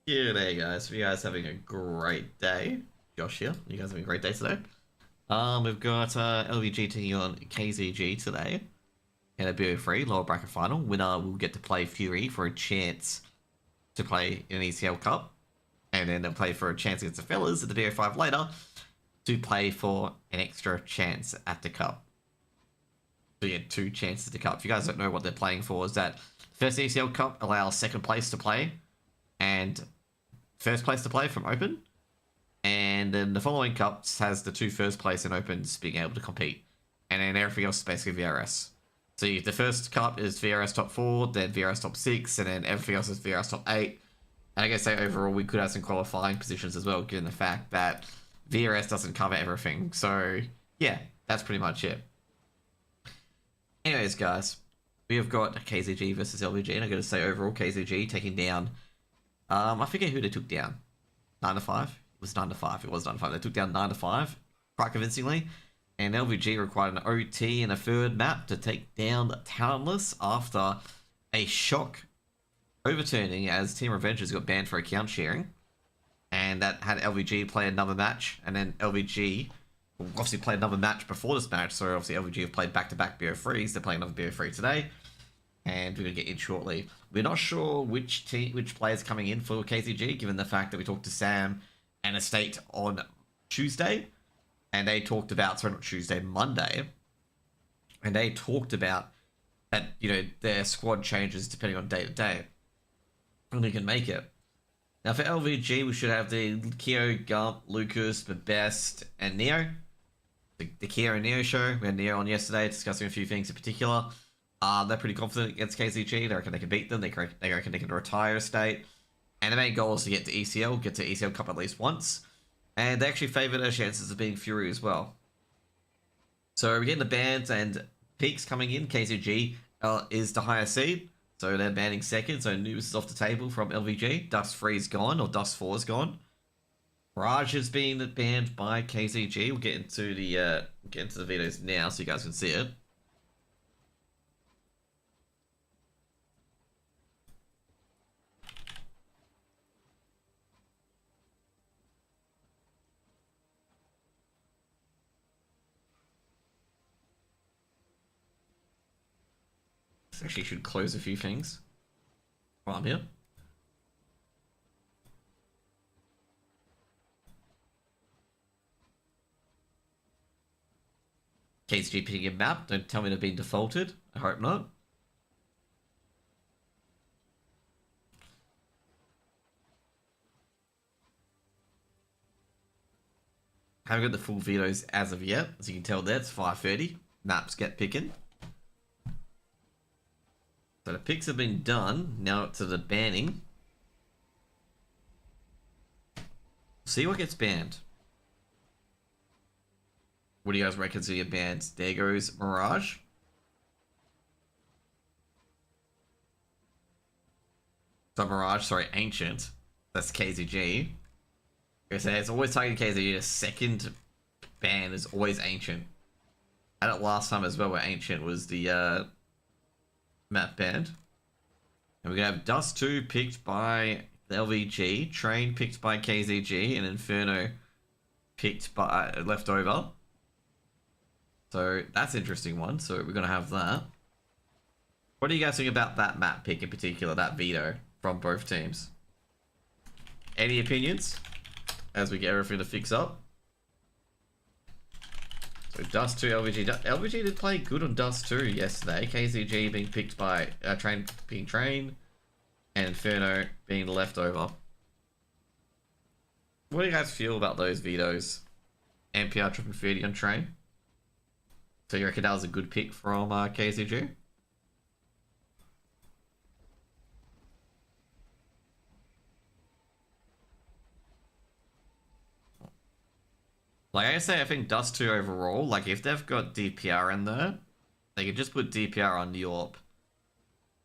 G'day guys, hope you guys having a great day. Josh here, you guys having a great day today? We've got LVG taking on KZG today in a BO3 lower bracket final. Winner will get to play Fury for a chance to play in an ECL Cup, and then they'll play for a chance against the fellas at the BO5 later to play for an extra chance at the Cup. So you get two chances at the Cup. If you guys don't know what they're playing for, is that first ECL Cup allows second place to play, and first place to play from Open, and then the following cups has the two first place in Opens being able to compete, and then everything else is basically VRS. So the first cup is VRS top 4, then VRS top 6, and then everything else is VRS top 8. And I guess say overall we could have some qualifying positions as well, given the fact that VRS doesn't cover everything. So yeah, that's pretty much it. Anyways, guys, we have got KZG versus LVG, and I got to say overall KZG taking down. I forget who they took down. 9-5? It was 9-5. It was 9-5. They took down 9-5 quite convincingly. And LVG required an OT and a third map to take down Talentless after a shock overturning as Team Revengers got banned for account sharing. And that had LVG play another match. And then LVG obviously played another match before this match. So obviously LVG have played back-to-back BO3s. They're playing another BO3 today. And we're going to get in shortly. We're not sure which players coming in for KZG, given the fact that we talked to Sam and Estate on Tuesday, and they talked about, sorry, not Tuesday, Monday, and they talked about that, you know, their squad changes depending on day to day, and we can make it. Now for LVG, we should have the Keo, Gump, Lucas, Best, and Neo. The Keo and Neo show. We had Neo on yesterday discussing a few things in particular. They're pretty confident against KZG. They reckon they can beat them. They reckon they can retire State. And the main goal is to get to ECL, get to ECL Cup at least once. And they actually favour their chances of being Fury as well. So we're getting the bans and peaks coming in. KZG is the higher seed. So they're banning second. So news is off the table from LVG. Dust 3 is gone, or Dust 4 is gone. Raj has been banned by KZG. We'll get into the videos now so you guys can see it. Actually should close a few things while I'm here. KZG picking a map. Don't tell me they've been defaulted. I hope not. Haven't got the full videos as of yet. As you can tell there, it's 5:30. Maps get picking. So the picks have been done. Now to the banning. See what gets banned. What do you guys reckon to get banned? There goes Mirage. So Mirage, sorry, Ancient. That's KZG. Like I say, it's always targeting KZG. The second ban is always Ancient. I had it last time as well, where Ancient was the map banned. And we're gonna have Dust 2 picked by the LVG, Train picked by KZG, and Inferno picked by Leftover. So that's an interesting one. So we're gonna have that. What do you guys think about that map pick in particular, that veto from both teams? Any opinions as we get everything to fix up? So Dust 2, LVG. LVG did play good on Dust 2 yesterday. KZG being picked by Train being Train, and Inferno being Leftover. What do you guys feel about those vetoes? MPR tripping 30 on Train. So you reckon that was a good pick from KZG? Like I say, I think Dust 2 overall, like if they've got DPR in there, they could just put DPR on Yorp.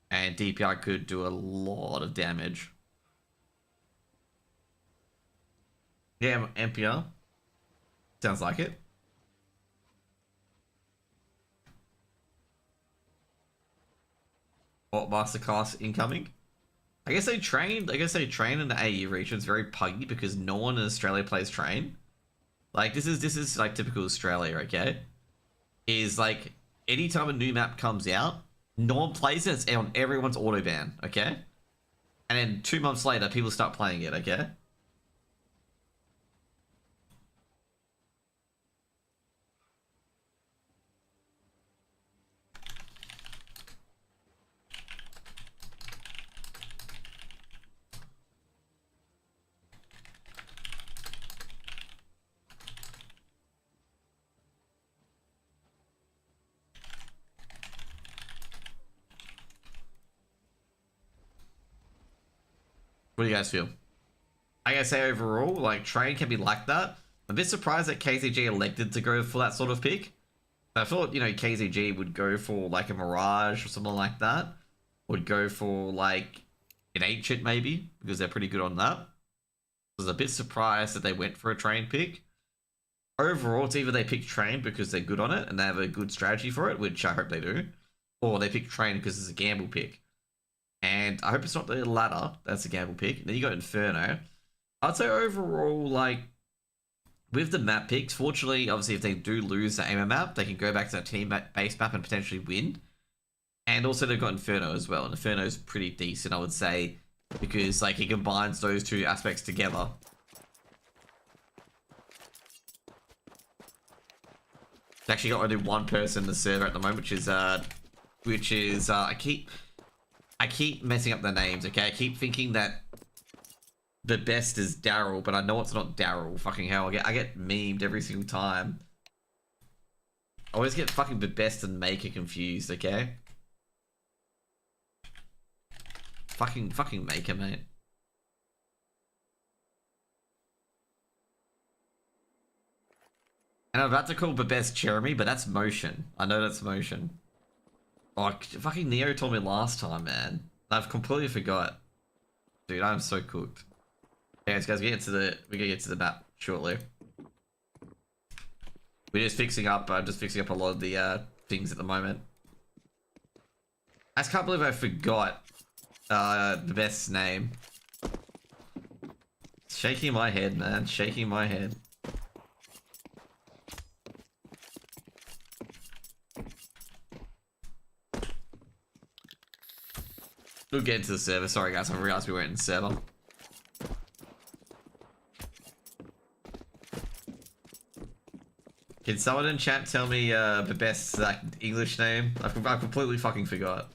And DPR could do a lot of damage. Yeah, MPR. Sounds like it. What masterclass incoming? I guess they train. I guess they train in the AU region. It's very puggy because no one in Australia plays train. Like this is like typical Australia. Okay, is like anytime a new map comes out, no one plays it. It's on everyone's autoban. Okay, and then 2 months later, people start playing it. Okay. What do you guys feel? I gotta say overall, like train can be like that. I'm a bit surprised that KZG elected to go for that sort of pick. I thought, you know, KZG would go for like a Mirage or something like that. Would go for like an Ancient maybe, because they're pretty good on that. I was a bit surprised that they went for a train pick. Overall, it's either they pick train because they're good on it and they have a good strategy for it, which I hope they do, or they pick train because it's a gamble pick. And I hope it's not the latter. That's a gamble pick. Then you got Inferno. I'd say overall, like, with the map picks, fortunately, obviously, if they do lose the aimer map, they can go back to that team-based map and potentially win. And also, they've got Inferno as well. And Inferno's pretty decent, I would say, because, like, he combines those two aspects together. It's actually got only one person in the server at the moment, which is I keep messing up the names, okay? I keep thinking that the best is Daryl, but I know it's not Daryl. Fucking hell, I get memed every single time. I always get fucking the best and Maker confused, okay? Fucking Maker, mate. And I'm about to call the best Jeremy, but that's Motion. I know that's Motion. Oh, fucking Neo told me last time, man. I've completely forgot. Dude, I'm so cooked. Anyways, guys, we gotta get to the map shortly. We're just fixing up. I'm just fixing up a lot of the things at the moment. I just can't believe I forgot the best's name. Shaking my head, man. Shaking my head. We'll get into the server. Sorry, guys. I realized we weren't in the server. Can someone in chat tell me the best like English name? I completely fucking forgot.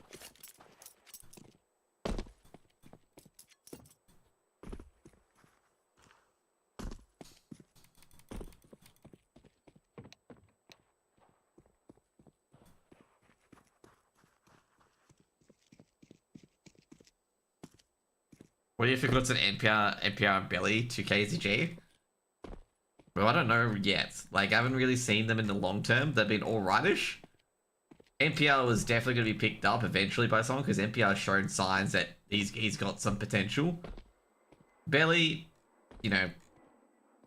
What do you think? What's an NPR and Belly to KZG? Well, I don't know yet. Like, I haven't really seen them in the long term. They've been alrightish. NPR was definitely going to be picked up eventually by someone because NPR has shown signs that he's got some potential. Belly, you know,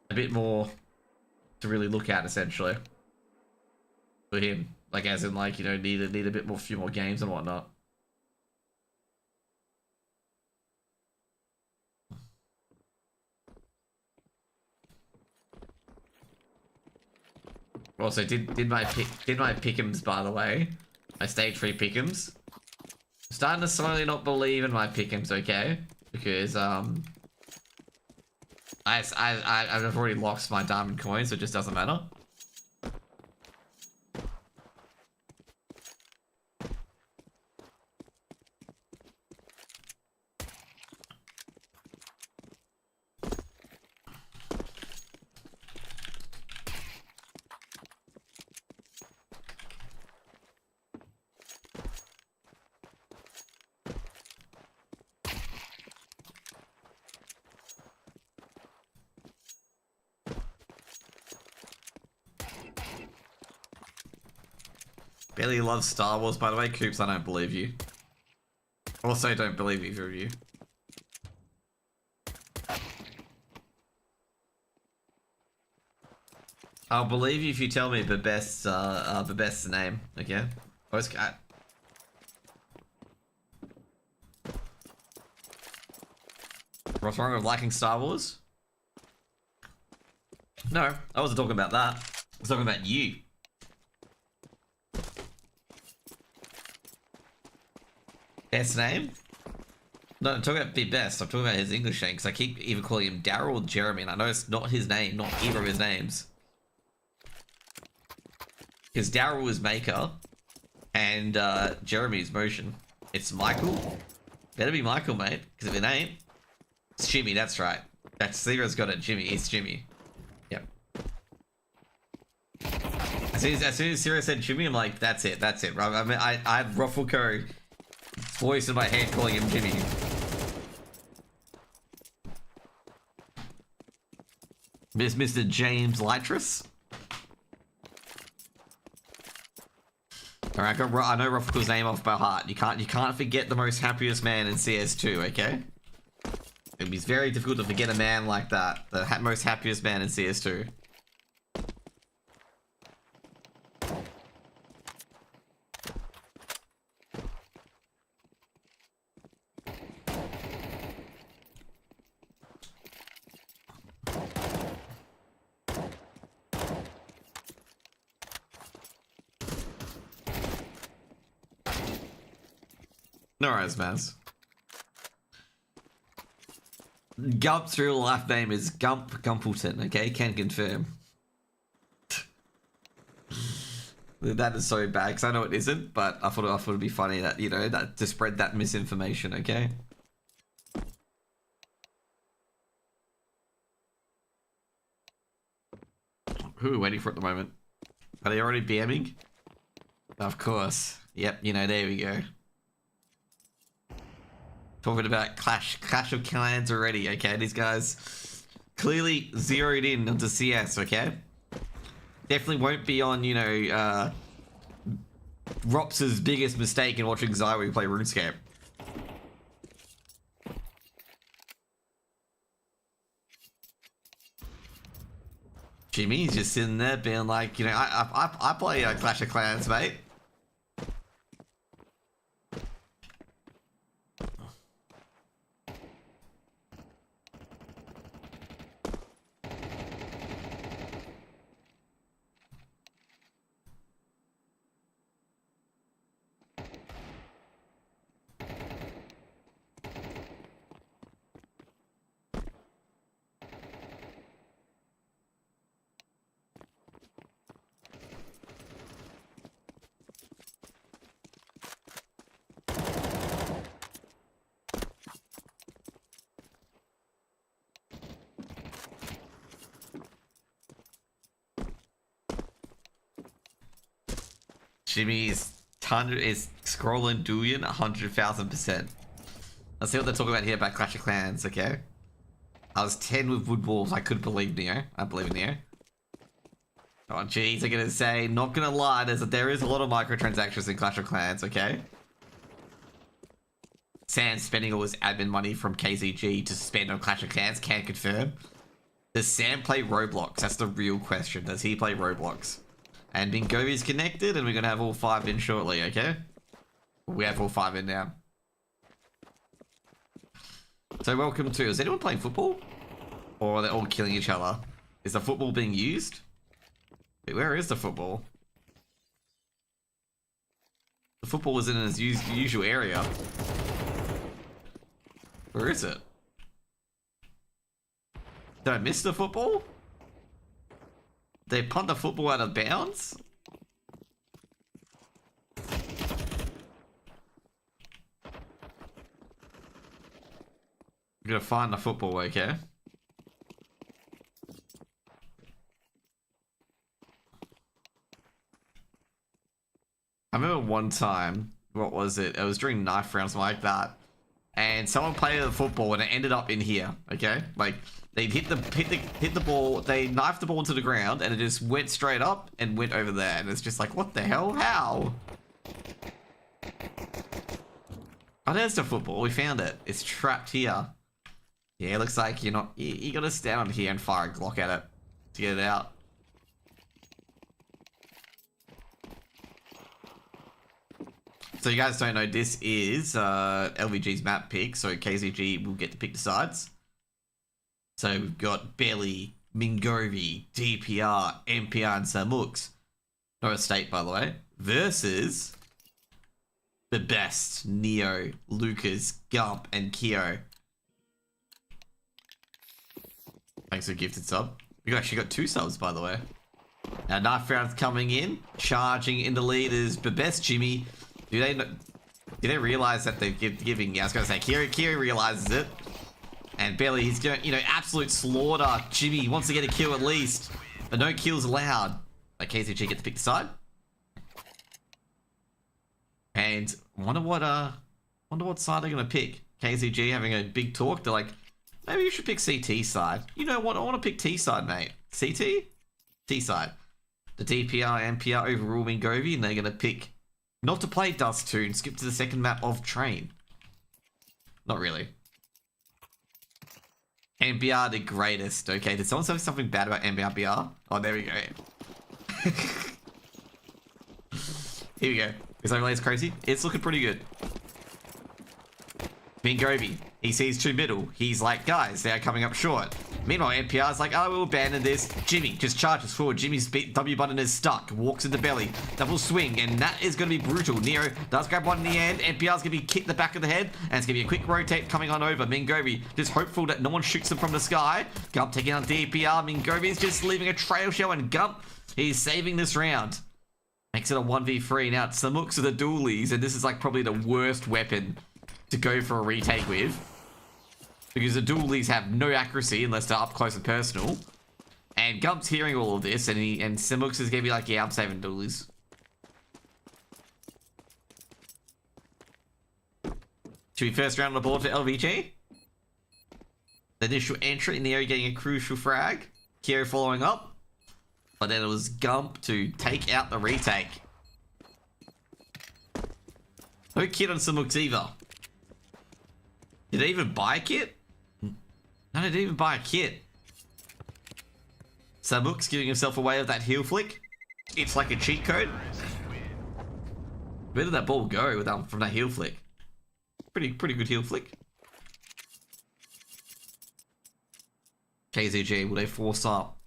a bit more to really look at essentially for him. Like, as in, like, you know, need a bit more, few more games and whatnot. Also, did my pick'ems, by the way, my stage 3 pick'ems. I'm starting to slowly not believe in my pick'ems, okay? Because I've already lost my diamond coins, so it just doesn't matter. Billy loves Star Wars, by the way. Coops, I don't believe you. Also, don't believe either of you. I'll believe you if you tell me the best name. Okay. What's wrong with liking Star Wars? No, I wasn't talking about that. I was talking about you. Best name? No, I'm talking about the best. I'm talking about his English name because I keep either calling him Daryl or Jeremy, and I know it's not his name, not either of his names. Because Daryl is Maker, and Jeremy is Motion. It's Michael. Better be Michael, mate. Because if it ain't, it's Jimmy. That's right. That's Zero's got it. Jimmy. It's Jimmy. Yep. As soon as Zero said Jimmy, I'm like, that's it. That's it. I mean, I had Ruffleco voice in my head calling him Jimmy. Mr. James Lytris. Alright, I know Ruffle's name off by heart. You can't forget the most happiest man in CS2, okay? It'd be very difficult to forget a man like that. The most happiest man in CS2. No worries, Maz. Gump's real life name is Gump Gumpleton, okay? Can confirm. That is so bad, because I know it isn't, but I thought it'd be funny that, you know, that to spread that misinformation, okay? Who are we waiting for at the moment? Are they already BMing? Of course. Yep, you know, there we go. Talking about Clash of Clans already, okay? These guys clearly zeroed in onto CS, okay? Definitely won't be on, you know, Rops's biggest mistake in watching Zywi play RuneScape. Jimmy's just sitting there being like, you know, I play Clash of Clans, mate. Jimmy's is scrolling Duyan 100,000%. Let's see what they're talking about here about Clash of Clans, okay? I was 10 with Wood Wolves. I could believe Neo. I believe in Neo. Oh, jeez, I'm gonna say, not gonna lie, there is a lot of microtransactions in Clash of Clans, okay? Sam spending all his admin money from KZG to spend on Clash of Clans, can confirm. Does Sam play Roblox? That's the real question. Does he play Roblox? And Bingovi's connected, and we're gonna have all 5 in shortly, okay? We have all 5 in now. So welcome to, is anyone playing football? Or are they all killing each other? Is the football being used? Wait, where is the football? The football is in its usual area. Where is it? Did I miss the football? They punt the football out of bounds? I'm gonna find the football, okay? I remember one time, what was it? It was during knife round, something like that. And someone played the football and it ended up in here, okay? Like, they hit the ball, they knifed the ball into the ground and it just went straight up and went over there. And it's just like, what the hell? How? Oh, there's the football. We found it. It's trapped here. Yeah, it looks like you're not... You gotta stand on here and fire a Glock at it to get it out. So you guys don't know, this is LVG's map pick, so KZG will get to pick the sides. So we've got Belly, Mingovi, DPR, MPR, and Samux. No estate, by the way. Versus the best Neo, Lucas, Gump, and Kyo. Thanks for gifted sub. We actually got 2 subs, by the way. Now, knife rounds coming in, charging in the lead is the best Jimmy. Do they realize that they're giving? Yeah, I was gonna say Kyo realizes it, and Belly, he's going, absolute slaughter. Jimmy wants to get a kill at least, but no kills allowed. Like KZG gets to pick the side, and wonder what side they're gonna pick. KZG having a big talk. They're like, maybe you should pick CT side. You know what? I want to pick T side, mate. CT? T side. The DPR, MPR overrule Mingovi, and they're going to pick not to play Dust 2 and skip to the second map of Train. Not really. MBR the greatest. Okay, did someone say something bad about MBR? Oh, there we go. Here we go. Is that really crazy? It's looking pretty good. Mingovi, he sees 2 middle. He's like, guys, they're coming up short. Meanwhile, NPR's like, oh, we'll abandon this. Jimmy just charges forward. Jimmy's W button is stuck. Walks into Belly. Double swing, and that is going to be brutal. Neo does grab one in the end. NPR's going to be kicked the back of the head, and it's going to be a quick rotate coming on over. Mingovi just hopeful that no one shoots him from the sky. Gump taking on DPR. Mingovi's just leaving a trail shell, and Gump, he's saving this round. Makes it a 1v3. Now, it's the looks of the dualies, and this is like probably the worst weapon to go for a retake with, because the dualies have no accuracy unless they're up close and personal. And Gump's hearing all of this, and Simux is gonna be like, yeah, I'm saving dualies. Should we first round on the board for LVG? The initial entry, Neo getting a crucial frag, Kyo following up, but then it was Gump to take out the retake. No kit on Simux either. Did they even buy a kit? No, they didn't even buy a kit. Samux giving himself away with that heel flick. It's like a cheat code. Where did that ball go from that heel flick? Pretty good heel flick. KZG, will they force up?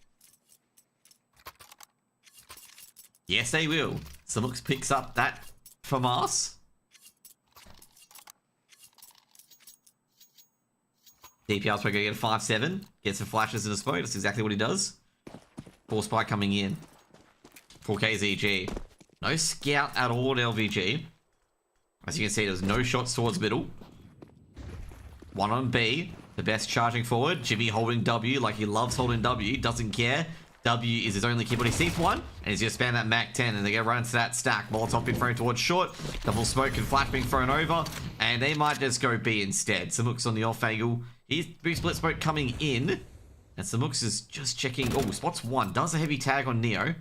Yes, they will. Samux picks up that from us. DPR's probably going to get a 5-7. Gets some flashes in the smoke. That's exactly what he does. Force spike coming in. For KZG. No scout at all at LVG. As you can see, there's no shots towards middle. One on B. The best charging forward. Jimmy holding W like he loves holding W. Doesn't care. W is his only key, but he sees one, and he's going to spam that Mac 10, and they're going to run into that stack. Molotov being thrown towards short, double smoke and flash being thrown over, and they might just go B instead. Samux on the off angle. He's big split smoke coming in, and Samux is just checking. Oh, spots one. Does a heavy tag on Neo.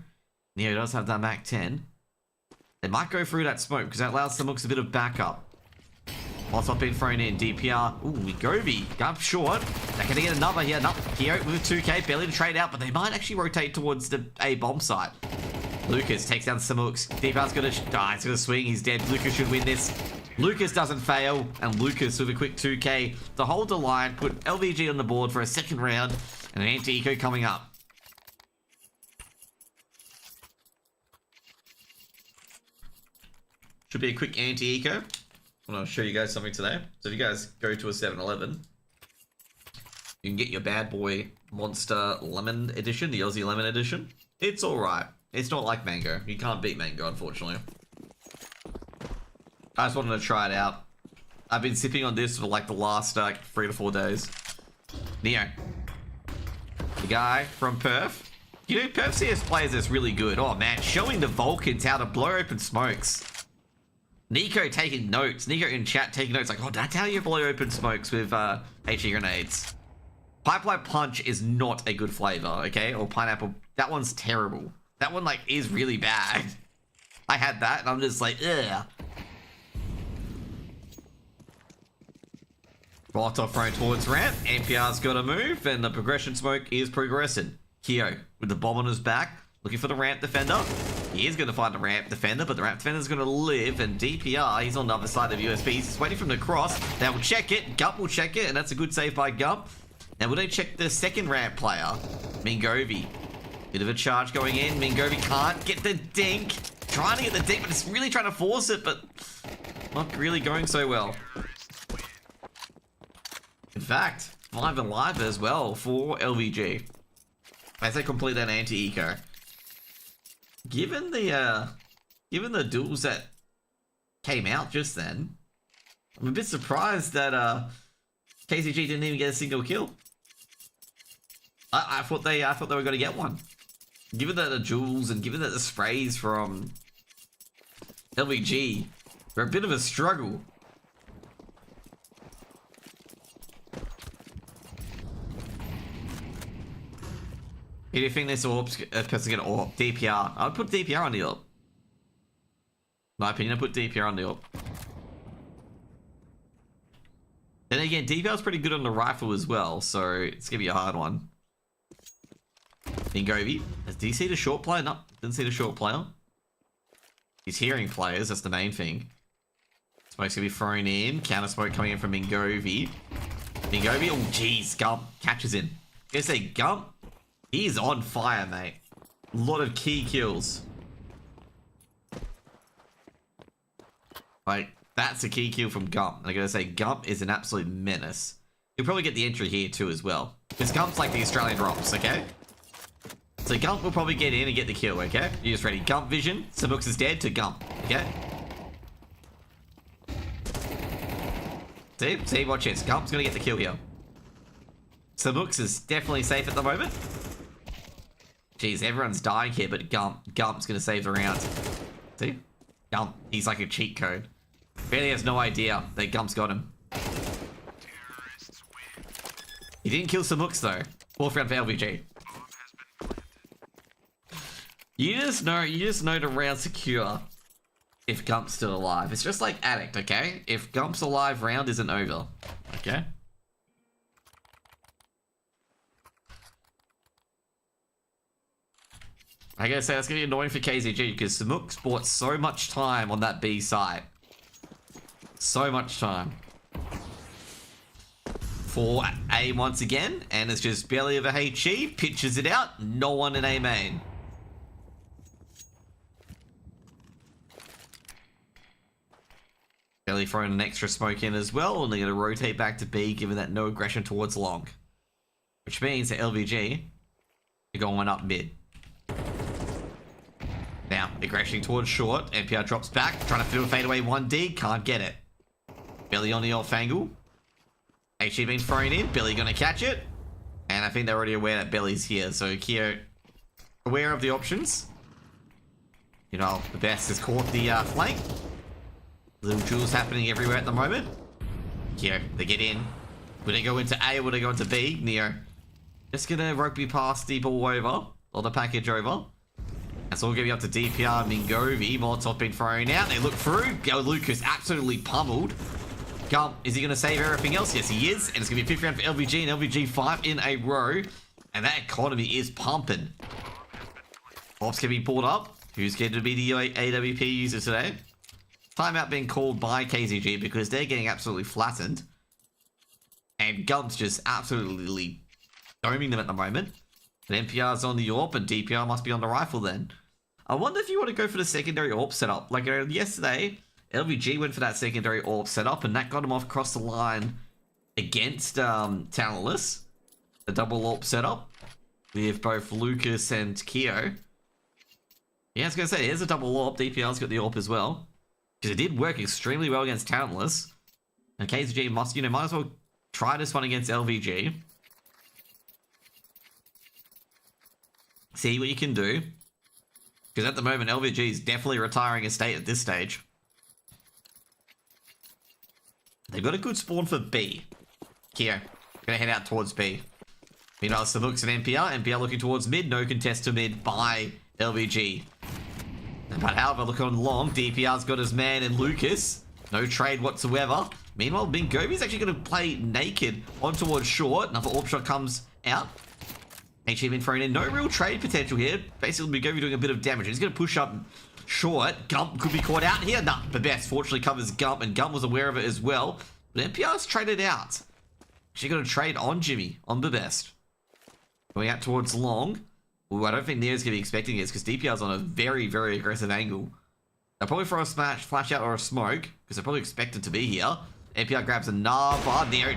Neo does have that Mac 10. They might go through that smoke, because that allows Samux a bit of backup. Molotov being thrown in. DPR. Ooh, Gobi. Up short. They're going to get another here. Here with 2k. Barely to trade out, but they might actually rotate towards the A bomb site. Lucas takes down Samux. DPR's going to die. He's going to swing. He's dead. Lucas should win this. Lucas doesn't fail. And Lucas with a quick 2k to hold the line. Put LVG on the board for a second round. And an anti-eco coming up. Should be a quick anti-eco. I'm going to show you guys something today. So if you guys go to a 7-Eleven, you can get your bad boy Monster Lemon Edition, the Aussie Lemon Edition. It's alright. It's not like mango. You can't beat mango, unfortunately. I just wanted to try it out. I've been sipping on this for like the last 3 to 4 days. Neo. The guy from Perth. You know, Perth CS plays this really good. Oh man, showing the Vulcans how to blow open smokes. Nico taking notes. Nico in chat taking notes like, oh, that's how you blow open smokes with HE grenades. Pipeline Punch is not a good flavor, okay? Or pineapple. That one's terrible. That one, like, is really bad. I had that, and I'm just like, ugh. Molotov thrown towards ramp. NPR's got to move, and the progression smoke is progressing. Kyo with the bomb on his back, looking for the ramp defender. He is going to find the ramp defender, but the ramp defender is going to live, and DPR, he's on the other side of USB. He's waiting for him to cross. They will check it. Gump will check it, and that's a good save by Gump. Now we're going to check the second ramp player, Mingovi. Bit of a charge going in. Mingovi can't get the dink. Trying to get the dink, but it's really trying to force it, but not really going so well. In fact, 5 alive as well for LVG. As they complete that anti-eco. Given the duels that came out just then, I'm a bit surprised that KZG didn't even get a single kill. I thought they were going to get one. Given that the duels and given that the sprays from LVG were a bit of a struggle. Do you think this AWP's person get AWP? DPR. I would put DPR on the AWP. My opinion, I put DPR on the AWP. Then again, DPR's pretty good on the rifle as well, so it's gonna be a hard one. Mingovi. Did he see the short player? No, didn't see the short player. He's hearing players, that's the main thing. Smoke's gonna be thrown in. Counter smoke coming in from Mingovi. Mingovi, oh jeez, Gump catches in. Gonna say Gump. He's on fire, mate. A lot of key kills. Like, that's a key kill from Gump. And I gotta say, Gump is an absolute menace. He'll probably get the entry here too as well. Because Gump's like the Australian drops, okay? So Gump will probably get in and get the kill, okay? You just ready? Gump vision. Sabooks is dead to Gump, okay? See, watch this. Gump's gonna get the kill here. Sabooks is definitely safe at the moment. Jeez, everyone's dying here, but Gump's gonna save the round. See? Gump, he's like a cheat code. Barely has no idea that Gump's got him. He didn't kill Samux though. 4th round for LVG. You just know the round secure if Gump's still alive. It's just like Addict, okay? If Gump's alive, round isn't over. Okay? I gotta say, that's gonna be annoying for KZG because Samuk bought so much time on that B site. So much time. For A once again, and it's just belly of a HE, pitches it out, no one in A main. Belly throwing an extra smoke in as well, and they're gonna rotate back to B given that no aggression towards long. Which means that LVG are going up mid. Now, aggression towards short. NPR drops back. Trying to fill a fadeaway 1D. Can't get it. Billy on the off angle. HE being thrown in. Billy gonna catch it. And I think they're already aware that Billy's here. So Keo aware of the options. You know, the best has caught the flank. Little duels happening everywhere at the moment. Keo, they get in. Will they go into A or will they go into B? Neo. Just gonna rugby past the ball over. Or the package over. That's all going to be up to DPR, Mingovi. Molotov being thrown out. They look through. Go Lucas absolutely pummeled. Gump, is he going to save everything else? Yes, he is. And it's going to be a 5th round for LVG and LVG 5 in a row. And that economy is pumping. Ops can be pulled up. Who's going to be the AWP user today? Timeout being called by KZG because they're getting absolutely flattened. And Gump's just absolutely doming them at the moment. But NPR's on the AWP and DPR must be on the rifle then. I wonder if you want to go for the secondary AWP setup. Like yesterday, LVG went for that secondary AWP setup and that got him off across the line against Talentless. The double AWP setup with both Lucas and Keo. Yeah, I was going to say, here's a double AWP. DPR's got the AWP as well. Because it did work extremely well against Talentless. And KZG must, might as well try this one against LVG. See what you can do. Because at the moment, LVG is definitely retiring estate at this stage. They've got a good spawn for B. Keo, gonna head out towards B. Meanwhile, Samux and NPR. NPR looking towards mid. No contest to mid by LVG. But however, look on long. DPR's got his man in Lucas. No trade whatsoever. Meanwhile, Mingovi's actually going to play naked on towards short. Another AWP shot comes out. HE been thrown in. No real trade potential here. Basically, Mingovi doing a bit of damage. He's going to push up short. Gump could be caught out here. Nah, the best fortunately covers Gump, and Gump was aware of it as well. But NPR's traded out. She got a trade on Jimmy, on the best. Going out towards long. Ooh, I don't think Neo's going to be expecting this because DPR's on a very, very aggressive angle. They'll probably throw a smash, flash out, or a smoke because they're probably expected to be here. NPR grabs another. Neo,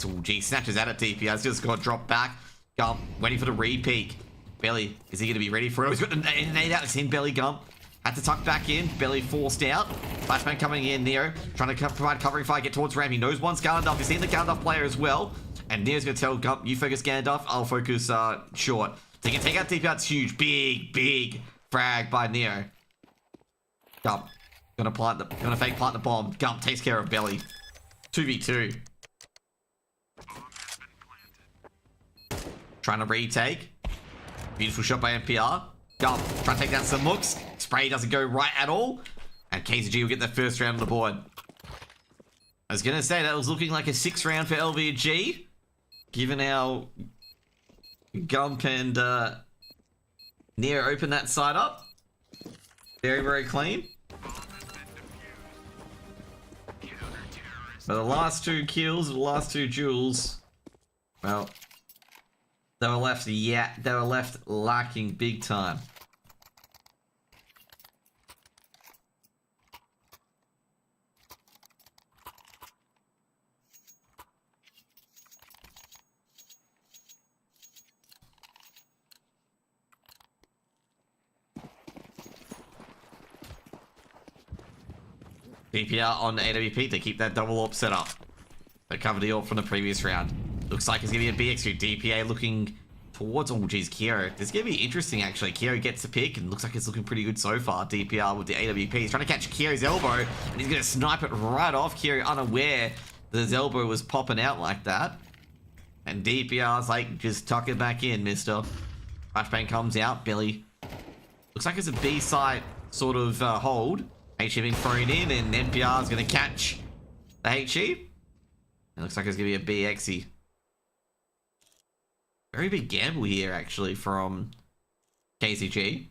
oh gee, snatches at it. DPR's just got dropped back. Gump, waiting for the re-peek. Belly, is he going to be ready for it? He's got an 8 out. It's in Belly. Gump had to tuck back in. Belly forced out. Flashbang coming in. Neo trying to provide covering fire, get towards ramp. He knows one's Gandalf. He's seen the Gandalf player as well. And Neo's going to tell Gump, you focus Gandalf, I'll focus short. So he can take out DPR. It's huge. Big frag by Neo. Gump gonna fake plant the bomb. Gump takes care of Belly. 2v2. Trying to retake. Beautiful shot by NPR. Gump trying to take down some looks. Spray doesn't go right at all. And KZG will get the first round on the board. I was gonna say that was looking like a 6th round for LVG. Given our Gump and Neo open that side up. Very, very clean. But the last 2 kills, the last 2 duels, well, they were left lacking big time. DPR on AWP to keep that double AWP set up. They covered the AWP from the previous round. Looks like it's going to be a BX2. DPA looking towards... Oh, geez, Kiro. This is going to be interesting, actually. Kiro gets the pick, and looks like it's looking pretty good so far. DPR with the AWP. He's trying to catch Kiro's elbow, and he's going to snipe it right off. Kiro unaware that his elbow was popping out like that. And DPR's like, just tuck it back in, mister. Flashbang comes out. Billy. Looks like it's a B site sort of hold. HE being thrown in, and NPR is going to catch the HE. It looks like it's going to be a BXE. Very big gamble here, actually, from KCG.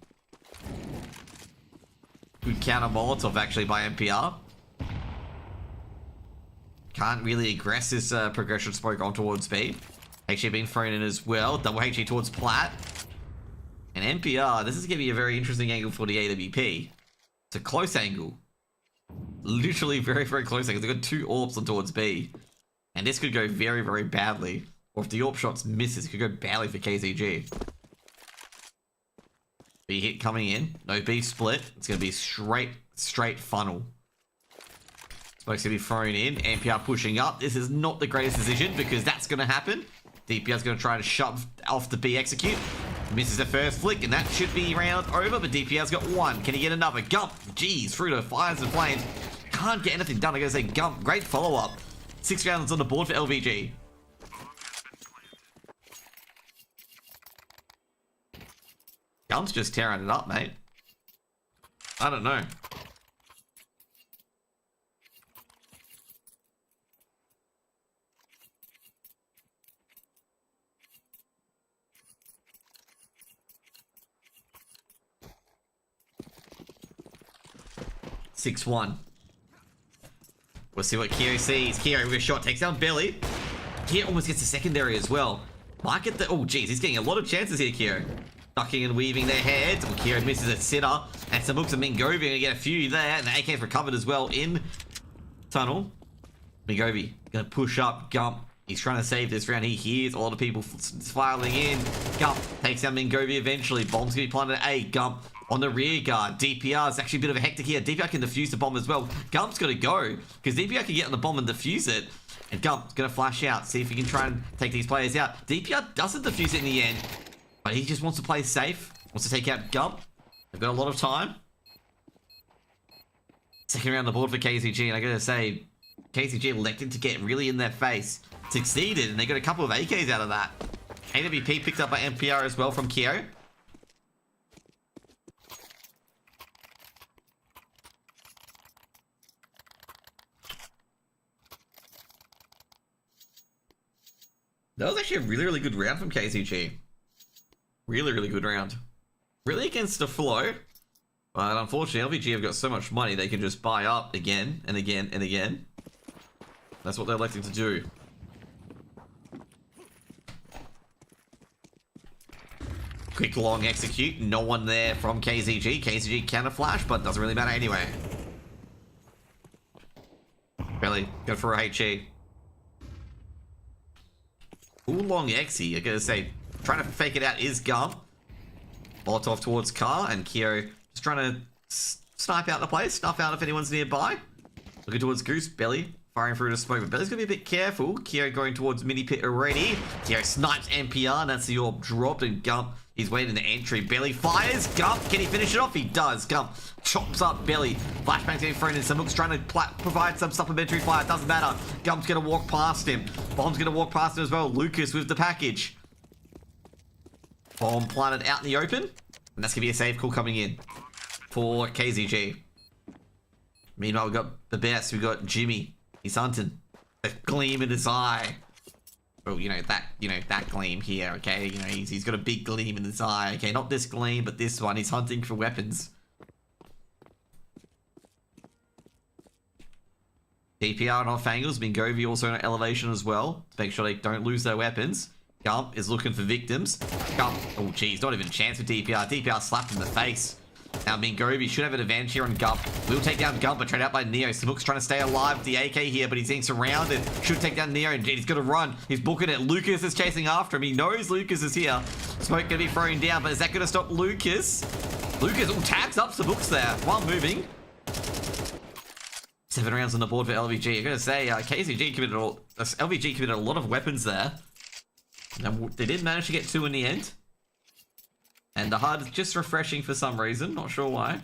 Good counter Molotov, actually, by NPR. Can't really aggress this progression smoke on towards B. HE being thrown in as well. Double HE towards Plat. And NPR, this is going to be a very interesting angle for the AWP. It's a close angle. Literally very, very close angle. They've got 2 AWPs on towards B. And this could go very, very badly. Or if the AWP shots misses, it could go badly for KZG. B hit coming in. No B split. It's going to be straight funnel. Smoke's going to be thrown in. NPR pushing up. This is not the greatest decision because that's going to happen. DPR's going to try to shove off the B execute. Misses the first flick, and that should be round over, but DPR's got 1. Can he get another? Gump, geez, through the fires and flames. Can't get anything done. I gotta say, Gump, great follow-up. 6 rounds on the board for LVG. Gump's just tearing it up, mate. I don't know. Six one. We'll see what Kiro sees. Kiro with a shot takes down Belly. Kiro almost gets a secondary as well. Might get the... Oh, geez, he's getting a lot of chances here, Kiro. Ducking and weaving their heads. Well, Kiro misses a sitter. And some hooks of Mingovi going to get a few there. And the AK's recovered as well in tunnel. Mingovi going to push up. Gump. He's trying to save this round. He hears a lot of people filing in. Gump takes down Mingovi eventually. Bomb's going to be planted at A. Gump on the rear guard. DPR is actually a bit of a hectic here. DPR can defuse the bomb as well. Gump's got to go because DPR can get on the bomb and defuse it. And Gump's going to flash out. See if he can try and take these players out. DPR doesn't defuse it in the end. But he just wants to play safe. Wants to take out Gump. They've got a lot of time. Second round on the board for KZG. And I got to say, KZG elected to get really in their face. Succeeded. And they got a couple of AKs out of that. AWP picked up by NPR as well from Kyo. That was actually a really, really good round from KCG. Really, really good round. Really against the flow. But unfortunately, LVG have got so much money, they can just buy up again and again and again. That's what they're electing to do. Quick long execute. No one there from KZG. KZG counter flash, but doesn't really matter anyway. Really, go for a HE. Ooh, long Xe. I gotta say, trying to fake it out is Gump. Molotov towards Car, and Kyo just trying to snipe out the place, snuff out if anyone's nearby. Looking towards Goose, Belly, firing through the smoke, but Belly's gonna be a bit careful. Kyo going towards mini pit already. Kyo snipes NPR, and that's the orb dropped, and Gump, he's waiting the entry. Belly fires, Gump, can he finish it off? He does. Gump chops up Belly. Flashbang's getting thrown in, Samuk's trying to provide some supplementary fire, doesn't matter. Gump's gonna walk past him. Bomb's gonna walk past him as well. Lucas with the package. Bomb planted out in the open, and that's gonna be a safe call coming in for KZG. Meanwhile, we got the best. We got Jimmy. He's hunting. A gleam in his eye. Oh, that gleam here. Okay, he's got a big gleam in his eye. Okay, not this gleam, but this one. He's hunting for weapons. DPR and off angles. Mingovi also on elevation as well to make sure they don't lose their weapons. Gump is looking for victims. Gump, oh geez, not even a chance for DPR. DPR slapped in the face. Now Mingovi should have an advantage here on Gump. Will take down Gump, but trade out by Neo. Samuk's trying to stay alive with the AK here, but he's getting surrounded. Should take down Neo, and he's gonna run. He's booking it. Lucas is chasing after him. He knows Lucas is here. Smoke gonna be thrown down, but is that gonna stop Lucas? Lucas, tags up Samuk's there while moving. 7 rounds on the board for LVG. I'm gonna say LVG committed a lot of weapons there. And they did manage to get 2 in the end. And the HUD is just refreshing for some reason. Not sure why.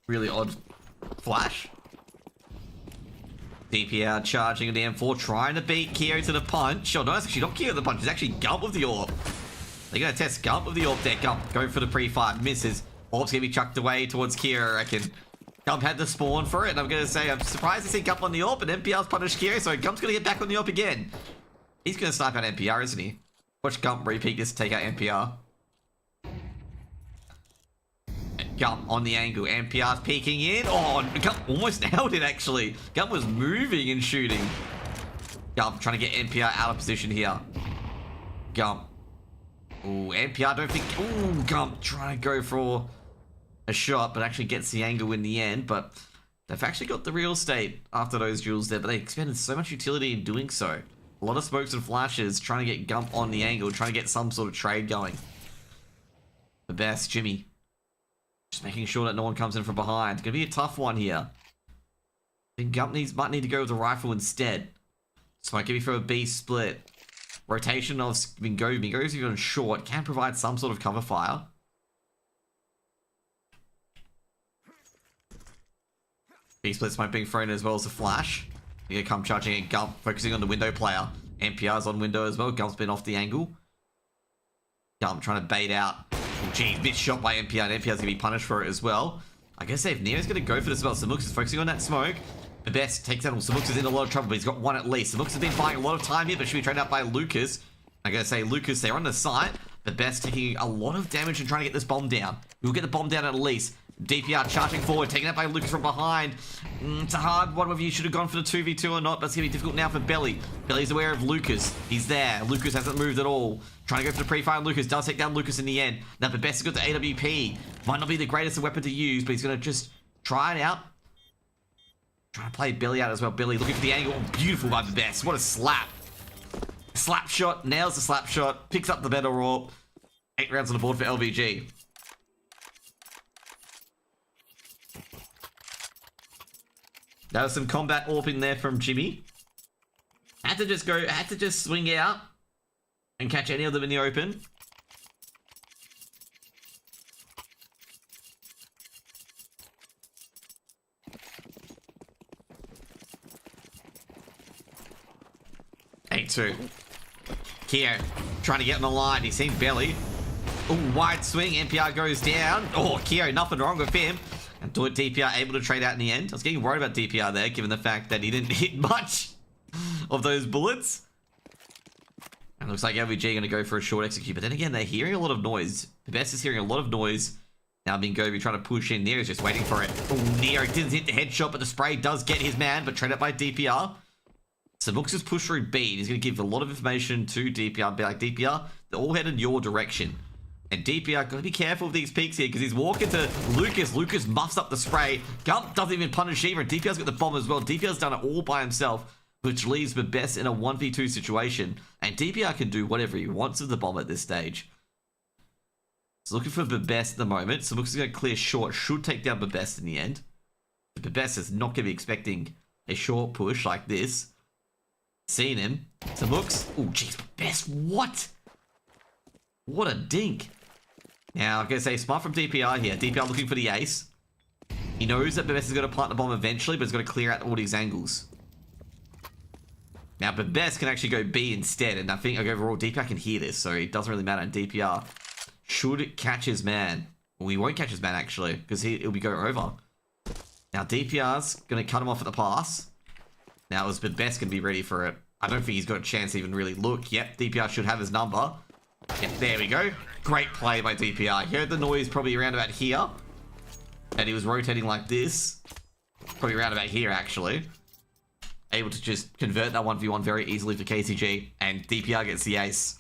Really odd flash. DPR charging the M4, trying to beat Kyo to the punch. Oh, no, it's actually not Kyo to the punch. It's actually Gump with the orb. They're going to test Gump with the orb there. Gump going for the pre-fire. Misses. Orb's going to be chucked away towards Kyo, I reckon. Gump had the spawn for it, and I'm going to say I'm surprised to see Gump on the orb, but NPR's punished Kyo, so Gump's going to get back on the orb again. He's going to snipe out NPR, isn't he? Watch Gump repeat this to take out NPR. Gump on the angle. NPR's peeking in. Oh, Gump almost nailed it, actually. Gump was moving and shooting. Gump trying to get NPR out of position here. Gump. Ooh, NPR don't think... Ooh, Gump trying to go for a shot, but actually gets the angle in the end. But they've actually got the real estate after those duels there, but they expended so much utility in doing so. A lot of smokes and flashes trying to get Gump on the angle, trying to get some sort of trade going. The best, Jimmy. Just making sure that no one comes in from behind. It's going to be a tough one here. I think Gump might need to go with the rifle instead. So I give you for a B split. Rotation of Mingovi. Mingovi's even short. Can provide some sort of cover fire. B split smoke being thrown as well as a flash. You're going to come charging at Gump, focusing on the window player. NPR's on window as well. Gump's been off the angle. Gump trying to bait out. Oh, geez, bit shot by NPR, and NPR's going to be punished for it as well. I guess if Neo's going to go for this as well, Samux is focusing on that smoke. The best takes out. Samux is in a lot of trouble, but he's got one at least. Samux has been buying a lot of time here, but should be trained out by Lucas. I'm going to say Lucas, they're on the site. The best taking a lot of damage and trying to get this bomb down. We'll get the bomb down at least. DPR charging forward, taken out by Lucas from behind. It's a hard one whether you should have gone for the 2v2 or not, but it's going to be difficult now for Belly. Belly's aware of Lucas. He's there. Lucas hasn't moved at all. Trying to go for the pre-fire. Lucas does take down Lucas in the end. Now, the best has got the AWP. Might not be the greatest weapon to use, but he's going to just try it out. Trying to play Belly out as well. Belly looking for the angle. Oh, beautiful by the best. What a slap. Slap shot. Nails the slap shot. Picks up the better orb. 8 rounds on the board for LVG. There was some combat orping there from Jimmy. Had to just swing out and catch any of them in the open. A2. Kyo trying to get on the line. He's seen Belly. Oh, wide swing. NPR goes down. Oh, Kyo, nothing wrong with him. And DPR able to trade out in the end. I was getting worried about DPR there, given the fact that he didn't hit much of those bullets. And it looks like LVG are going to go for a short execute. But then again, they're hearing a lot of noise. The best is hearing a lot of noise. Now Mingovi trying to push in. Nero's just waiting for it. Oh, Nero didn't hit the headshot, but the spray does get his man, but traded by DPR. So Mooks just push through B. He's going to give a lot of information to DPR. Be like, DPR, they're all headed your direction. And DPR, got to be careful of these peaks here, because he's walking to Lucas. Lucas muffs up the spray. Gump doesn't even punish either, and DPR's got the bomb as well. DPR's done it all by himself, which leaves the best in a 1v2 situation. And DPR can do whatever he wants with the bomb at this stage. So looking for the best at the moment. So looks going to clear short. Should take down the best in the end. The best is not going to be expecting a short push like this. Seen him. So looks. Oh, jeez. Best. What? What a dink. Now, I'm going to say smart from DPR here. DPR looking for the ace. He knows that Bebest is going to plant the bomb eventually, but he's got to clear out all these angles. Now, Bebest can actually go B instead, and I think overall DPR can hear this, so it doesn't really matter. And DPR should catch his man. Well, he won't catch his man, actually, because he'll be going over. Now, DPR's going to cut him off at the pass. Now, is Bebest going to be ready for it? I don't think he's got a chance to even really look. Yep, DPR should have his number. Yep, there we go. Great play by DPR. He heard the noise probably around about here. And he was rotating like this. Probably around about here, actually. Able to just convert that 1v1 very easily for KCG. And DPR gets the ace.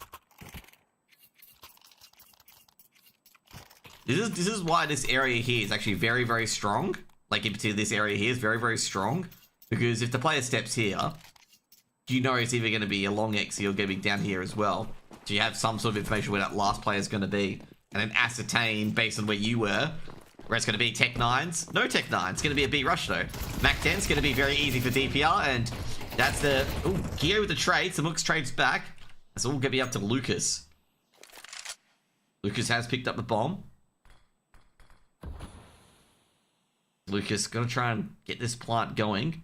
This is why this area here is actually very, very strong. Like, in particular, this area here is very, very strong. Because if the player steps here, you know it's either going to be a long exit or going to be down here as well. So you have some sort of information where that last player is going to be. And then ascertain based on where you were. Where it's going to be Tech 9s. No Tech 9s. It's going to be a B rush though. Mac 10's going to be very easy for DPR. And that's the... Ooh, Geo with the trade. So Mooks trades back. That's all going to be up to Lucas. Lucas has picked up the bomb. Lucas going to try and get this plant going.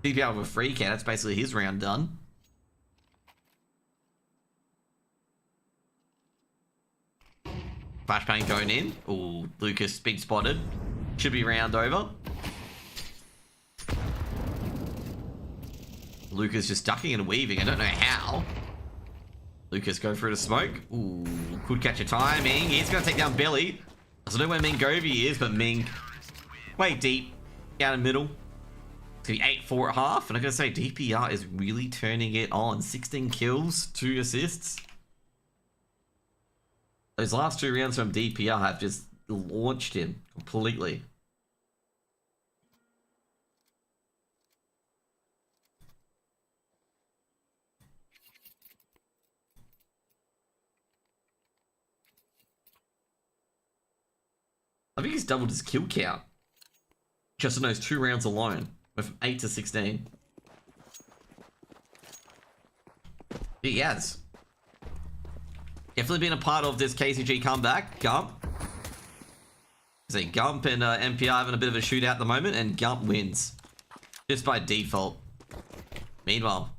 DPR with a free can. That's basically his round done. Flashbang going in. Ooh, Lucas big spotted. Should be round over. Lucas just ducking and weaving. I don't know how. Lucas go through the smoke. Ooh, could catch a timing. He's going to take down Belly. I don't know where Mingovi is, but Ming way deep. Down in the middle. It's going to be 8-4 at half. And I'm going to say DPR is really turning it on. 16 kills, 2 assists. Those last 2 rounds from DPR have just launched him completely. I think he's doubled his kill count. Just in those 2 rounds alone. Went from 8 to 16. He has. Definitely been a part of this KCG comeback. Gump. See, Gump and MPR having a bit of a shootout at the moment, and Gump wins. Just by default. Meanwhile.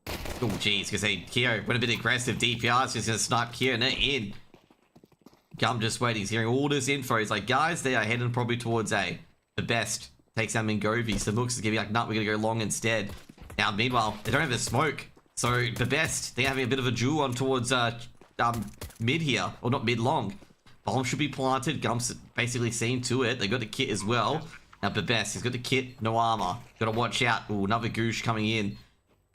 Oh, jeez, because Keo went a bit aggressive. DPR is just going to snipe Keo, and they're in. Gump just waiting. He's hearing all this info. He's like, guys, they are heading probably towards A. The best takes out Mingovi. So Mooks is going to be like, nah, we're going to go long instead. Now, meanwhile, they don't have the smoke. So the best, they're having a bit of a duel on towards mid here, or not mid long. Bomb should be planted. Gump's basically seen to it. They got the kit as well. Now Bebest, he's got the kit, no armor. Got to watch out. Ooh, another Goosh coming in.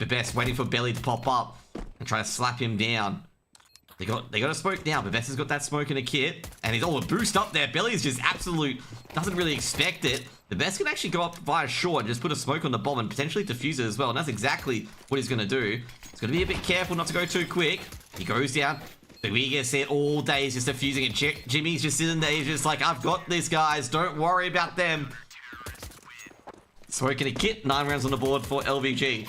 Bebest waiting for Belly to pop up and try to slap him down. They got a smoke now. Bebest has got that smoke in a kit, and he's all a boost up there. Belly's just absolute, doesn't really expect it. Bebest can actually go up via short and just put a smoke on the bomb and potentially defuse it as well. And that's exactly what he's going to do. He's going to be a bit careful not to go too quick. He goes down. But we get set all day. He's just defusing it. Jimmy's just sitting there. He's just like, I've got this, guys. Don't worry about them. Smoking a kit. 9 rounds on the board for LVG.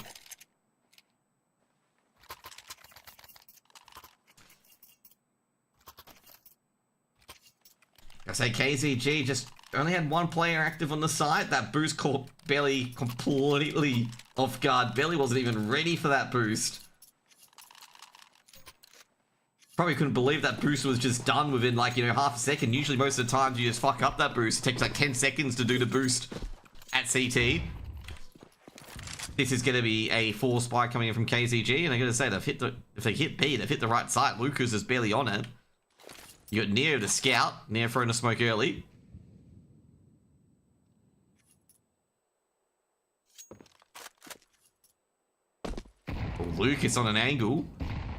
I say KZG just only had 1 player active on the side. That boost caught Belly completely off guard. Belly wasn't even ready for that boost. Probably couldn't believe that boost was just done within, like, you know, half a second. Usually most of the time you just fuck up that boost. It takes like 10 seconds to do the boost at CT. This is going to be a 4 spy coming in from KZG, and I'm going to say if they hit B, they've hit the right site. Lucas is barely on it. You got Neo the scout. Neo throwing a smoke early. Lucas on an angle.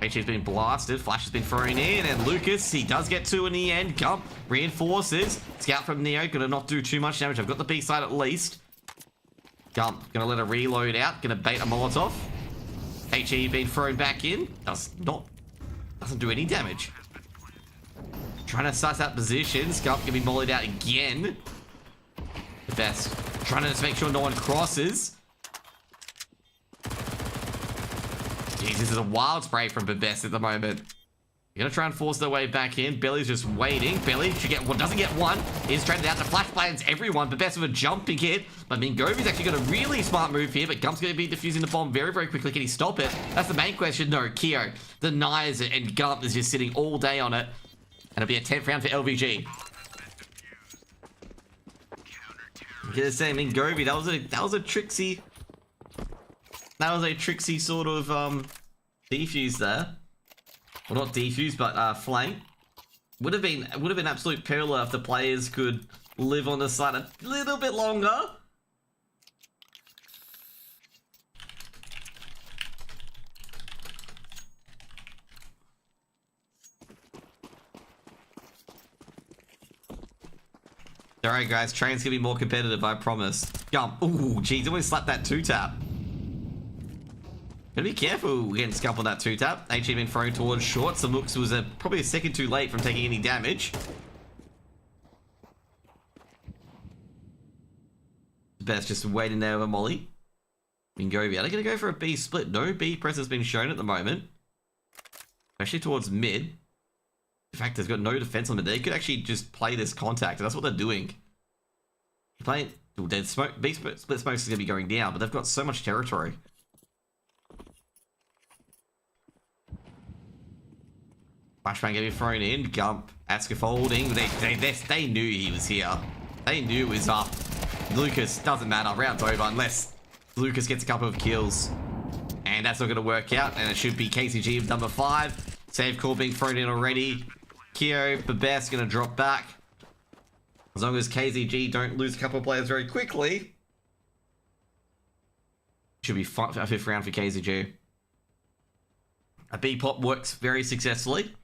HA's been blasted. Flash has been thrown in. And Lucas, he does get two in the end. Gump reinforces. Scout from Neo. Gonna not do too much damage. I've got the B side at least. Gump gonna let a reload out. Gonna bait a Molotov. HE being thrown back in. Doesn't do any damage. Trying to suss out positions. Gump gonna be mollied out again. The best. Trying to just make sure no one crosses. Jeez, this is a wild spray from Bebest at the moment. You're gonna try and force their way back in. Belly's just waiting. Belly should get one, doesn't get one. He's traded out to flash plans everyone. Bebest with a jumping hit. But Mingovi's actually got a really smart move here. But Gump's gonna be defusing the bomb very, very quickly. Can he stop it? That's the main question. No, Keo denies it, and Gump is just sitting all day on it. And it'll be a 10th round for LVG. I'm gonna say, Mingovi, that was a tricksy. That was a tricksy sort of defuse there. Well, not defuse, but flank. Would have been absolute peril if the players could live on the side a little bit longer. Alright guys, train's gonna be more competitive, I promise. Gump. Ooh, jeez, almost slapped that 2-tap. Gotta be careful against Gump on that 2-tap. HE been thrown towards short. Samux was probably a second too late from taking any damage. Best just waiting there with a molly. Mingovi, are they gonna go for a B split? No B press has been shown at the moment. Especially towards mid. In fact, they've got no defense on it. They could actually just play this contact, and that's what they're doing. Playing dead smoke. B split smokes is gonna be going down, but they've got so much territory. Flashbang getting thrown in. Gump at scaffolding. They knew he was here. They knew it was up. Lucas, doesn't matter. Round's over unless Lucas gets a couple of kills. And that's not going to work out. And it should be KCG of number 5. Save call being thrown in already. Keo, Bebest going to drop back. As long as KZG don't lose a couple of players very quickly. Should be a 5th round for KZG. A B pop works very successfully.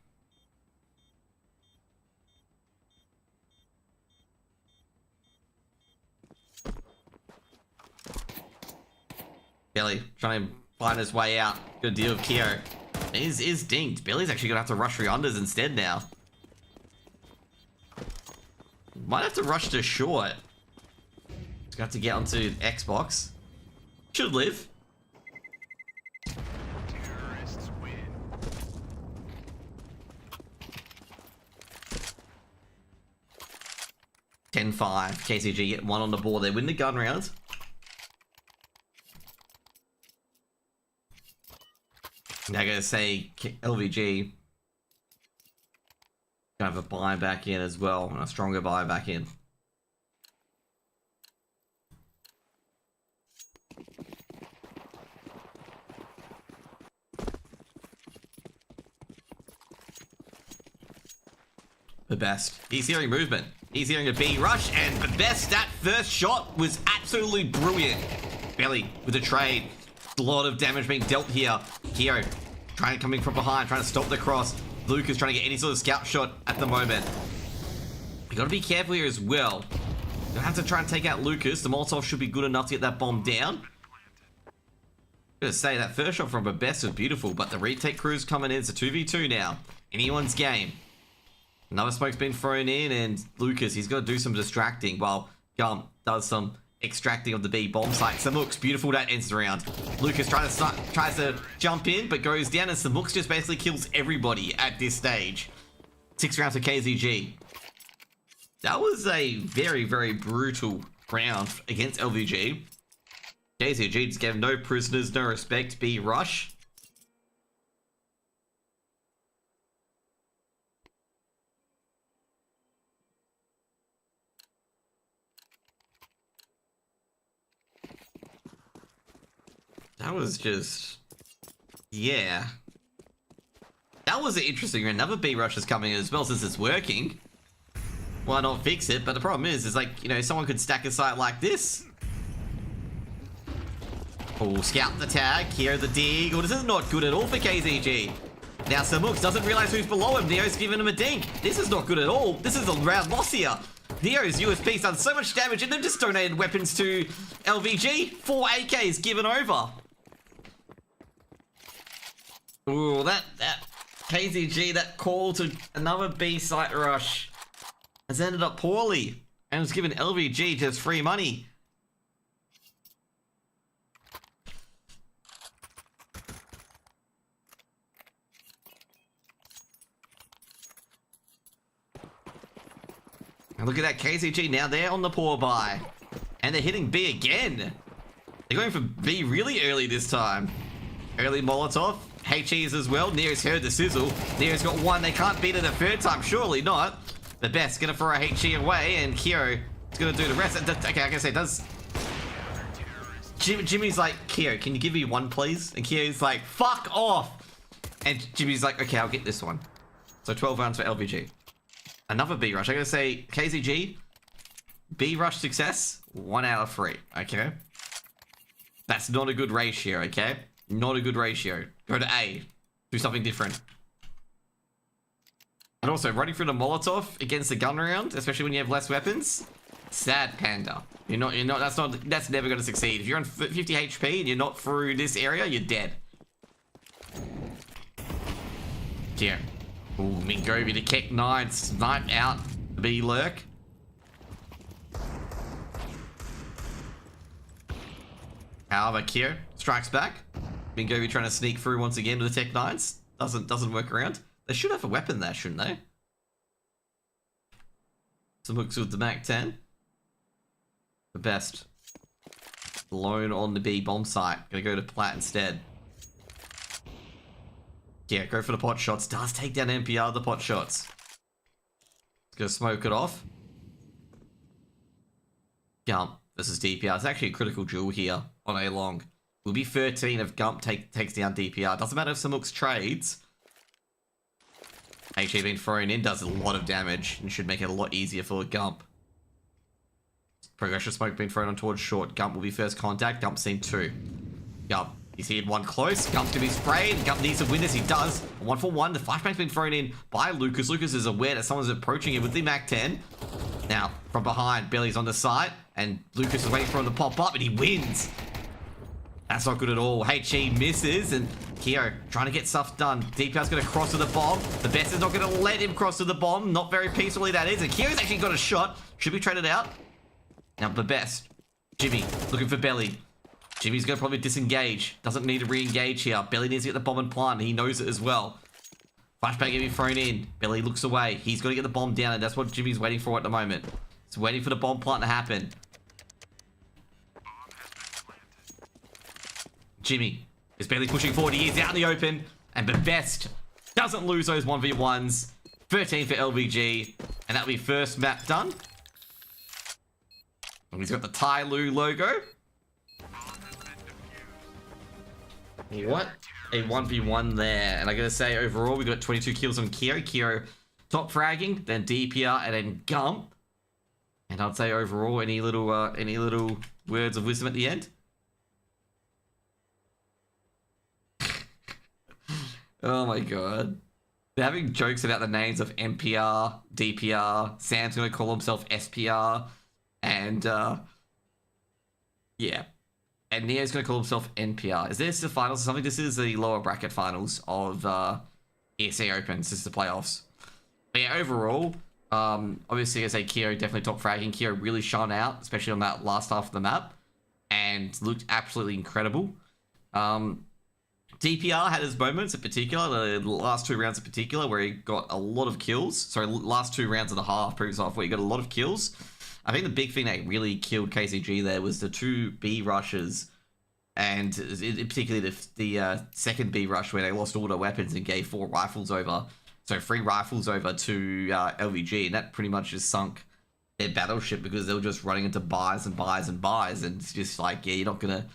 Belly trying to find his way out. Good deal with Keo. Is dinked. Billy's actually gonna have to rush through unders instead now. Might have to rush to short. He's gonna have to get onto Xbox. Should live. Terrorists win. 10-5. KCG get one on the board. They win the gun round. Now I'm gonna say LVG gonna have a buy back in as well, and a stronger buy back in. Bebest. He's hearing movement. He's hearing a B rush, and Bebest, that first shot was absolutely brilliant. Belly with a trade. A lot of damage being dealt here. Keo coming from behind, trying to stop the cross. Lucas trying to get any sort of scout shot at the moment. You gotta be careful here as well. You have to try and take out Lucas. The Molotov should be good enough to get that bomb down. I'm gonna say that first shot from Bebest was beautiful, but the retake crew's coming in. It's a 2v2 now. Anyone's game. Another smoke's been thrown in, and Lucas, he's got to do some distracting while Gump does some extracting of the B bomb site. Samux, beautiful, that ends the round. Lucas tries to jump in, but goes down, and Samux just basically kills everybody at this stage. 6 rounds for KZG. That was a very, very brutal round against LVG. KZG just gave no prisoners, no respect. B rush. That was just... yeah. That that was an interesting round. Another B rush is coming as well since it's working. Why not fix it? But the problem is like, you know, someone could stack a site like this. Oh, scout the tag, Keo the dig. Oh, this is not good at all for KZG. Now Samux doesn't realize who's below him. Neo's giving him a dink. This is not good at all. This is a round loss here. Neo's USP's done so much damage and they've just donated weapons to LVG. 4 AKs given over. Ooh, that KZG, that call to another B site rush has ended up poorly. And it's given LVG just free money. And look at that KCG now, they're on the poor buy. And they're hitting B again. They're going for B really early this time. Early Molotov, HEs as well. Nero's heard the sizzle. Nero's got one, they can't beat it a third time, surely not. The best gonna throw a HE away and Keo is gonna do the rest. Okay, I can say it does. Jimmy's like, Keo, can you give me one please? And Keo's like, fuck off. And Jimmy's like, okay, I'll get this one. So 12 rounds for LVG. Another B rush. I'm gonna say KZG, B rush success, 1 out of 3. Okay, that's not a good ratio. Okay, not a good ratio. Go to A, do something different. And also running through the Molotov against the gun round, especially when you have less weapons. Sad panda. You're not. That's never gonna succeed. If you're on 50 HP and you're not through this area, you're dead. Yeah. Ooh, Mingovi to Keck 9, snipe out the B lurk. However, Keo strikes back. Mingovi trying to sneak through once again with the Tech 9s. Doesn't work around. They should have a weapon there, shouldn't they? Some hooks with the Mac 10. The best. Alone on the B bomb site. Gonna go to Plat instead. Yeah, go for the pot shots. Does take down NPR the pot shots. It's gonna smoke it off. Gump versus DPR. It's actually a critical duel here on A long. Will be 13 if Gump takes down DPR. Doesn't matter if Samux trades. HE being thrown in does a lot of damage and should make it a lot easier for Gump. Progression smoke being thrown on towards short. Gump will be first contact. Gump seen 2. Gump. He's hit one close. Gump to be sprayed. Gump needs to win this. He does. 1 for 1. The flashbank's been thrown in by Lucas. Lucas is aware that someone's approaching him with the Mac 10. Now, from behind, Billy's on the side. And Lucas is waiting for him to pop up. And he wins. That's not good at all. HE misses. And Keo trying to get stuff done. DPR's going to cross to the bomb. The best is not going to let him cross to the bomb. Not very peacefully that is. And Keo's actually got a shot. Should be traded out. Now, the best. Jimmy looking for Belly. Jimmy's going to probably disengage. Doesn't need to re-engage here. Belly needs to get the bomb and plant. He knows it as well. Flashbang getting thrown in. Belly looks away. He's got to get the bomb down, and that's what Jimmy's waiting for at the moment. He's waiting for the bomb plant to happen. Jimmy is barely pushing forward. He is out in the open. And the best doesn't lose those 1v1s. 13 for LVG. And that'll be first map done. And he's got the Tai Lu logo. What a 1v1 there. And I gotta say, overall, we got 22 kills on Keo. Keo top fragging, then DPR, and then Gump. And I'd say overall, any little words of wisdom at the end? Oh my god. They're having jokes about the names of MPR, DPR, Sam's gonna call himself SPR, and yeah. And Neo's going to call himself NPR. Is this the finals or something? This is the lower bracket finals of ESA Open. This is the playoffs. But yeah, overall, obviously, I say Keo definitely top fragging. Keo really shone out, especially on that last half of the map, and looked absolutely incredible. DPR had his moments in particular, the last 2 rounds in particular, where he got a lot of kills. Sorry, last 2 rounds and a half, previous half, where he got a lot of kills. I think the big thing that really killed KCG there was the 2 B rushes, and particularly the second B rush where they lost all their weapons and gave 4 rifles over. So 3 rifles over to LVG, and that pretty much just sunk their battleship because they were just running into buys and buys and buys, and it's just like, yeah, you're not going to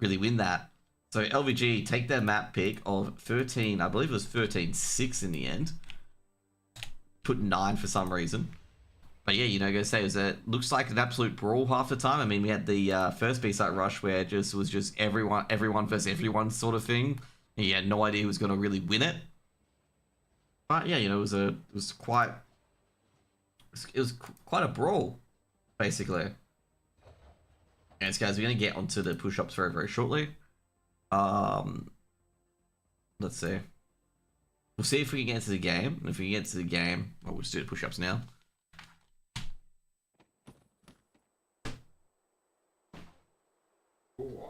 really win that. So LVG take their map pick of 13, I believe it was 13-6 in the end. Put 9 for some reason. But yeah, you know, go say it looks like an absolute brawl half the time. I mean, we had the first B-site rush where it was just everyone versus everyone sort of thing. And you had no idea who was going to really win it. But yeah, you know, it was quite a brawl, basically. And so guys, we're going to get onto the push-ups very, very shortly. Let's see. We'll see if we can get into the game. And if we can get into the game, well, we'll just do the push-ups now. Ooh.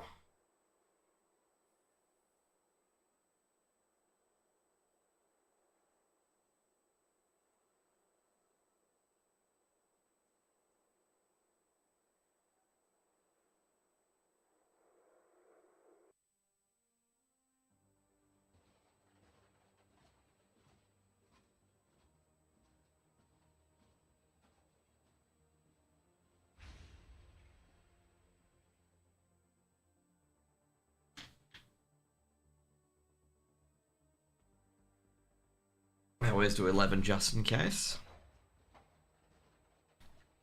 I always do 11 just in case.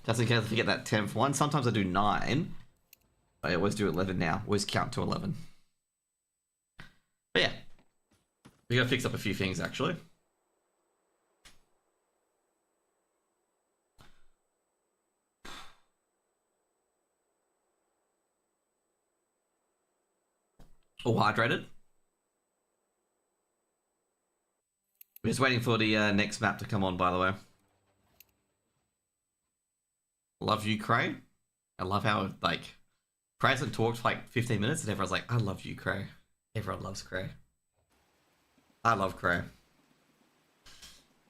Just in case I forget that 10th one. Sometimes I do 9. But I always do 11 now. Always count to 11. But yeah. We gotta fix up a few things actually. All hydrated. We're just waiting for the next map to come on, by the way. Love you, Cray. I love how, like, Cray hasn't talked for like 15 minutes and everyone's like, I love you, Cray. Everyone loves Cray. I love Cray.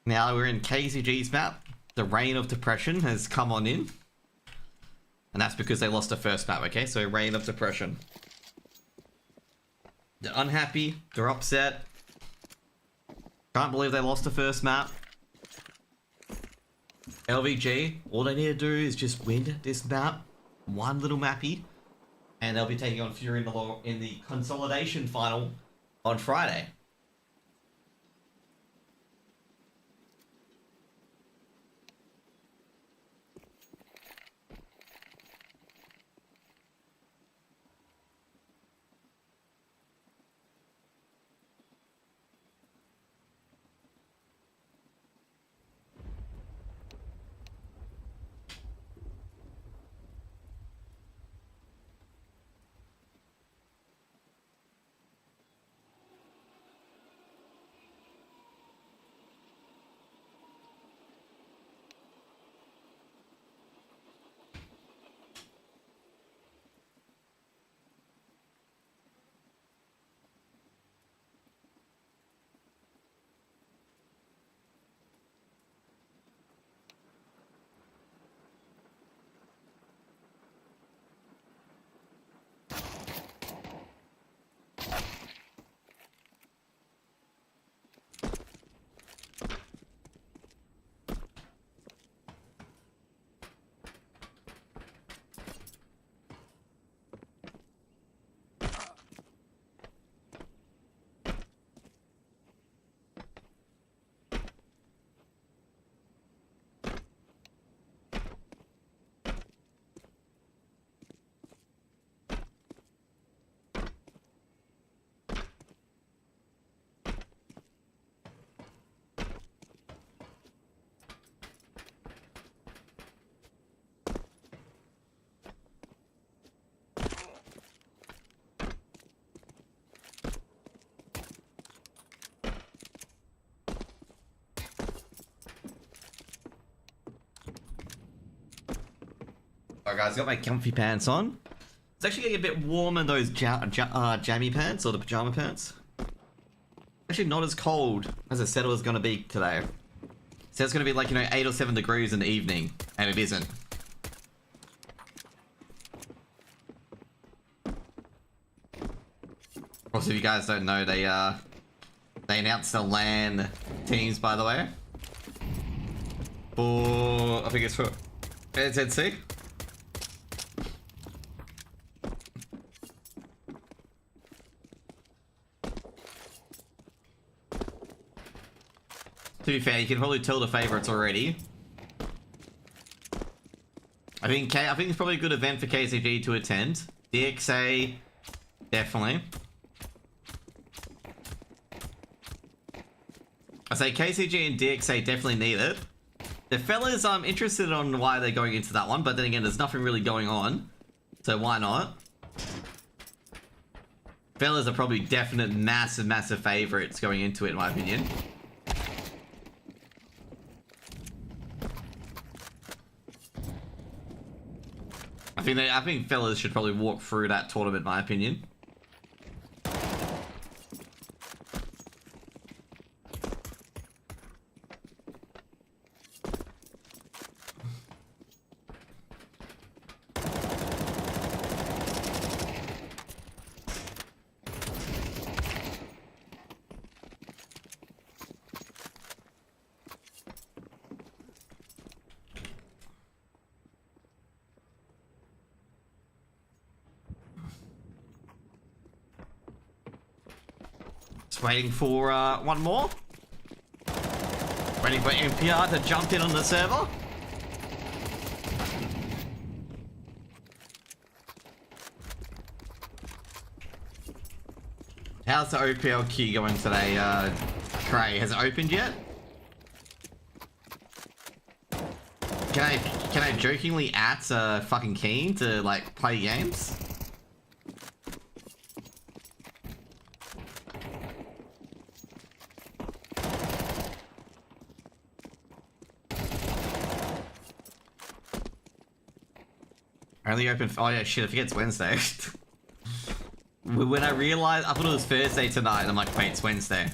Now we're in KZG's map. The Reign of Depression has come on in. And that's because they lost the first map, okay? So Reign of Depression. They're unhappy. They're upset. Can't believe they lost the first map. LVG, all they need to do is just win this map. One little mappy. And they'll be taking on Fury in the consolidation final on Friday. Alright guys, got my comfy pants on. It's actually getting a bit warm in those jammy pants, or the pajama pants. Actually not as cold as I said it was going to be today. It said it's going to be like, you know, 8 or 7 degrees in the evening, and it isn't. Also, if you guys don't know, they announced the LAN teams, by the way. For, I think it's for NZC. To be fair, you can probably tell the favorites already. I think it's probably a good event for KCG to attend. DXA, definitely. I say KCG and DXA definitely need it. The fellas, I'm interested on why they're going into that one, but then again, there's nothing really going on. So why not? Fellas are probably definite massive favorites going into it, in my opinion. I think fellas should probably walk through that tournament, in my opinion. Waiting for one more. Waiting for NPR to jump in on the server. How's the OPL queue going today, Cray? Has it opened yet? Can I jokingly at fucking keen to like play games? Only open. Oh yeah, shit! I forget it's Wednesday. When I realized, I thought it was Thursday tonight, and I'm like, wait, it's Wednesday.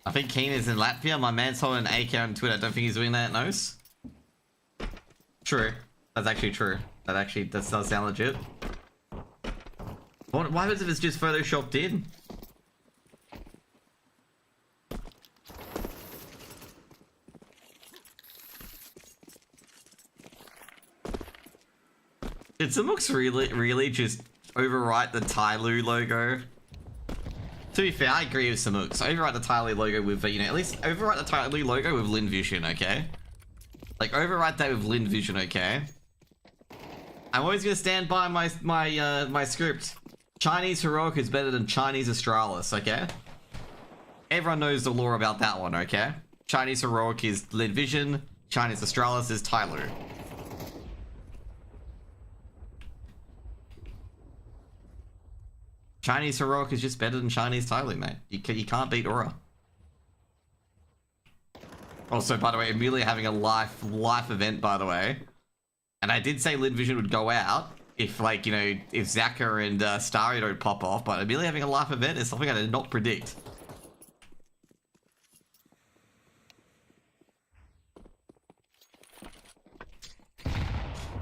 I think Keen is in Latvia. My man's holding an AK on Twitter. I don't think he's doing that, Nose. True. That's actually true. That does sound legit. What happens if it's just photoshopped in? Did Simux really just overwrite the Tyloo logo? To be fair, I agree with Samuk. So overwrite the Tyloo logo with, you know, at least overwrite the Tyloo logo with Lin Vision, okay? Like, overwrite that with Lin Vision, okay? I'm always gonna stand by my script. Chinese Heroic is better than Chinese Astralis, okay? Everyone knows the lore about that one, okay? Chinese Heroic is Lin Vision, Chinese Astralis is Tyloo. Chinese Heroic is just better than Chinese Tyloo, mate. You can't beat Aura. Also, by the way, Amelia having a live event, by the way. And I did say Lin Vision would go out if, like, you know, if Zaka and Starry don't pop off, but Amelia having a live event is something I did not predict.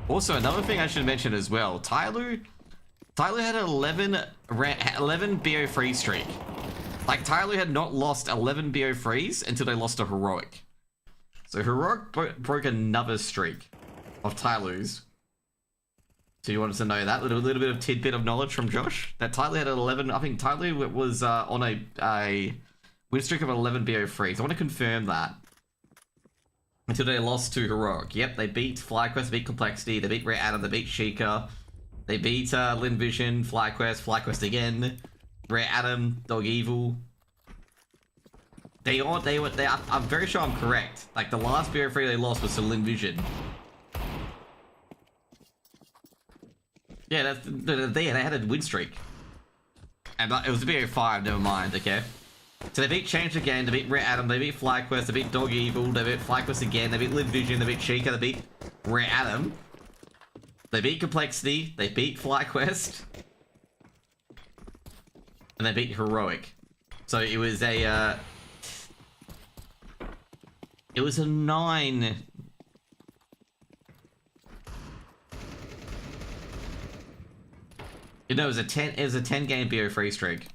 Also, another thing I should mention as well, Tyloo had an 11 BO free streak. Like, Tyloo had not lost 11 BO frees until they lost to Heroic. So Heroic broke another streak of Tyloo's. So you wanted to know that? A little bit of tidbit of knowledge from Josh? That Tyloo had an 11... I think Tyloo was on a win streak of 11 BO frees. I want to confirm that. Until they lost to Heroic. Yep, they beat FlyQuest, they beat Complexity, they beat Rare Atom, they beat Sheikah. They beat Lin Vision, FlyQuest again, Rare Atom, Dog Evil. I'm very sure I'm correct. Like, the last BO3 they lost was to Lin Vision. Yeah, they had a win streak. And it was a BO5, never mind, okay? So they beat Change again, they beat Rare Atom, they beat FlyQuest, they beat Dog Evil, they beat FlyQuest again, they beat Lin Vision, they beat Sheikah, they beat Rare Atom. They beat Complexity, they beat FlyQuest, and they beat Heroic. So it was a 9. You know, it was a 10 game BO free streak.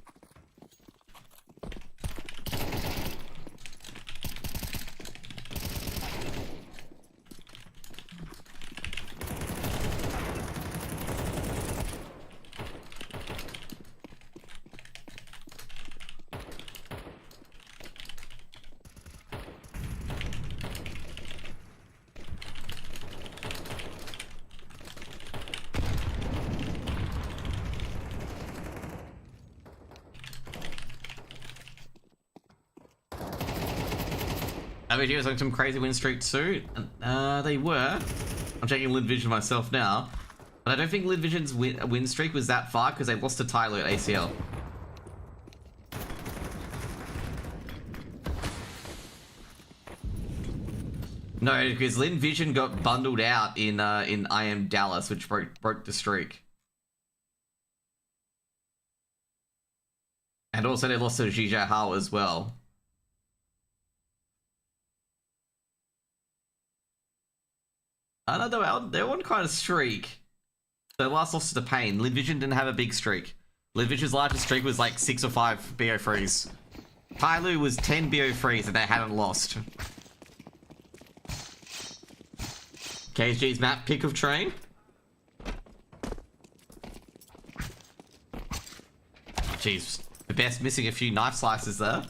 LVG was on some crazy win streak too. They were. I'm checking Lid Vision myself now. But I don't think Lid Vision's win streak was that far because they lost to Tyler at ACL. No, because Lid Vision got bundled out in I Am Dallas, which broke the streak. And also they lost to Zhizha Hao as well. They were on quite a streak. So last loss to the Pain. Lid Vision didn't have a big streak. Lid Vision's largest streak was like 6 or 5 BO frees. Tyloo was 10 BO frees and they hadn't lost. KSG's map pick of train. Jeez, the best missing a few knife slices there.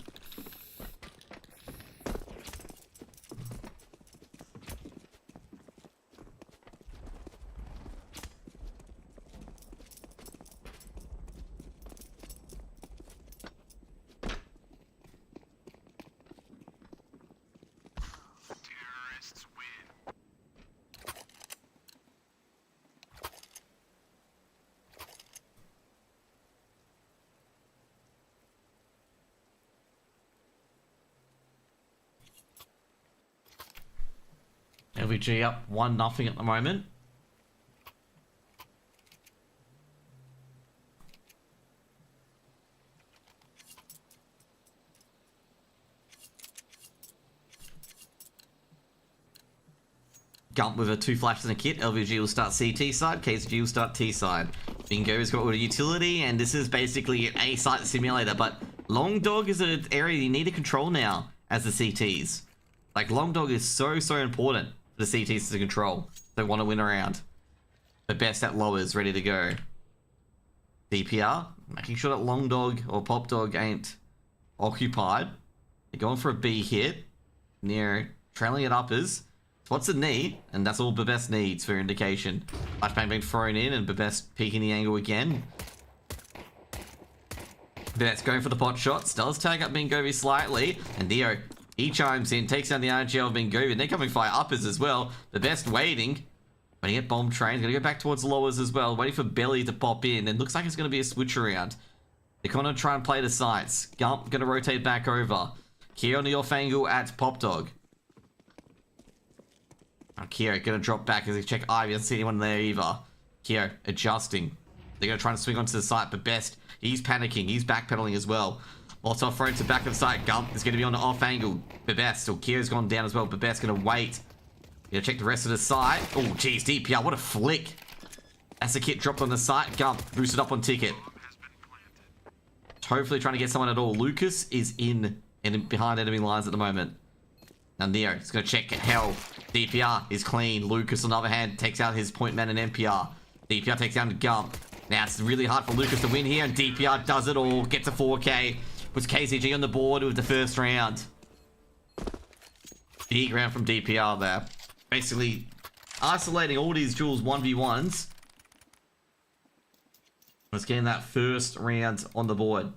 LVG up 1-0 at the moment. Gump with a 2 flashes and a kit. LVG will start CT side, KSG will start T side. Bingo's got a utility, and this is basically an A site simulator, but Long Dog is an area you need to control now as the CTs. Like, Long Dog is so important for the CTs to control. They want to win around. The best at lowers, ready to go. DPR, making sure that Long Dog or Pop Dog ain't occupied. They're going for a B hit. Near trailing at uppers. What's the knee? And that's all Bebest needs for indication. Flashbang being thrown in and Bebest peeking the angle again. Bebest going for the pot shots. Does tag up Bingovi slightly. And Neo, he chimes in, takes down the RGL of Bingovi. They're coming fire uppers as well. Bebest waiting. Waiting at bomb trains. Gonna go back towards lowers as well. Waiting for Belly to pop in. And looks like it's gonna be a switch around. They're gonna try and play the sights. Gump gonna rotate back over. Kia on the off angle at Pop Dog. Kyo gonna drop back as they check Ivy. Doesn't see anyone there either. Kyo adjusting. They're gonna try and swing onto the site, but Best, he's panicking. He's backpedaling as well. Molotov thrown to back of the site. Gump is gonna be on the off angle. But Best, so Kyo's gone down as well. But Best gonna wait. Gonna check the rest of the site. Oh, geez, DPR, what a flick. As the kit dropped on the site, Gump boosted up on ticket. Hopefully trying to get someone at all. Lucas is in and behind enemy lines at the moment. Now Neo is going to check Hell. DPR is clean. Lucas, on the other hand, takes out his point man and NPR. DPR takes down Gump. Now it's really hard for Lucas to win here, and DPR does it all. Gets a 4K. Puts KCG on the board with the first round. Big round from DPR there. Basically, isolating all these duels 1v1s. Let's get in that first round on the board.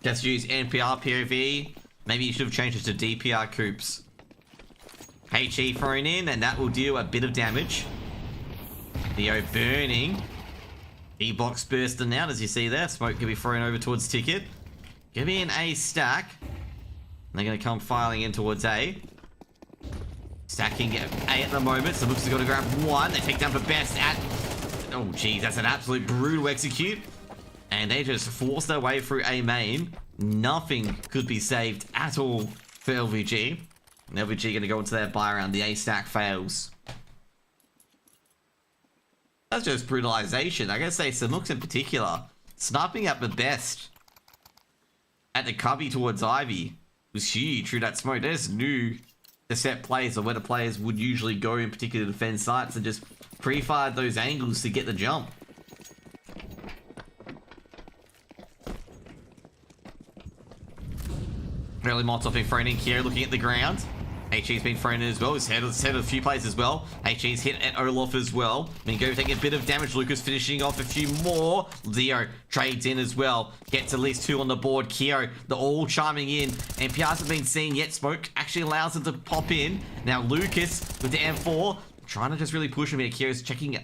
Just use NPR POV. Maybe you should have changed it to DPR Coops. HE thrown in, and that will deal a bit of damage. Theo burning. E-box bursting out, as you see there. Smoke can be thrown over towards Ticket. Give me an A stack. And they're going to come filing in towards A. Stacking A at the moment, so looks to go to grab one. They take down for Best at... Oh, geez, that's an absolute brutal execute. And they just force their way through A main. Nothing could be saved at all for LVG. And LVG going to go into their buy round. The A stack fails. That's just brutalization. I gotta say, Samux in particular, sniping at the best at the cubby towards Ivy was huge through that smoke. They just knew the set plays or where the players would usually go in particular to defend sites and just pre-fired those angles to get the jump. Early Molotov being thrown in here, looking at the ground. HE's been thrown in as well. He's hit a few plays as well. HE's hit at Olaf as well. Mingo taking a bit of damage. Lucas finishing off a few more. Leo trades in as well. Gets at least 2 on the board. Keo, they're all chiming in. And PR hasn't been seen yet. Smoke actually allows them to pop in. Now Lucas with the M4. Trying to just really push him here. Kio's checking,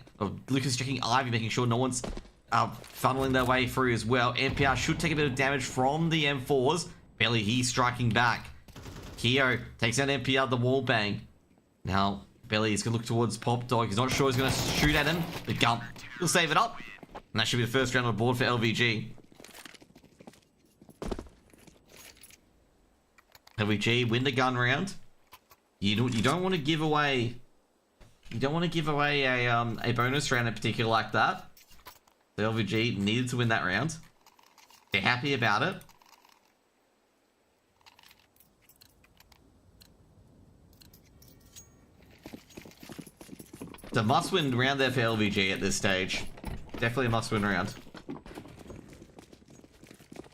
Lucas checking Ivy, making sure no one's funneling their way through as well. NPR should take a bit of damage from the M4s. Barely he's striking back. Keo takes out NPR, the wall bang. Now, Belly is going to look towards Pop Dog. He's not sure he's going to shoot at him. The Gump will save it up. And that should be the first round on the board for LVG. LVG win the gun round. You don't want to give away. You don't want to give away a bonus round in particular like that. The LVG needed to win that round. They're happy about it. It's a must-win round there for LVG at this stage. Definitely a must-win round.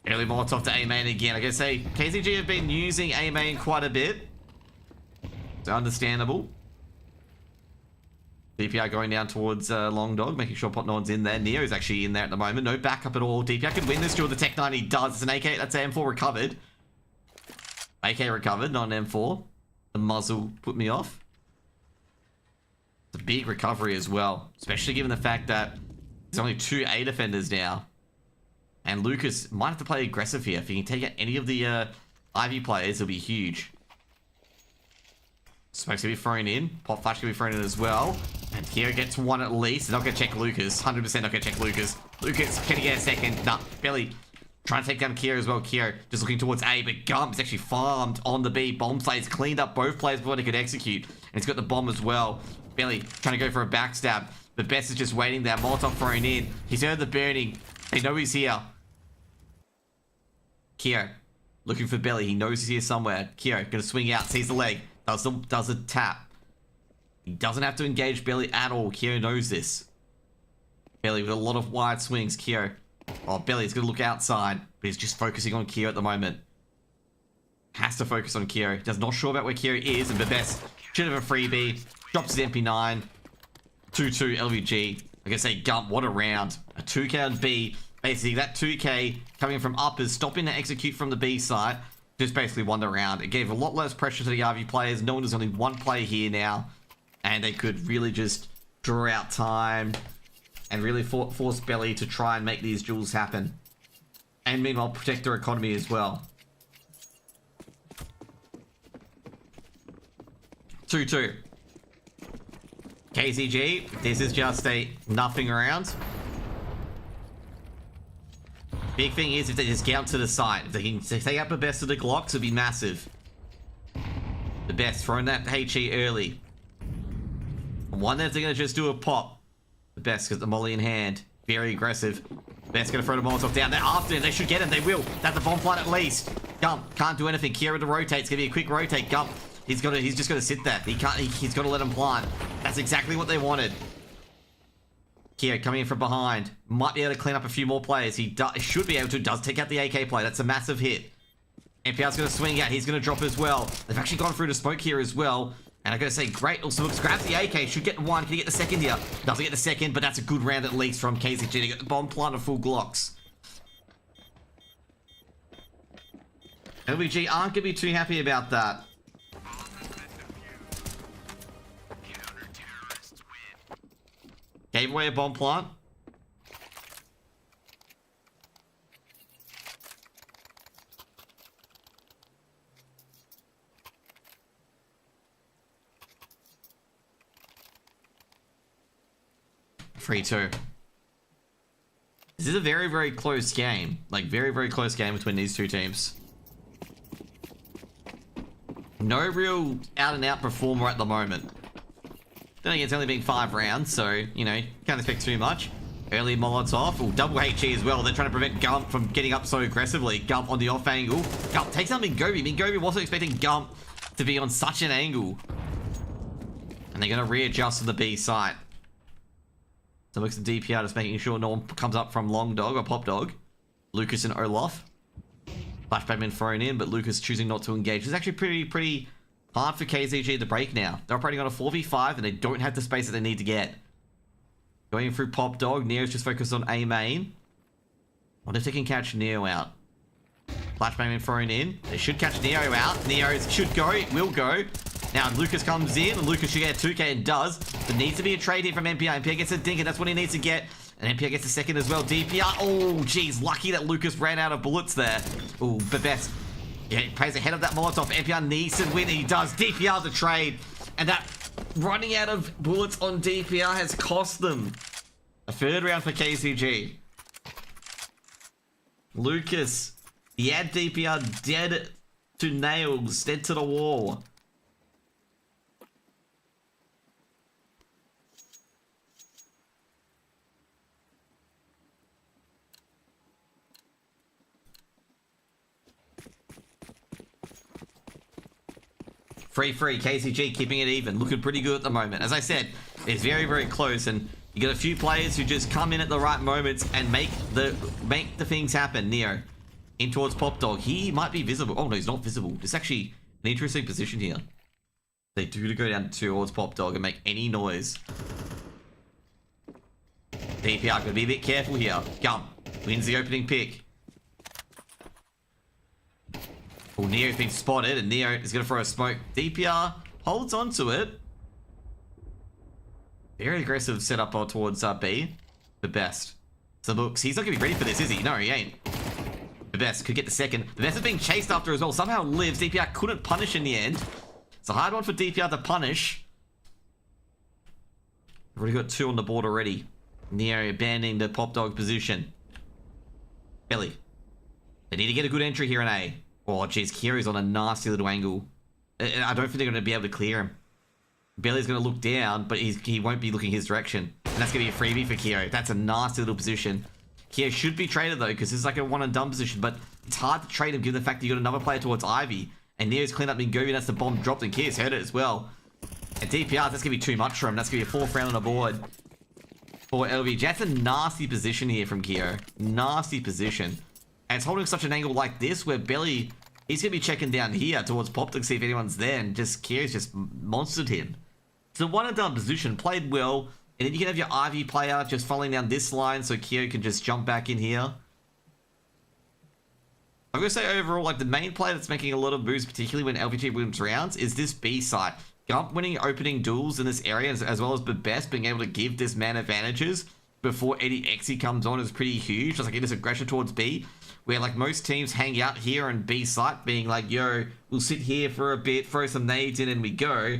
Early Molotov to A-main again. I gotta say, KZG have been using A-main quite a bit. It's understandable. DPR going down towards Long Dog, making sure no one's in there. Neo's actually in there at the moment. No backup at all. DPR could win this duel. The Tech 90 does. It's an AK. That's an M4 recovered. AK recovered, not an M4. The muzzle put me off. It's a big recovery as well, especially given the fact that there's only 2 A defenders now. And Lucas might have to play aggressive here. If he can take out any of the Ivy players, it'll be huge. Smoke's gonna be thrown in. Pop Flash gonna be thrown in as well. And Keo gets 1 at least. They're not gonna check Lucas. 100% not gonna check Lucas. Lucas, can he get a second? Nah, Billy trying to take down Keo as well. Keo just looking towards A, but Gump is actually farmed on the B. Bomb plays cleaned up both players before they could execute. And he's got the bomb as well. Billy trying to go for a backstab. The best is just waiting there. Molotov thrown in. He's heard the burning. They know he's here. Keo looking for Billy. He knows he's here somewhere. Keo gonna swing out. Sees the leg. Does a tap. He doesn't have to engage Billy at all. Keo knows this. Billy with a lot of wide swings. Keo. Oh, Billy's gonna look outside. But he's just focusing on Keo at the moment. Has to focus on Keo. Does not sure about where Keo is. And Bebest should have a freebie. Drops his MP9. 2-2 LVG. Like I say, Gump, what a round. A 2K on B. Basically, that 2K coming from uppers, stopping to execute from the B side, just basically won the round. It gave a lot less pressure to the RV players. No one there's only 1 play here now. And they could really just draw out time and really force Belly to try and make these duels happen. And meanwhile, protect their economy as well. 2-2. KZG, this is just a nothing round. Big thing is if they just get up to the side. If they can take out the best of the Glocks, it'll be massive. The best, throwing that HE early. One that they're going to just do a pop. The best, because the molly in hand. Very aggressive. Best going to throw the Molotov down. They're after him. They should get him. They will. That's the bomb plant at least. Gump can't do anything. Kira to rotate. It's going to be a quick rotate. Gump. He's just got to sit there. He's got to let him plant. That's exactly what they wanted. Kira coming in from behind. Might be able to clean up a few more players. He should be able to. Does take out the AK play. That's a massive hit. NPR's going to swing out. He's going to drop as well. They've actually gone through to smoke here as well. And I gotta say, great. Also, grabs the AK. Should get 1. Can he get the second here? Doesn't get the second, but that's a good round at least from KZG. They got the bomb plant of full Glocks. LVG aren't gonna be too happy about that. Gave away a bomb plant. Free 2. This is a very, very close game. Like, very, very close game between these two teams. No real out-and-out performer at the moment. Then again, it's only been 5 rounds, so, you know, can't expect too much. Early Molotov. Oh, double HE as well. They're trying to prevent Gump from getting up so aggressively. Gump on the off angle. Gump takes out Mingobi. Mingobi wasn't expecting Gump to be on such an angle. And they're going to readjust to the B site. So looks at DPR just making sure no one comes up from Long Dog or Pop Dog. Lucas and Olaf. Flashback been thrown in, but Lucas choosing not to engage. It's actually pretty hard for KZG to break now. They're operating on a 4v5 and they don't have the space that they need to get. Going through Pop Dog. Neo's just focused on A main. Wonder if they can catch Neo out. Flashbang been thrown in. They should catch Neo out. Neo should go. It will go. Now Lucas comes in. And Lucas should get a 2k and does. There needs to be a trade here from MPR. MPR gets a dink and that's what he needs to get. And MPR gets a second as well. DPR. Oh, geez. Lucky that Lucas ran out of bullets there. Oh, but best. Yeah, he plays ahead of that Molotov. MPR needs to win. He does. DPR the trade. And that running out of bullets on DPR has cost them. A 3rd round for KCG. Lucas. He had DPR dead to nails. Dead to the wall. Free, KCG keeping it even. Looking pretty good at the moment. As I said, it's very, very close. And you got a few players who just come in at the right moments and make the things happen. Neo in towards Pop Dog. He might be visible. Oh, no, he's not visible. It's actually an interesting position here. They do to go down towards Pop Dog and make any noise. DPR could be a bit careful here. Gump wins the opening pick. Oh, Neo's been spotted, and Neo is going to throw a smoke. DPR holds on to it. Very aggressive setup towards B. The best. So looks, he's not going to be ready for this, is he? No, he ain't. The best could get the second. The best is being chased after as well. Somehow lives. DPR couldn't punish in the end. It's a hard one for DPR to punish. We've already got 2 on the board already. Neo abandoning the Pop Dog position. Belly. They need to get a good entry here in A. Oh, jeez, Kiri's on a nasty little angle. I don't think they're going to be able to clear him. Belly's going to look down, but he won't be looking his direction. And that's going to be a freebie for Kiro. That's a nasty little position. Kiro should be traded, though, because this is like a one-and-done position. But it's hard to trade him, given the fact that you got another player towards Ivy. And Neo's cleaned up Mingobi, that's the bomb dropped, and Kiro's heard it as well. And DPR, that's going to be too much for him. That's going to be a 4th round on the board for LVG. That's a nasty position here from Kiro. Nasty position. And it's holding such an angle like this, where Belly... He's going to be checking down here towards Pop to see if anyone's there, and just Kiri's just monstered him. It's a one-and-done position, played well, and then you can have your Ivy player just following down this line so Kiro can just jump back in here. I'm going to say overall, like the main player that's making a lot of moves, particularly when LVG wins rounds, is this B site. Gump winning opening duels in this area, as well as the best being able to give this man advantages before Eddie Xe comes on is pretty huge. Just like this aggression towards B. Where like most teams hang out here on B site being like, yo, we'll sit here for a bit, throw some nades in and we go.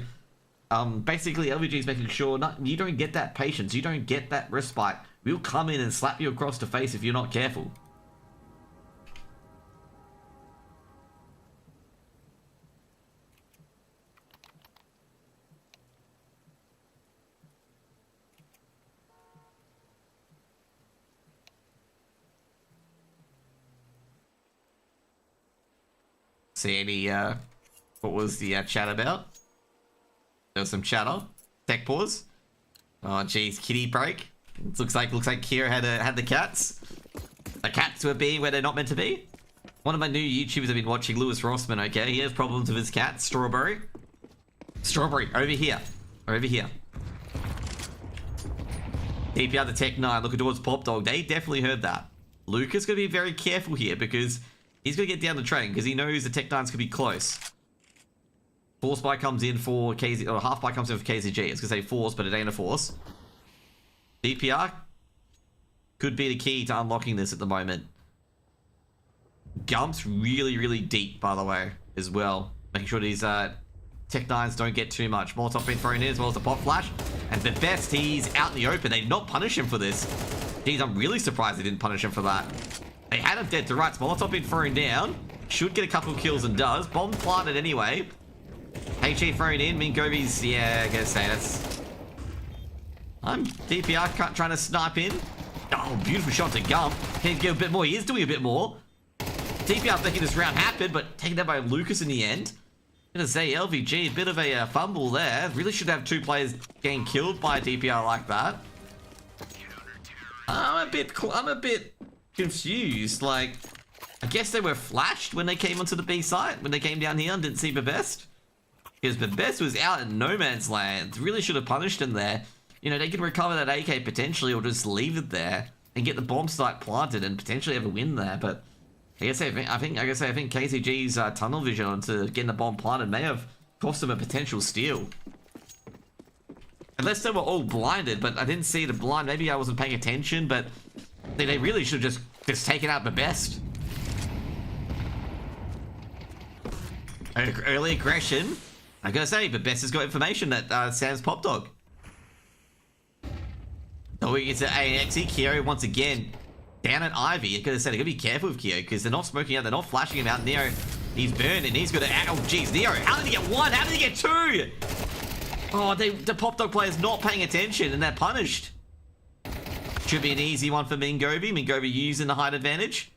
Basically LVG is making sure you don't get that patience, you don't get that respite. We'll come in and slap you across the face if you're not careful. See any, what was the chat about? There was some chatter. Tech pause. Oh, geez, kitty break. It looks like Kira had the cats. The cats were being where they're not meant to be. One of my new YouTubers I've been watching, Lewis Rossman, okay? He has problems with his cat, Strawberry. Strawberry, over here. Over here. DPR the Tech 9, looking towards Pop Dog. They definitely heard that. Luca's going to be very careful here because he's going to get down the train because he knows the Tech 9's could be close. Force buy comes in for KZ, or half buy comes in for KZG. It's going to say force, but it ain't a force. DPR could be the key to unlocking this at the moment. Gump's really, really deep, by the way, as well. Making sure these Tech 9s don't get too much. Molotov being thrown in as well as the pop flash. And the best, he's out in the open. They did not punish him for this. Geez, I'm really surprised they didn't punish him for that. They had him dead to rights. Molotov been thrown down. Should get a couple of kills and does. Bomb planted anyway. HE thrown in. Mingovi's, yeah, I gotta say, that's... I'm DPR trying to snipe in. Oh, beautiful shot to Gump. Can he get a bit more? He is doing a bit more. DPR thinking this round happened, but taken down by Lucas in the end. Gonna say LVG, a bit of a fumble there. Really should have 2 players getting killed by DPR like that. I'm a bit confused. Like, I guess they were flashed when they came onto the B site, when they came down here and didn't see Bebest. Because Bebest was out in no man's land. Really should have punished him there. You know, they could recover that AK potentially, or just leave it there and get the bomb site planted and potentially have a win there. But I think KCG's tunnel vision onto getting the bomb planted may have cost them a potential steal. Unless they were all blinded, but I didn't see the blind. Maybe I wasn't paying attention, but they really should have just taken out the best. Early aggression. I gotta say, the best has got information that Sam's Pop Dog. Going into ANXE, Kyo once again down at Ivy. I gotta say, they gotta be careful with Kyo because they're not smoking out, they're not flashing him out. Neo, he's burned and he's got to. Oh, jeez, Neo, how did he get 1? How did he get 2? Oh, the Pop Dog player's not paying attention and they're punished. Should be an easy one for Mingovi. Mingovi using the height advantage.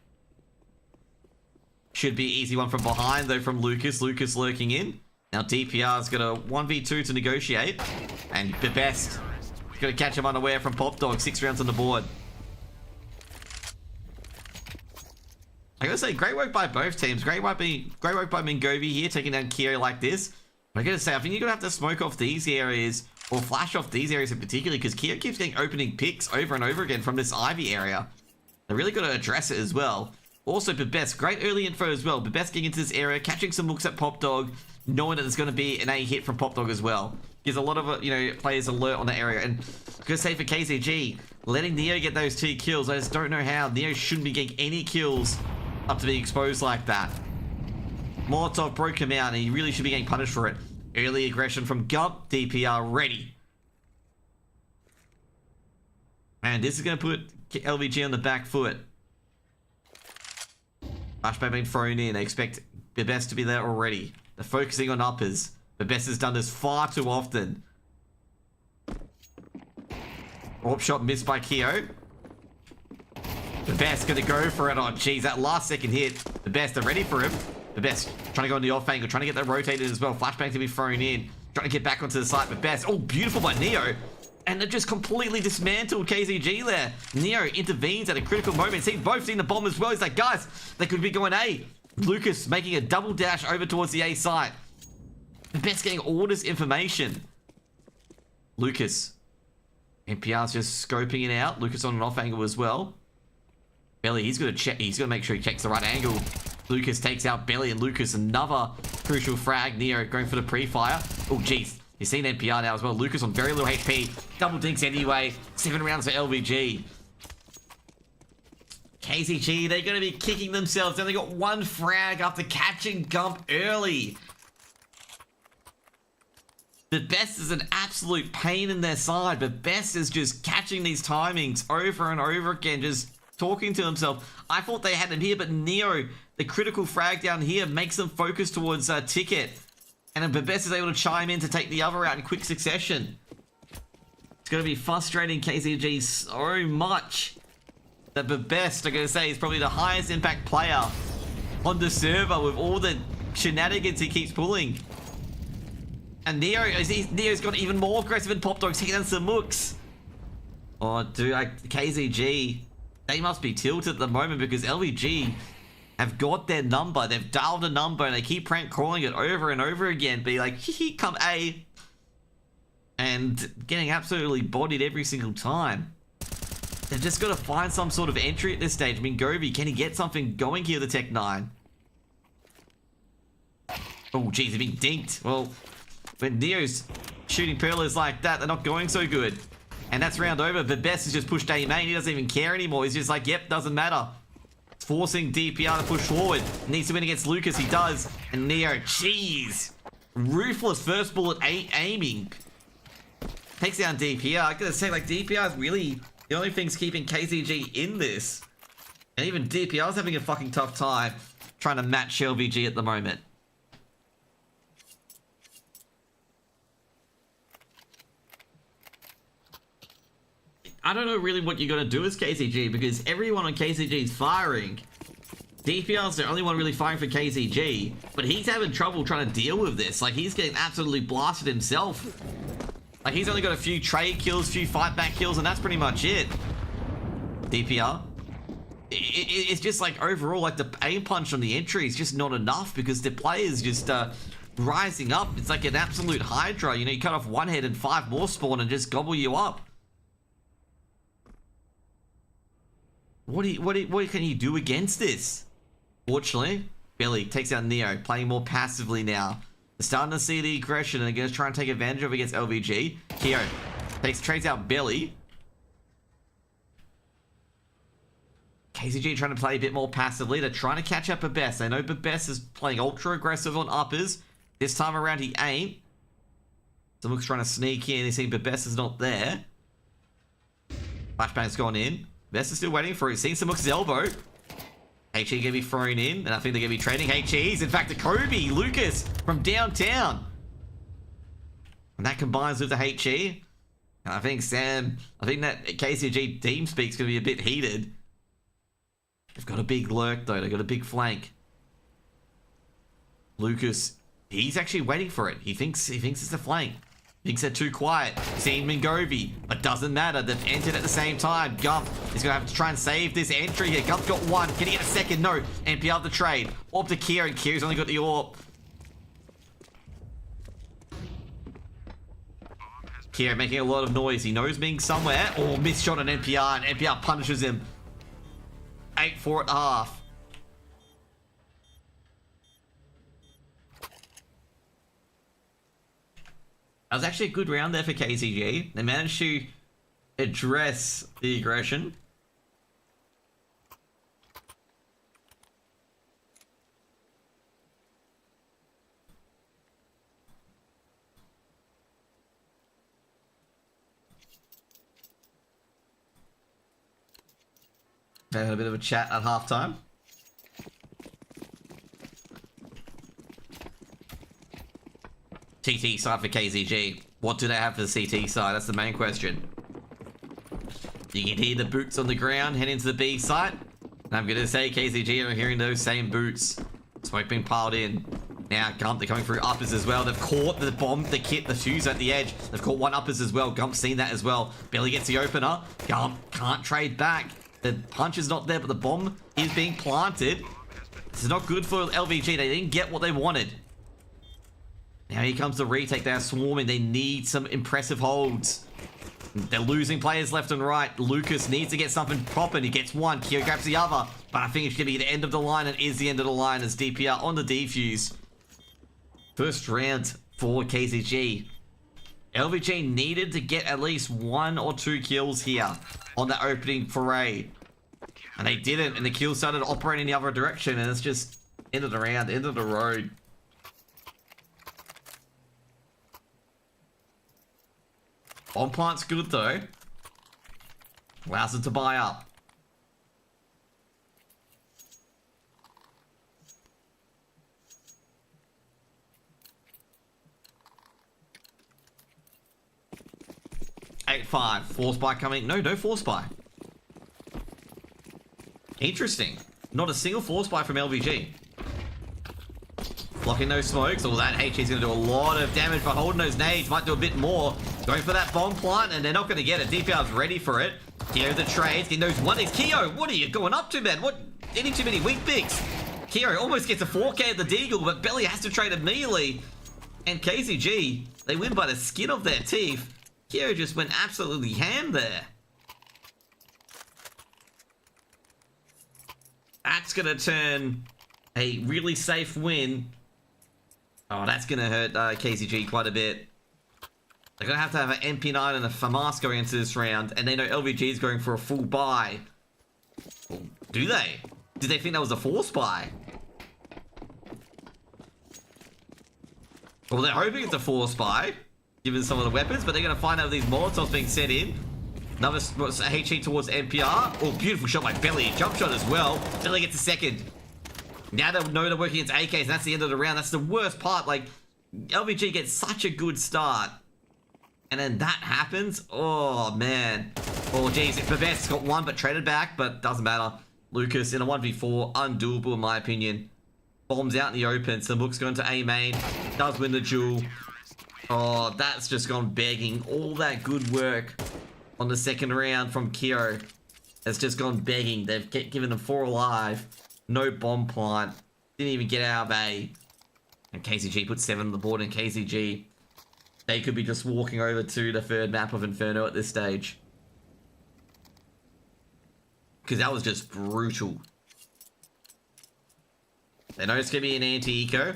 Should be an easy one from behind, though, from Lucas. Lucas lurking in. Now DPR's got a 1v2 to negotiate. And the best. Got to catch him unaware from Pop Dog. 6 rounds on the board. I gotta say, great work by both teams. Great work by Mingovi here, taking down Kyo like this. But I gotta say, I think you're gonna have to smoke off these areas, or flash off these areas in particular, because Kyo keeps getting opening picks over and over again from this Ivy area. They really gotta address it as well. Also, Bebest, great early info as well. Bebest getting into this area, catching some looks at Pop Dog, knowing that there's gonna be an A hit from Pop Dog as well. Gives a lot of, players alert on the area. And I gotta say for KCG, letting Neo get those 2 kills, I just don't know how. Neo shouldn't be getting any kills up to being exposed like that. Molotov broke him out and he really should be getting punished for it. Early aggression from Gump. DPR ready. And this is going to put LVG on the back foot. Flashbang being thrown in. They expect the best to be there already. They're focusing on uppers. The best has done this far too often. Warp shot missed by Kyo. The best gonna go for it. Oh, jeez, that last second hit. The best are ready for him. The best trying to go on the off angle, trying to get that rotated as well. Flashbang to be thrown in, trying to get back onto the site. But best, oh, beautiful by Neo. And they've just completely dismantled KZG there. Neo intervenes at a critical moment. He's both seen the bomb as well. He's like, guys, they could be going A. Lucas making a double dash over towards the A site. The best getting all this information. Lucas. NPR's just scoping it out. Lucas on an off angle as well. Belly, he's gonna check. He's gonna make sure he checks the right angle. Lucas takes out Belly, and Lucas another crucial frag. Neo going for the pre-fire. Oh, jeez. You've seen NPR now as well. Lucas on very low HP. Double dinks anyway. 7 rounds for LVG. KCG, they're going to be kicking themselves. They only got 1 frag after catching Gump early. The best is an absolute pain in their side. But best is just catching these timings over and over again. Just talking to himself. I thought they had him here, but Neo, the critical frag down here, makes them focus towards Ticket. And then Bebest is able to chime in to take the other out in quick succession. It's going to be frustrating KCG so much that Bebest, I'm going to say, is probably the highest impact player on the server with all the shenanigans he keeps pulling. And Neo's got even more aggressive than Pop Dog's taking down some mooks. Oh, dude, KZG, they must be tilted at the moment because LVG have got their number. They've dialed a number and they keep prank calling it over and over again. Be like, hee, come A. And getting absolutely bodied every single time. They've just got to find some sort of entry at this stage. Mingovi, can he get something going here, the Tech 9? Oh, geez, they're being dinked. Well, when Neo's shooting perlers like that, they're not going so good. And that's round over. But Best has just pushed A main. He doesn't even care anymore. He's just like, yep, doesn't matter. It's forcing DPR to push forward. Needs to win against Lucas. He does. And Neo, jeez. Ruthless first bullet aiming. Takes down DPR. I gotta say, like, DPR is really The only thing's keeping KZG in this. And even DPR's having a fucking tough time trying to match LVG at the moment. I don't know really what you're going to do as KZG, because everyone on KZG is firing. DPR's the only one really firing for KZG, but he's having trouble trying to deal with this. Like, he's getting absolutely blasted himself. Like, he's only got a few trade kills, few fight back kills, and that's pretty much it. DPR. It's just like, overall, like, the aim punch on the entry is just not enough, because the players just rising up. It's like an absolute hydra. You know, you cut off one head and 5 more spawn and just gobble you up. What can you do against this? Fortunately, Billy takes out Neo, playing more passively now. They're starting to see the aggression and they're going to try and take advantage of it against LVG. Keo trades out Billy. KZG trying to play a bit more passively. They're trying to catch up Babes. They know Babes is playing ultra aggressive on uppers. This time around he ain't. Someone's trying to sneak in. They see Babes is not there. Flashbang's gone in. Babes is still waiting for it. Seeing Samuk's elbow. HE gonna be thrown in, and I think they're gonna be trading HEs. In fact, a Kobe, Lucas from downtown. And that combines with the HE. And I think that KCG team speak's gonna be a bit heated. They've got a big lurk though, they've got a big flank. Lucas, he's actually waiting for it. He thinks it's a flank. Thinks they're too quiet. Seen Mingovi, but doesn't matter. They've entered at the same time. Gump is going to have to try and save this entry here. Gump's got one. Can he get a second? No. NPR the trade. Orb to Kira, and Kira's only got the orb. Kira making a lot of noise. He knows being somewhere. Oh, missed shot on NPR, and NPR punishes him. 8-4 at half. That was actually a good round there for KCG. They managed to address the aggression. They had a bit of a chat at halftime. TT side for KZG. What do they have for the CT side? That's the main question. You can hear the boots on the ground heading to the B site. And I'm going to say KZG are hearing those same boots. Smoke being piled in. Now Gump, they're coming through uppers as well. They've caught the bomb, the kit, the fuse at the edge. They've caught one uppers as well. Gump's seen that as well. Billy gets the opener. Gump can't trade back. The punch is not there, but the bomb is being planted. This is not good for LVG. They didn't get what they wanted. Now here comes the retake. They're swarming. They need some impressive holds. They're losing players left and right. Lucas needs to get something popping. He gets one. Kyo grabs the other. But I think it's going to be the end of the line. And is the end of the line as DPR on the defuse. First round for KCG. LVG needed to get at least 1 or 2 kills here on the opening foray. And they didn't. And the kills started operating the other direction. And it's just end of the round, end of the road. Bomb plant's good though. Allows them to buy up. Eight-5. Force buy coming. No force buy. Interesting. Not a single force buy from LVG. Blocking those smokes. All that HE's going to do a lot of damage by holding those nades. Might do a bit more. Going for that bomb plant, and they're not going to get it. DPR's ready for it. Keo the trades. He knows one is Keo. What are you going up to, man? What? Eating too many weak picks. Keo almost gets a 4K at the Deagle, but Belly has to trade immediately. And KCG, they win by the skin of their teeth. Keo just went absolutely ham there. That's going to turn a really safe win. Oh, that's going to hurt KCG quite a bit. They're going to have an MP9 and a FAMAS going into this round, and they know LVG is going for a full buy. Well, do they? Did they think that was a force buy? Well, they're hoping it's a force buy, given some of the weapons, but they're going to find out with these Molotovs being set in. Another HE towards NPR. Oh, beautiful shot by Belly. Jump shot as well. Belly gets a second. Now they know they're working against AKs, and that's the end of the round. That's the worst part. Like, LVG gets such a good start, and then that happens. Oh, man. Oh, geez. Babette's got one, but traded back, but doesn't matter. Lucas in a 1v4. Undoable, in my opinion. Bombs out in the open. Samuk's going to A main. Does win the duel. Oh, that's just gone begging. All that good work on the second round from Kyo has just gone begging. They've given them 4 alive. No bomb plant. Didn't even get out of A. And KZG put 7 on the board, and KZG, they could be just walking over to the third map of Inferno at this stage. Because that was just brutal. They know it's going to be an anti-eco.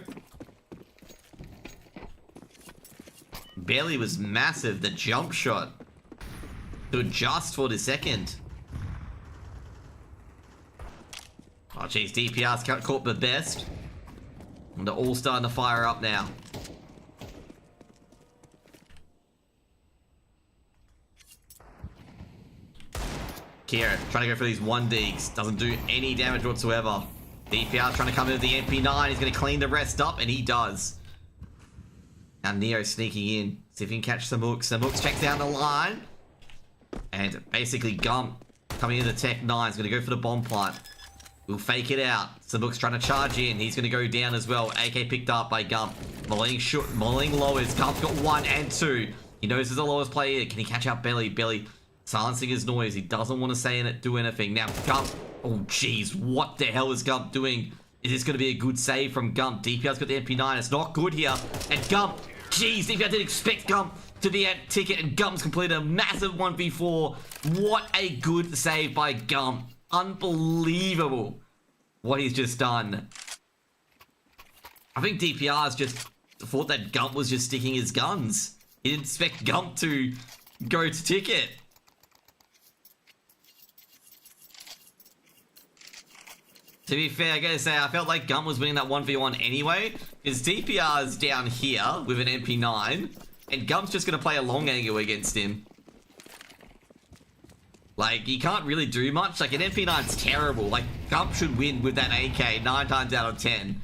Barely was massive. The jump shot to adjust for the second. Oh, jeez. DPR's caught the best. And they're all starting to fire up now. Kira trying to go for these 1Ds. Doesn't do any damage whatsoever. DPR trying to come in with the MP9. He's going to clean the rest up, and he does. Now Neo sneaking in. See if he can catch Samuk. Samuk checks down the line. And basically Gump coming into Tech 9 is going to go for the bomb plant. We'll fake it out. Samuk's trying to charge in. He's going to go down as well. AK picked up by Gump. Mulling lowers. Gump's got 1 and 2. He knows there's the lowest player. Can he catch out Belly? Belly silencing his noise. He doesn't want to say it, do anything. Now Gump. Oh, jeez. What the hell is Gump doing? Is this going to be a good save from Gump? DPR's got the MP9. It's not good here. And Gump. Jeez, DPR didn't expect Gump to be at ticket, and Gump's completed a massive 1v4. What a good save by Gump. Unbelievable what he's just done. I think DPR's just thought that Gump was just sticking his guns. He didn't expect Gump to go to ticket. To be fair, I gotta say, I felt like Gump was winning that 1v1 anyway, because DPR's down here with an MP9, and Gump's just gonna play a long angle against him. Like, you can't really do much. Like, an MP9's terrible. Like, Gump should win with that AK 9 times out of 10.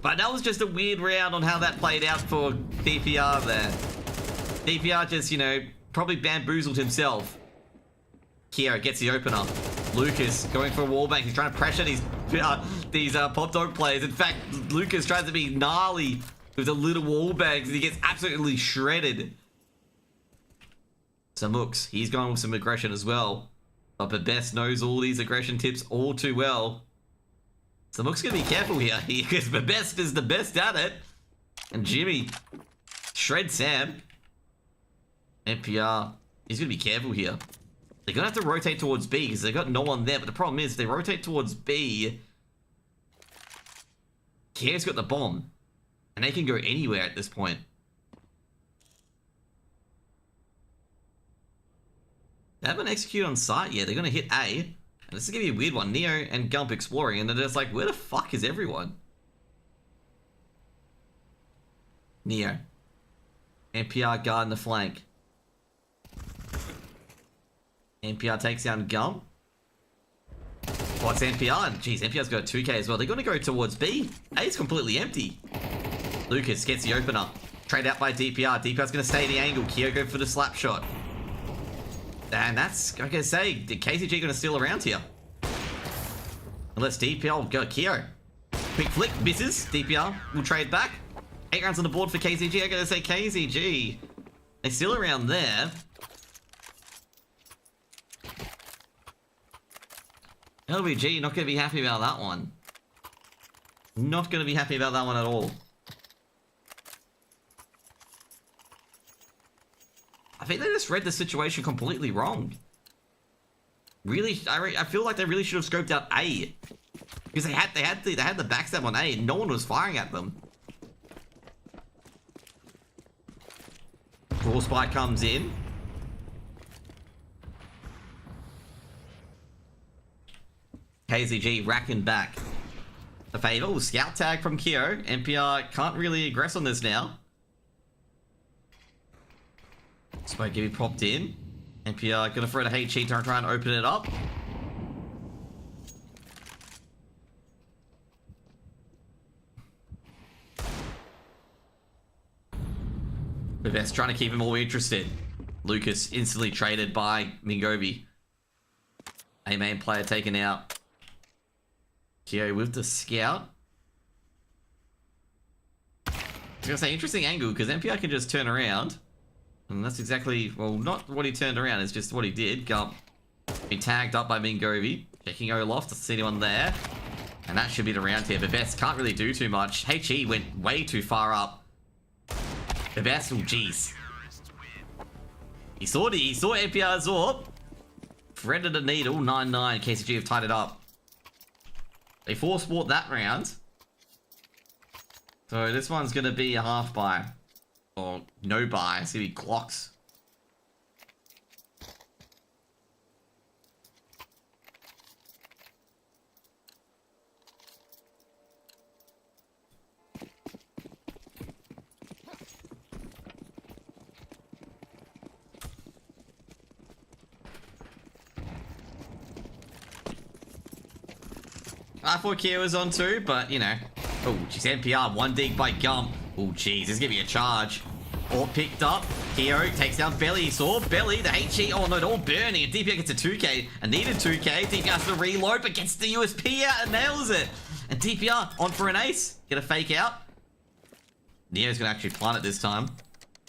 But that was just a weird round on how that played out for DPR there. DPR just, you know, probably bamboozled himself. Kiera gets the opener. Lucas going for a wallbang. He's trying to pressure these Pop Dog players. In fact, Lucas tries to be gnarly with the little wallbangs, and he gets absolutely shredded. Samux, he's going with some aggression as well. But Best knows all these aggression tips all too well. Samuk's gonna be careful here, because Best is the best at it. And Jimmy shreds Sam. NPR, he's gonna be careful here. They're gonna have to rotate towards B because they've got no one there. But the problem is, if they rotate towards B, Kier's got the bomb, and they can go anywhere at this point. They haven't executed on site yet. They're gonna hit A, and this is gonna be a weird one. Neo and Gump exploring, and they're just like, where the fuck is everyone? Neo, NPR guarding the flank. NPR takes down Gump. What's NPR? Jeez, NPR's got a 2k as well. They're going to go towards B. A is completely empty. Lucas gets the opener. Trade out by DPR. DPR's going to stay the angle. Kyo go for the slap shot. And that's, I gotta say, the KCG going to steal around here. Unless DPR will go Kyo. Quick flick, misses. DPR will trade back. 8 rounds on the board for KCG. I gotta say, KCG, they steal around there. LVG, not going to be happy about that one. Not going to be happy about that one at all. I think they just read the situation completely wrong. Really, I feel like they really should have scoped out A. Because they had the backstab on A and no one was firing at them. Brawl Spike comes in. KZG racking back the favor. Ooh, scout tag from Kyo. NPR can't really aggress on this now. Spike Gibby popped in. NPR gonna throw the HE to try and open it up. Bevest trying to keep him all interested. Lucas instantly traded by Mingovi. A main player taken out. Kyo with the scout. I was gonna say, interesting angle, because NPR can just turn around. And that's exactly, well, not what he turned around, it's just what he did. Gump. Be tagged up by Mingovi. Checking Olaf to see anyone there. And that should be the round here. Bevest can't really do too much. HE went way too far up. Bevest, oh jeez. He saw NPR's orb. Threaded a needle, 9-9. KCG have tied it up. They force bought that round. So this one's going to be a half buy. Or no buy. It's going to be Glocks. I thought Kia was on too, but you know. Oh, she's NPR. One dig by Gump. Oh, jeez. There's going to be a charge. All picked up. Keo takes down Belly. He saw Belly. The HE. Oh, no. They're all burning. And DPR gets a 2k. A needed 2k. DPR has to reload, but gets the USP out and nails it. And DPR on for an ace. Get a fake out. Neo's going to actually plant it this time.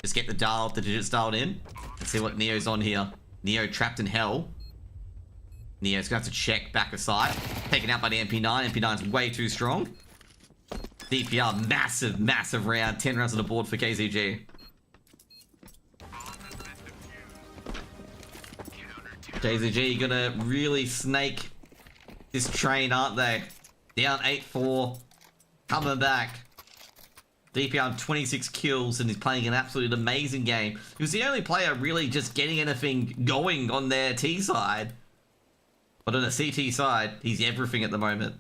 Just get the digits dialed in. Let's see what Neo's on here. Neo trapped in hell. Neo's going to have to check back aside. Taken out by the MP9. MP9's way too strong. DPR, massive round. 10 rounds on the board for KZG. KZG gonna really snake this train, aren't they? Down 8-4. Coming back. DPR on 26 kills and he's playing an absolute amazing game. He was the only player really just getting anything going on their T side. But on the CT side, he's everything at the moment.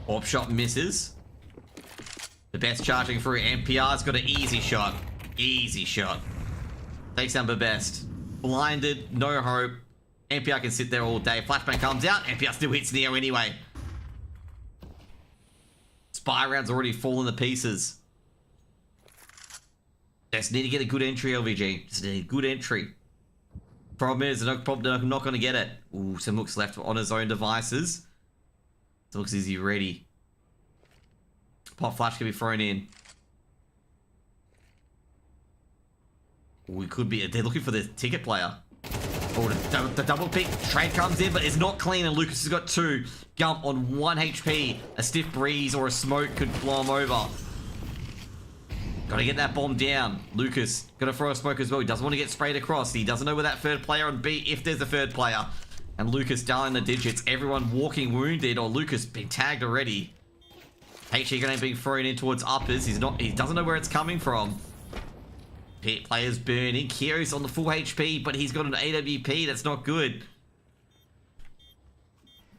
Orb shot misses. The best charging through. NPR's got an easy shot. Easy shot. Takes down the best. Blinded, no hope. NPR can sit there all day. Flashbang comes out. NPR still hits Neo anyway. Spy round's already fallen to pieces. Just need to get a good entry, LVG. Just need a good entry. Problem is, they're not going to get it. Ooh, Samuk's left on his own devices. Looks is he ready. Pop flash can be thrown in. We could be. They're looking for the ticket player. Oh, the double pick. Trade comes in, but it's not clean, and Lucas has got 2. Gump on 1 HP. A stiff breeze or a smoke could blow him over. Gotta get that bomb down. Lucas gotta throw a smoke as well. He doesn't want to get sprayed across. He doesn't know where that third player would be if there's a third player. And Lucas dialing the digits. Everyone walking wounded, or Lucas being tagged already. HE gonna be thrown in towards uppers. He doesn't know where it's coming from. Players burning. Kyo's on the full HP, but he's got an AWP. That's not good.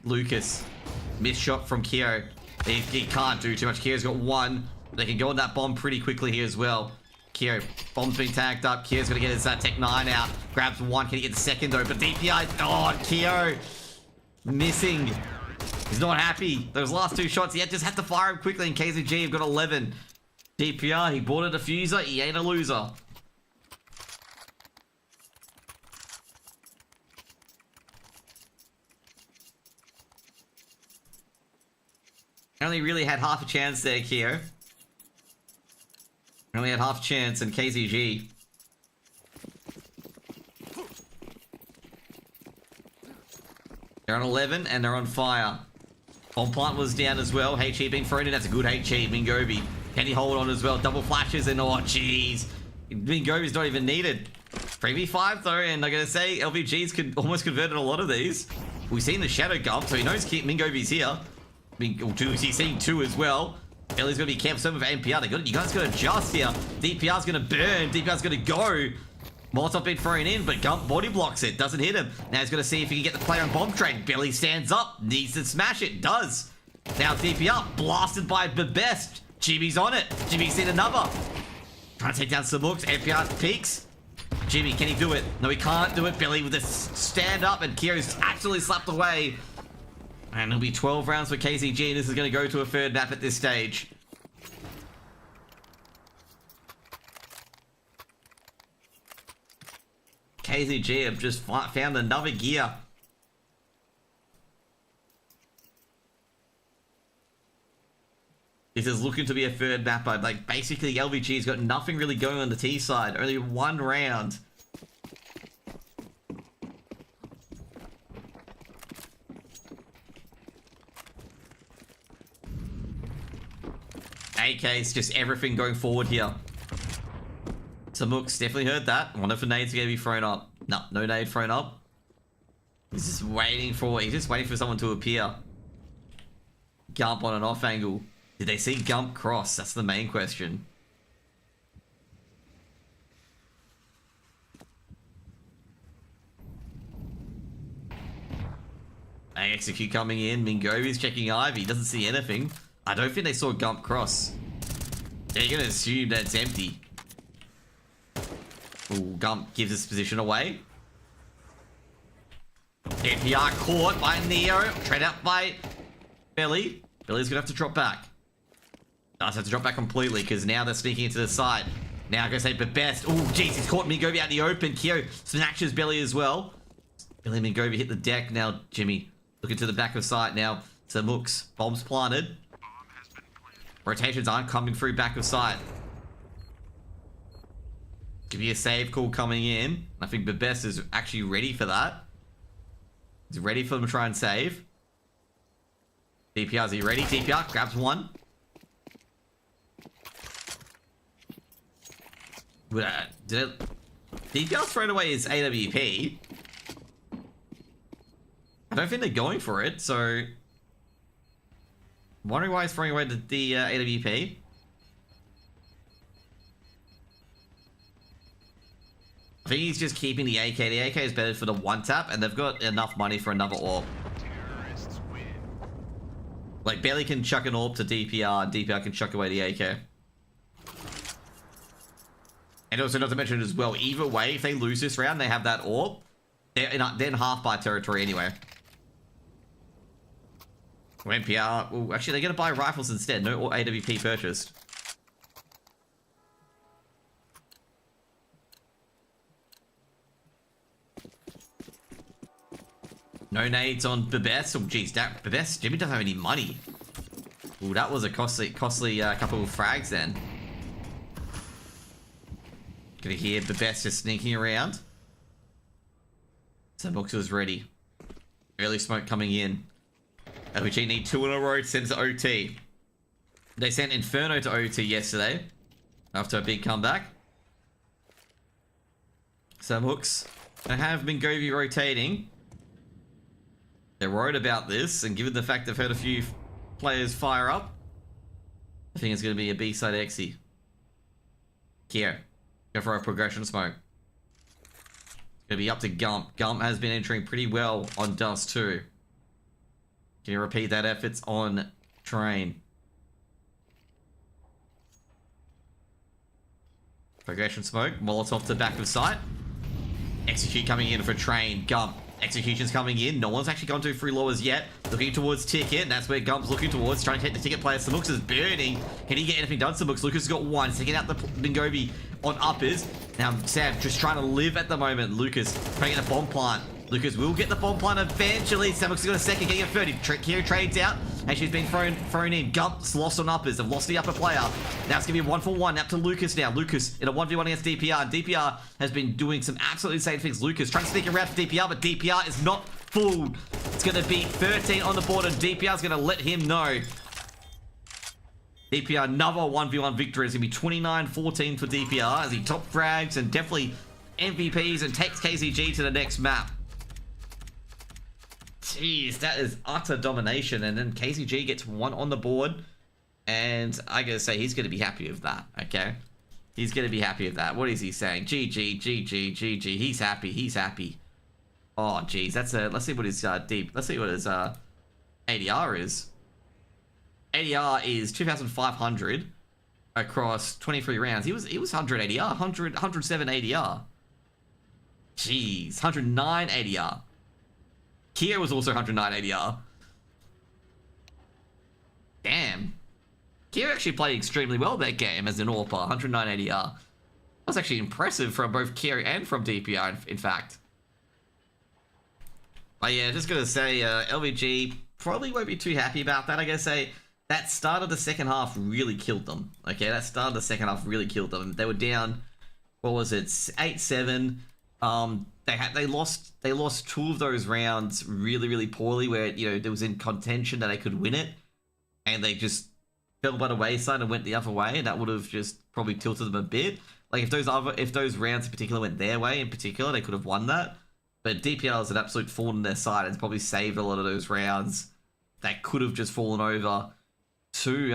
Lucas. Missed shot from Kyo. He can't do too much. Kyo's got 1. They can go on that bomb pretty quickly here as well. Kyo, bomb's being tagged up. Kyo's gonna get his Tech 9 out. Grabs 1. Can he get the second though? But DPI, oh, Kyo missing. He's not happy. Those last 2 shots, he just had to fire him quickly. And KZG have got 11. DPI, he bought a diffuser. He ain't a loser. Only really had half a chance there, Kyo. Only had half a chance, and KZG. They're on 11, and they're on fire. Bomb plant was down as well. HE being thrown in. That's a good HE. Mingovi. Can he hold on as well? Double flashes, and oh, jeez. Mingovi's not even needed. 3v5, though, and I'm going to say LVG's almost converted a lot of these. We've seen the Shadow Gump, so he knows Mingovi's here. He's seeing 2 as well. Ellie's going to be careful with NPR. You guys got to adjust here. DPR's going to burn. DPR's going to go. Molotov been thrown in, but Gump body blocks it. Doesn't hit him. Now he's going to see if he can get the player on bomb train. Billy stands up. Needs to smash it. Does. Now DPR blasted by the best. Jimmy's on it. Jimmy's seen another. Trying to take down some looks. NPR peaks. Jimmy, can he do it? No, he can't do it. Billy with this stand up, and Kyo's absolutely slapped away. And it'll be 12 rounds for KZG, and this is going to go to a third map at this stage. KZG have just found another gear. This is looking to be a third map, but like basically LVG's got nothing really going on the T side. Only one round. AK's just everything going forward here. Samuk's definitely heard that. I wonder if a nade's gonna be thrown up. No nade thrown up. He's just waiting for someone to appear. Gump on an off angle. Did they see Gump cross? That's the main question. They execute coming in. Mingovi's checking Ivy. Doesn't see anything. I don't think they saw Gump cross. They're gonna assume that's empty. Ooh, Gump gives his position away. NPR caught by Neo. Trade out by Billy. Billy's gonna have to drop back. Does have to drop back completely because now they're sneaking into the side. Now I'm gonna say but best. Oh jeez, he's caught Mingovi out in the open. Kyo snatches Billy as well. Billy and Mingovi hit the deck. Now Jimmy looking to the back of sight now. Some hooks. Bombs planted. Rotations aren't coming through back of sight. Give me a save call coming in. I think the best is actually ready for that. He's ready for them to try and save. DPR's he ready? DPR grabs one. DPR's thrown away his AWP. I don't think they're going for it, so... I'm wondering why he's throwing away the AWP. I think he's just keeping the AK. The AK is better for the one tap, and they've got enough money for another AWP. Like, Bailey can chuck an AWP to DPR, and DPR can chuck away the AK. And also, not to mention as well, either way, if they lose this round, they have that AWP. They're in half-bar territory anyway. NPR, well, actually, they're going to buy rifles instead. No AWP purchased. No nades on Babes. Oh, geez, Babes, Jimmy doesn't have any money. Ooh, that was a costly couple of frags then. Gonna hear Babes just sneaking around. Sandbox was ready. Early smoke coming in. LPG need 2 in a row to send to OT. They sent Inferno to OT yesterday after a big comeback. Some hooks. They have Mingovi rotating. They're worried about this, and given the fact they've heard a few players fire up, I think it's going to be a B-side exie. Here, go for a progression smoke. It's going to be up to Gump. Gump has been entering pretty well on Dust too. Can you repeat that efforts on Train? Progression smoke. Molotov to back of sight. Execute coming in for Train. Gump. Execution's coming in. No one's actually gone to free lowers yet. Looking towards Ticket, and that's where Gump's looking towards. Trying to hit the Ticket player. Samux is burning. Can he get anything done? Samux. Lucas has got one. Taking out the Mingovi on uppers. Now, Sam just trying to live at the moment. Lucas trying to get the bomb plant. Lucas will get the bomb plant eventually. Samux has got a second, getting a 30. Kira trades out, and she's been thrown in. Gump's lost on uppers. They've lost the upper player. Now it's going to be a 1-for-1. Up to Lucas now. Lucas in a 1v1 against DPR. And DPR has been doing some absolutely insane things. Lucas trying to sneak around for DPR, but DPR is not fooled. It's going to be 13 on the board, and DPR is going to let him know. DPR, another 1v1 victory. It's going to be 29-14 for DPR as he top frags and definitely MVPs and takes KZG to the next map. Jeez, that is utter domination. And then KZG gets one on the board. And I gotta say, he's gonna be happy with that, okay? He's gonna be happy with that. What is he saying? GG, GG, GG. He's happy. He's happy. Oh, geez. That's a. Let's see what his deep. Let's see what his ADR is. ADR is 2,500 across 23 rounds. He was 100 ADR, 107 ADR. Jeez, 109 ADR. Kia was also 109 ADR. Damn. Kia actually played extremely well that game as an AWPer, 109 ADR. That's actually impressive from both Kia and from DPR, in fact. But yeah, just gonna say, LVG probably won't be too happy about that. I gotta say, that start of the second half really killed them. Okay, that start of the second half really killed them. They were down, what was it, 8-7. They lost 2 of those rounds really poorly, where there was in contention that they could win it, and they just fell by the wayside and went the other way, and that would have just probably tilted them a bit. Like if those rounds in particular went their way, in particular, they could have won that. But DPL is an absolute thorn in their side, and it's probably saved a lot of those rounds that could have just fallen over to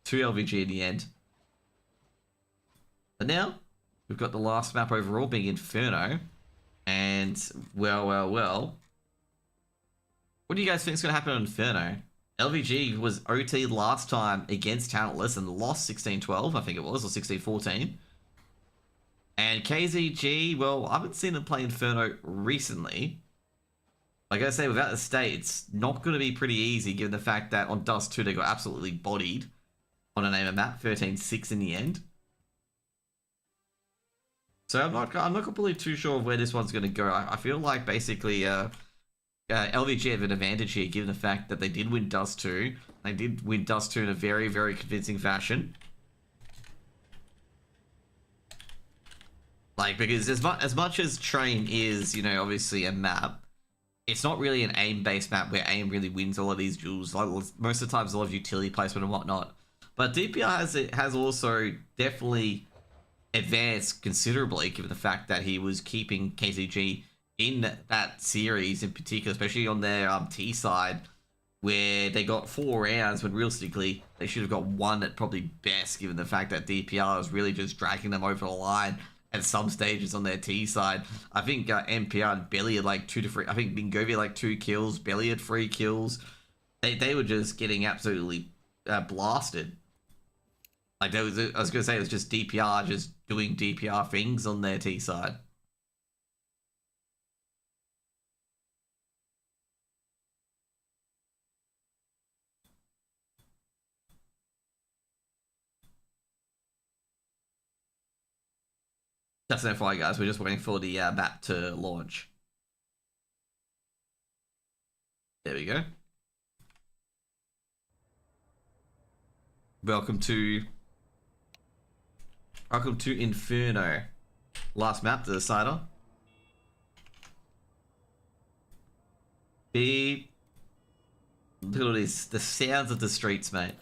LVG in the end. But now we've got the last map overall being Inferno, and well. What do you guys think is going to happen on Inferno? LVG was OT last time against Talentless and lost 16-12, I think it was, or 16-14. And KZG, well, I haven't seen them play Inferno recently. Like I say, without the state, it's not going to be pretty easy, given the fact that on Dust 2 they got absolutely bodied on a name of map, 13-6 in the end. So I'm not completely too sure of where this one's going to go. I feel like basically LVG have an advantage here, given the fact that they did win Dust 2. They did win Dust 2 in a very convincing fashion. Like, because as much as Train is, obviously a map, it's not really an aim-based map where aim really wins all of these duels. Like, most of the times, a lot of utility placement and whatnot. But DPR has also definitely advanced considerably, given the fact that he was keeping KCG in that series in particular, especially on their T side, where they got 4 rounds when realistically they should have got 1 at probably best, given the fact that DPR was really just dragging them over the line at some stages on their T side. I think MPR and Belly had like 2 to 3. I think Bingovia had like 2 kills. Belly had 3 kills. They were just getting absolutely blasted. Like I was gonna say, it was just DPR just doing DPR things on their T side. Just an FYI, guys, we're just waiting for the map to launch. There we go. Welcome to Inferno. Last map, the decider. Beep. Look at all these, the sounds of the streets, mate.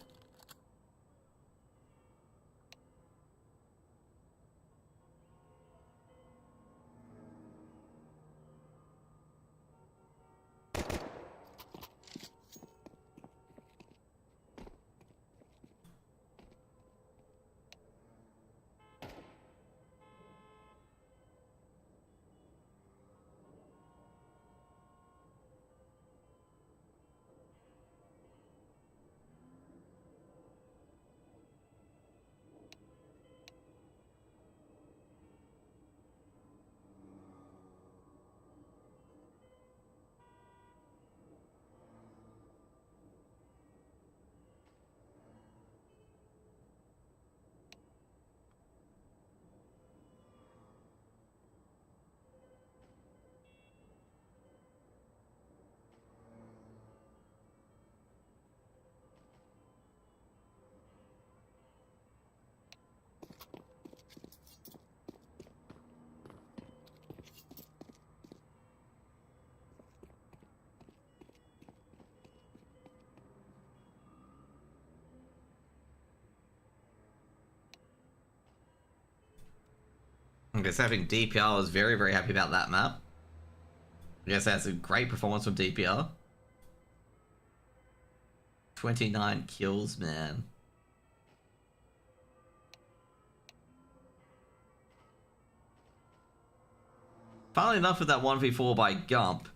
I guess I think DPR was very happy about that map. I guess that's a great performance from DPR. 29 kills, man. funnily enough, with that 1v4 by Gump,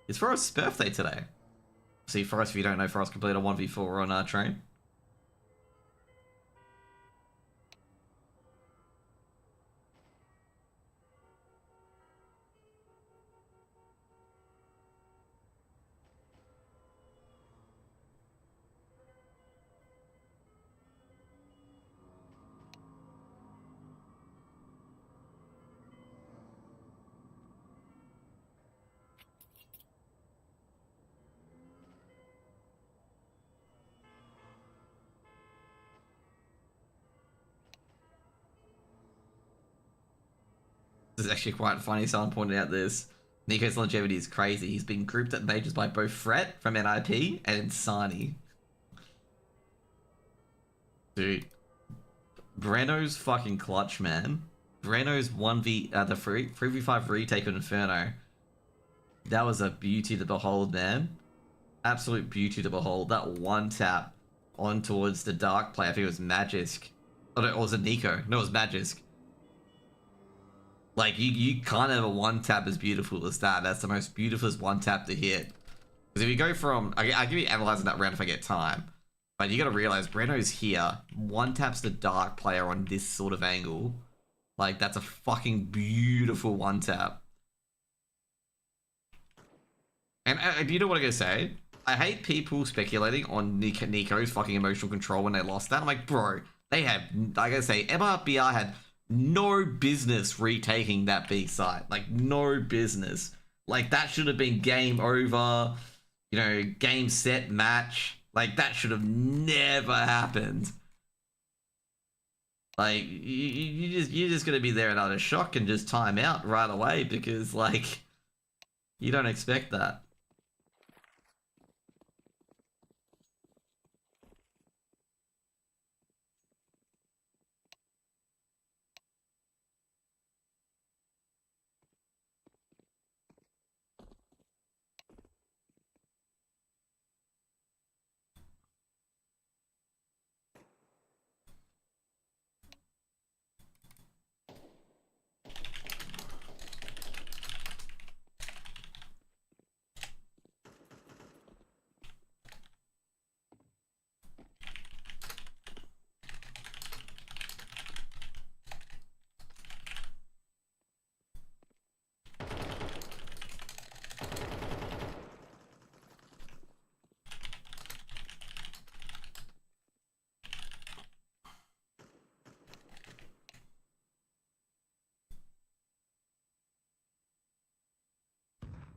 it's Forrest's birthday today. See, Forrest, if you don't know, Forrest completed a 1v4 on our train. This is actually quite funny. Someone pointed out this. Nico's longevity is crazy. He's been grouped at majors by both Fret from NIP and Sani. Dude. Breno's fucking clutch, man. Breno's 1v, the 3v5 retake of Inferno. That was a beauty to behold, man. Absolute beauty to behold. That one tap on towards the dark play. I think it was Magisk. Oh, no, or was it Nico? No, it was Magisk. Like, you can't have a one tap as beautiful as that. That's the most beautifulest one tap to hit. Because if you go from... I'll give you analyzing that round if I get time. But you gotta realize, Breno's here. One taps the dark player on this sort of angle. Like, that's a fucking beautiful one tap. And you know what I'm gonna say? I hate people speculating on Nico's fucking emotional control when they lost that. I'm like, bro, they have... I gotta say, MRBR had... no business retaking that B site. Like, no business. Like, that should have been game over. You know, game, set, match. Like, that should have never happened. Like, you're just gonna be there and under shock and just time out right away because, like, you don't expect that.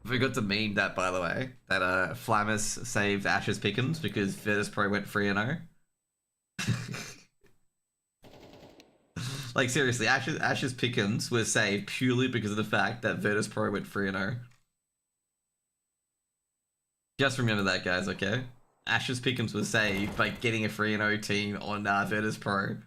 I forgot to meme that, by the way, that Flammus saved Ashes Pickens because Virtus Pro went 3-0. Like, seriously, Ashes Pickens was saved purely because of the fact that Virtus Pro went 3-0. Just remember that, guys, okay? Ashes Pickens was saved by getting a 3-0 team on Virtus Pro.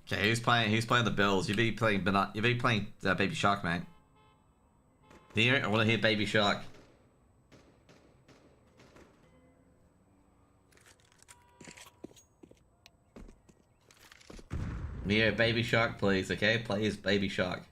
Okay, who's playing? Who's playing the Bills? You be playing Baby Shark, mate. Here, I want to hear Baby Shark. Neo, Baby Shark, please. Okay, please, Baby Shark.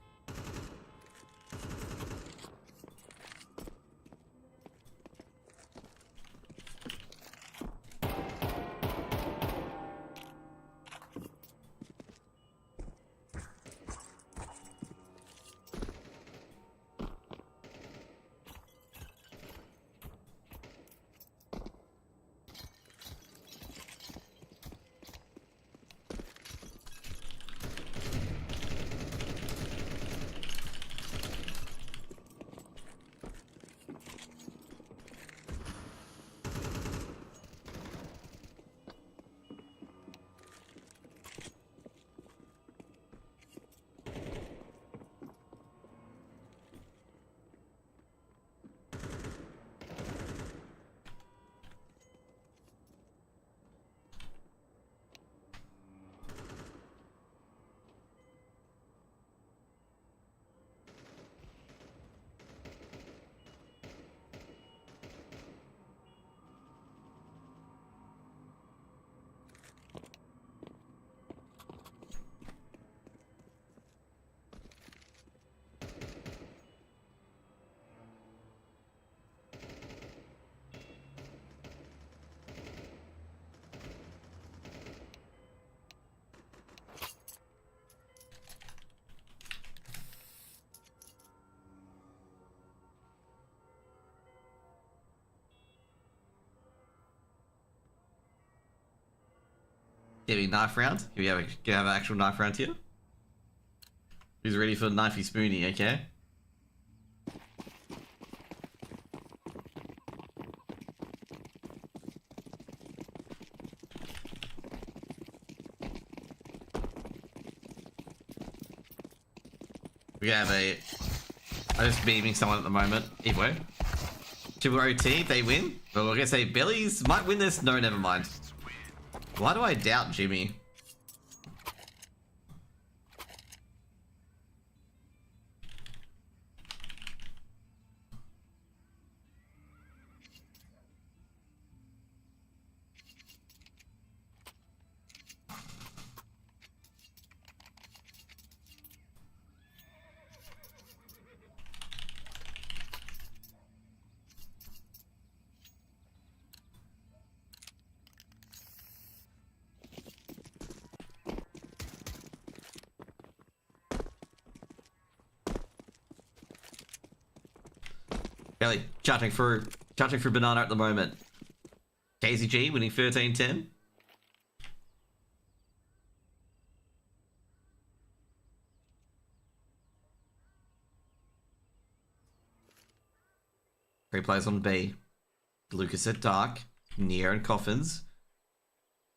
Give me a knife round. Can we have an actual knife round here? Who's ready for knifey spoony, okay? We have a... I'm just beaming someone at the moment. Evo. Triple OT, they win. Well, we're gonna say Bellies might win this. No, never mind. Why do I doubt Jimmy? Belly, charging through banana at the moment. KZG winning 13-10. Three players on B. Lucas at dark, Neo and Coffins.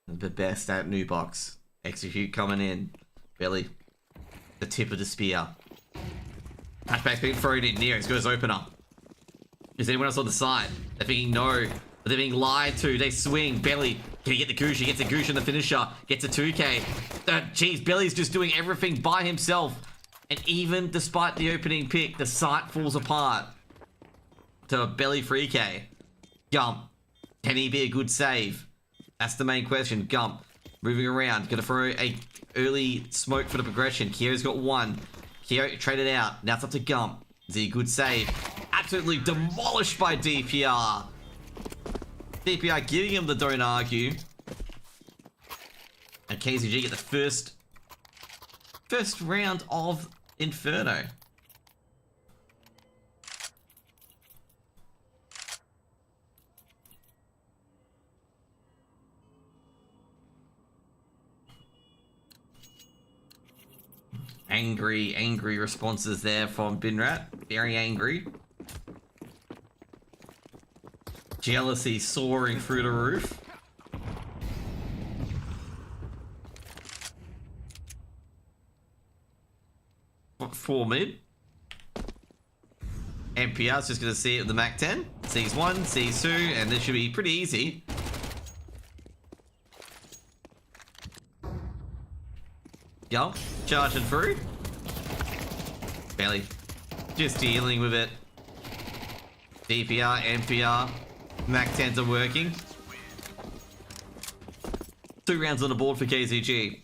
The best at new box. Execute coming in. Belly, the tip of the spear. Hatchback's being thrown in. Neo's got his opener. Is anyone else on the side? They're thinking no, but they're being lied to. They swing. Belly, can he get the goosh? He gets a goosh on the finisher. Gets a 2k. Jeez, Belly's just doing everything by himself. And even despite the opening pick, the site falls apart to a Belly 3k. Gump, can he be a good save? That's the main question. Gump, moving around. Gonna throw a early smoke for the progression. Kyo's got one. Kyo traded out. Now it's up to Gump. Is he a good save? Absolutely demolished by DPR. DPR giving him the don't argue. And KZG get the first round of Inferno. Angry responses there from Binrat. Very angry. Jealousy soaring through the roof. What, 4 mid? MPR's just going to see it with the Mac 10. Sees 1, sees 2, and this should be pretty easy. Yup, charging through. Barely. Just dealing with it. DPR, MPR. Mac 10s are working. 2 rounds on the board for KZG.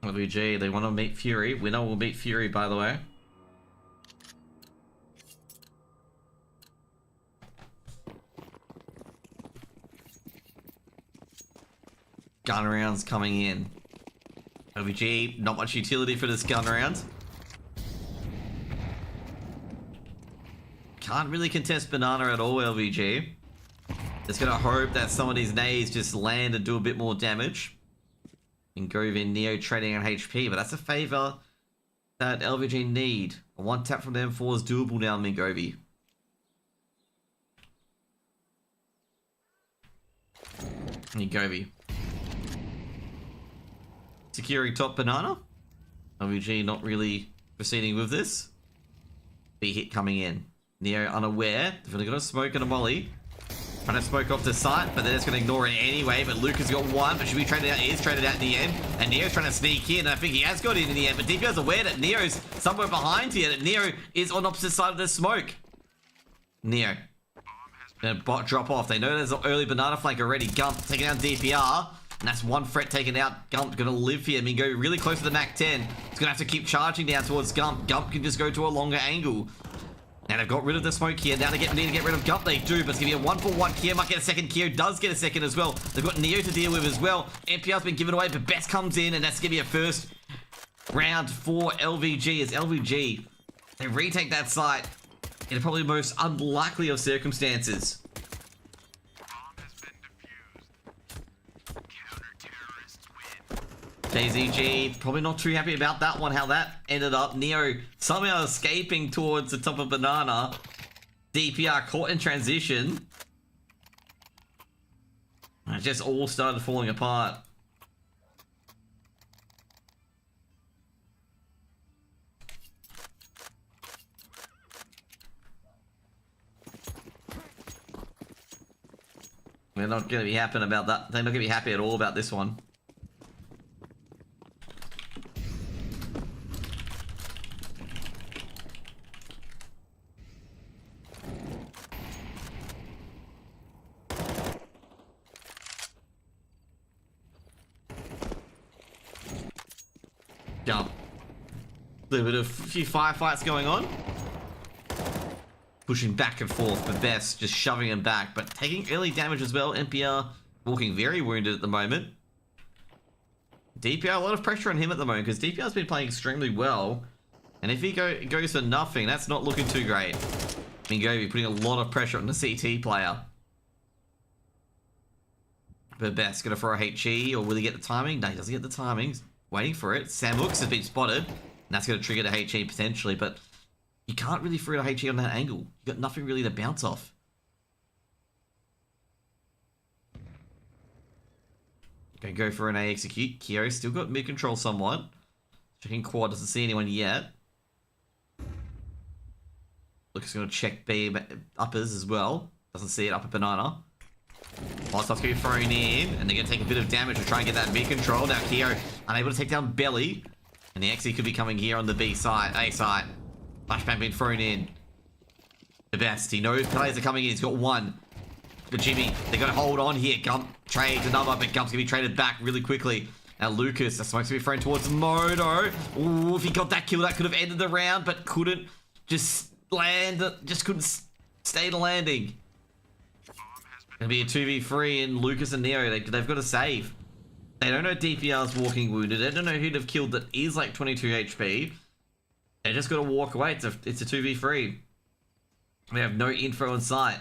LVG, they want to meet Fury. Winner will meet Fury, by the way. Gun rounds coming in. LVG, not much utility for this gun round. Can't really contest banana at all, LVG. Just gonna hope that some of these nades just land and do a bit more damage. Govin, Neo trading on HP, but that's a favor that LVG need. A 1 tap from the M4 is doable now, Mingovi. Mingovi. Securing top banana. LVG not really proceeding with this. B hit coming in. Neo unaware. They've really got a smoke and a molly. Trying to smoke off the site, but they're just going to ignore it anyway. But Luke has got 1, but should be traded out. He is traded out in the end. And Neo's trying to sneak in. I think he has got it in the end. But DPR's aware that Neo's somewhere behind here. That Neo is on opposite side of the smoke. Neo. Gonna bot drop off. They know there's an early banana flank already. Gump taking down DPR. And that's 1 threat taken out. Gump gonna live here. I mean, go really close to the Mac 10. He's gonna have to keep charging down towards Gump. Gump can just go to a longer angle. And they've got rid of the smoke here. Now they need to get rid of Gump. They do, but it's going to be a 1-for-1. Kyo might get a second. Kyo does get a second as well. They've got Neo to deal with as well. MPR's been given away, but Best comes in, and that's going to be a first round for LVG as LVG, they retake that site in probably the most unlikely of circumstances. KZG probably not too happy about that one, how that ended up. Neo somehow escaping towards the top of Banana. DPR caught in transition. It just all started falling apart. They're not going to be happy about that. They're not going to be happy at all about this one. Jump. A little bit of a few firefights going on. Pushing back and forth, but Best just shoving him back, but taking early damage as well. NPR walking very wounded at the moment. DPR, a lot of pressure on him at the moment because DPR's been playing extremely well. And if he goes for nothing, that's not looking too great. Mingovi putting a lot of pressure on the CT player. But Best gonna throw a HE, or will he get the timing? No, he doesn't get the timings. Waiting for it. Sam Hooks has been spotted, and that's gonna trigger the HE potentially, but you can't really throw a HE on that angle. You got nothing really to bounce off. Gonna go for an A execute. Kyo still got mid control somewhat. Checking quad, doesn't see anyone yet. Lucas gonna check B uppers as well. Doesn't see it up at Banana. Molotov's gonna be thrown in, and they're gonna take a bit of damage to try and get that mid control. Now Kyo unable to take down Belly, and the XE could be coming here on the B side, A side. Flashbang being thrown in. The Best. He knows players are coming in. He's got one. But Jimmy, they got to hold on here. Gump trades another, but Gump's going to be traded back really quickly. Now Lucas, the smoke's going to be thrown towards Moto. Ooh, if he got that kill, that could have ended the round, but couldn't just land. Just couldn't stay the landing. Going to be a 2v3, and Lucas and Neo, they've got to save. They don't know DPR's walking wounded. They don't know who'd have killed that is like 22 HP. They just got to walk away. It's a 2v3. We have no info in sight.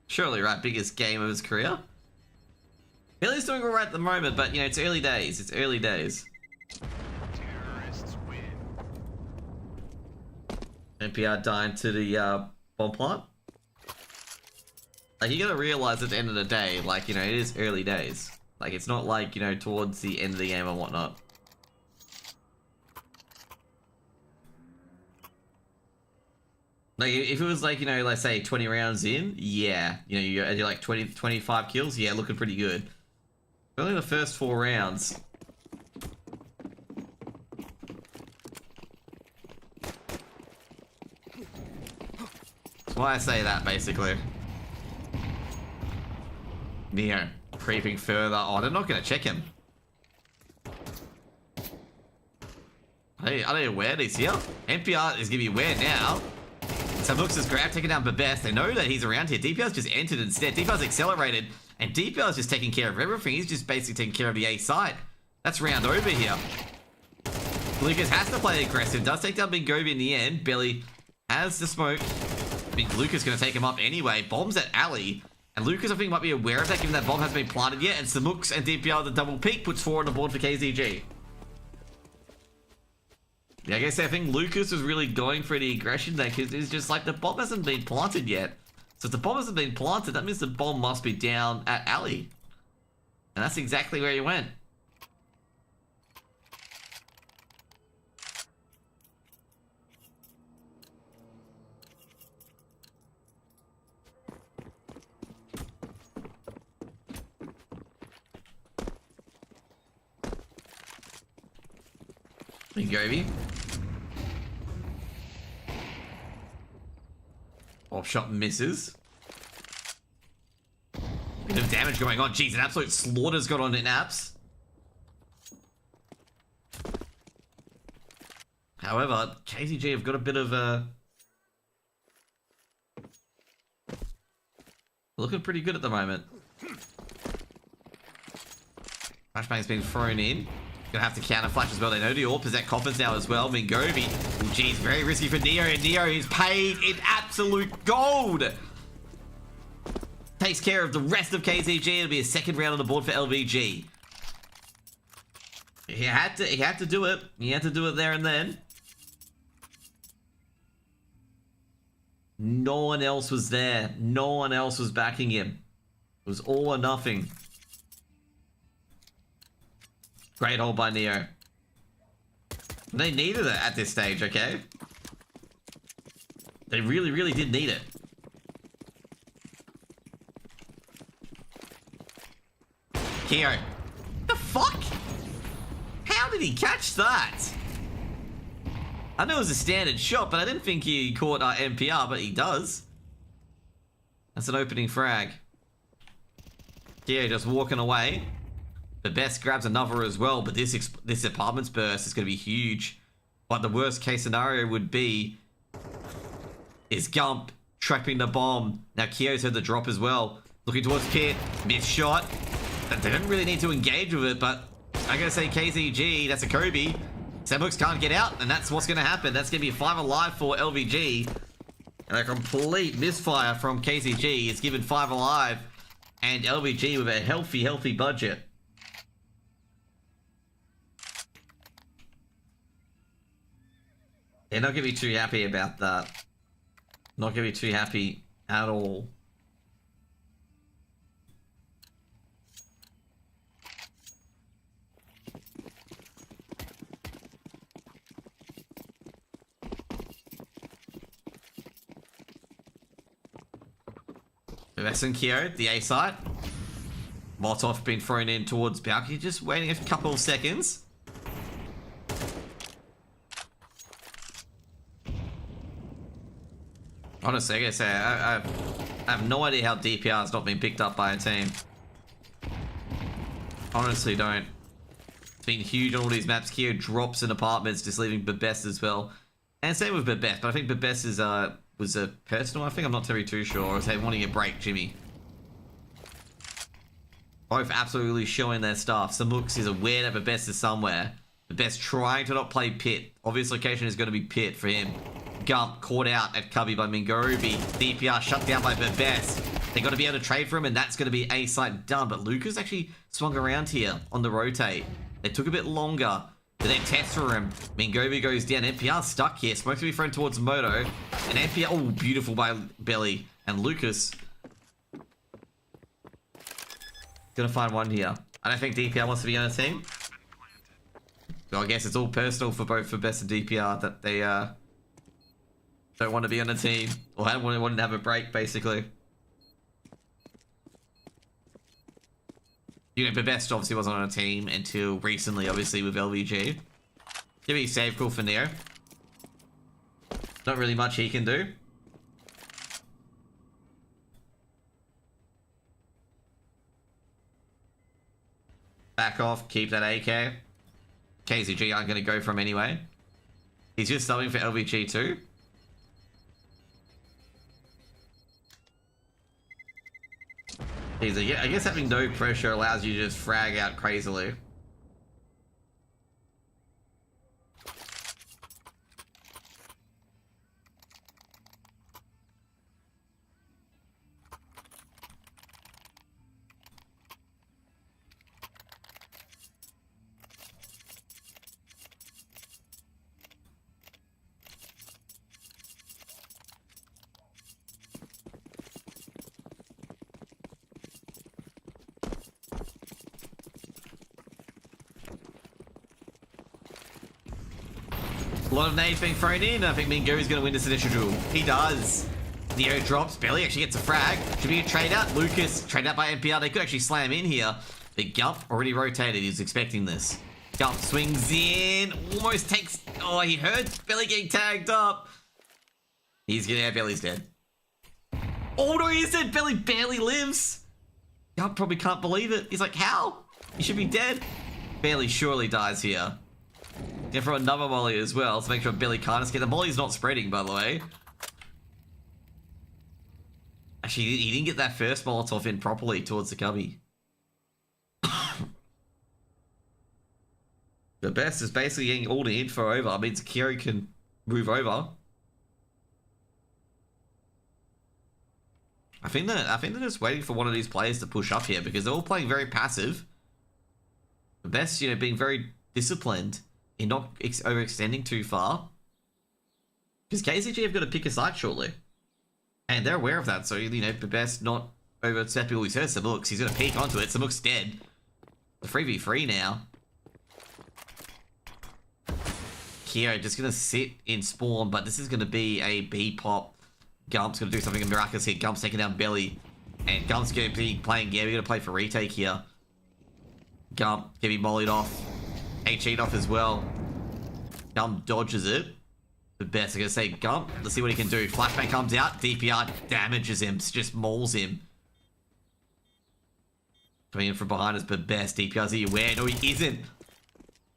Surely, right? Biggest game of his career. Billy's doing all right at the moment, but you know, it's early days. It's early days. Terrorists win. NPR dying to the bomb plant. Like, you gotta realize at the end of the day, like, you know, it is early days. Like, it's not like, you know, towards the end of the game and whatnot. Like, if it was like, you know, let's say 20 rounds in, yeah. You know, you're like 20, 25 kills, yeah, looking pretty good. But only the first 4 rounds. That's why I say that, basically. Neo creeping further. Oh, they're not going to check him. Are they aware that he's here? NPR is going to be aware now. So Looks has grabbed, taking down Babes. They know that he's around here. DPR's just entered instead. DPR's accelerated, and DPR's just taking care of everything. He's just basically taking care of the A side. That's round over here. Lucas has to play aggressive. Does take down Big Gobi in the end. Belly has the smoke. I think Lucas going to take him up anyway. Bombs at Ali. And Lucas, I think, might be aware of that, given that bomb hasn't been planted yet. And Samux and DPR, the double peak, puts 4 on the board for KZG. Yeah, I guess I think Lucas was really going for the aggression there, because it's just like the bomb hasn't been planted yet. So if the bomb hasn't been planted, that means the bomb must be down at Ali. And that's exactly where he went. Gobi. Off shot misses. Bit of damage going on. Jeez, an absolute slaughter's got on in apps. However, KZG have got a bit of a Looking pretty good at the moment. Flashbang's being thrown in. Gonna have to counter flash as well. They know the AWP is at coffins now as well. Mingovi. Oh, geez, very risky for Neo. And Neo is paid in absolute gold. Takes care of the rest of KZG. It'll be a second round on the board for LVG. He had to do it. He had to do it there and then. No one else was there. No one else was backing him. It was all or nothing. Great hold by Neo. They needed it at this stage, okay? They really, really did need it. Keo. The fuck? How did he catch that? I know it was a standard shot, but I didn't think he caught MPR, but he does. That's an opening frag. Keo just walking away. The best grabs another as well, but this apartments burst is going to be huge. But the worst case scenario would be is Gump trapping the bomb. Now Keo's heard the drop as well. Looking towards Pit. Missed shot. They didn't really need to engage with it, but I'm going to say KZG, that's a Kobe. Samhooks can't get out, and that's what's going to happen. That's going to be 5 alive for LVG. And a complete misfire from KZG is given 5 alive. And LVG with a healthy budget. They're not going to be too happy about that. Not going to be too happy at all. Vesson Keo, the A site. Molotov been thrown in towards Balcony, just waiting a couple of seconds. Honestly, I gotta say, I have no idea how DPR has not been picked up by a team. Honestly, don't. It's been huge on all these maps. Keo drops in apartments, just leaving Bebest as well. And same with Bebest, but I think Bebest is, was a personal, I think. I'm not too sure. Or is they wanting a break, Jimmy? Both absolutely showing their stuff. Samhooks is aware that Bebest is somewhere. Bebest trying to not play Pit. Obvious location is going to be Pit for him. Gump caught out at Cubby by Mingovi. DPR shut down by Bebest. They got to be able to trade for him, and that's going to be A site done. But Lucas actually swung around here on the rotate. It took a bit longer. But then test for him. Mingovi goes down. NPR stuck here. Smoke to be thrown towards Moto. And NPR, oh, beautiful by Belly. And Lucas gonna find one here. I don't think DPR wants to be on a team. So I guess it's all personal for both for Best and DPR that they don't want to be on a team. Or want to have a break, basically. You know, Bebest obviously wasn't on a team until recently, obviously, with LVG. Give me a save call for Neo. Not really much he can do. Back off, keep that AK. KZG aren't going to go from anyway. He's just subbing for LVG too. I guess having no pressure allows you to just frag out crazily. A lot of nades being thrown in. I think Mingo's going to win this initial duel. He does. Neo drops. Belly actually gets a frag. Should be a trade out. Lucas, trade out by NPR. They could actually slam in here. But Gump already rotated. He's expecting this. Gump swings in. Almost takes... Oh, he heard Belly getting tagged up. He's getting out. Belly's dead. Oh, no, he's dead. Belly barely lives. Gump probably can't believe it. He's like, how? He should be dead. Belly surely dies here. Get for another molly as well to make sure Belly can't escape. The molly's not spreading, by the way. Actually, he didn't get that first Molotov in properly towards the cubby. The best is basically getting all the info over. I mean, Kiri can move over. I think they're just waiting for one of these players to push up here because they're all playing very passive. The best, you know, being very disciplined in not overextending too far. Because KZG have got to pick a side shortly. And they're aware of that, so, you know, the best not overstepping all his heard Samooks. He's going to peek onto it. Samook's dead. The 3v3 now. Kyo just going to sit in spawn, but this is going to be a B pop. Gump's going to do something miraculous here. Gump's taking down Belly. And Gump's going to be playing, yeah, we're going to play for retake here. Gump can be mollied off. HE'd off as well. Gump dodges it. The best, I'm going to say Gump. Let's see what he can do. Flashbang comes out. DPR damages him. Just mauls him. Coming in from behind us, but best. DPR's here. Where? No, he isn't.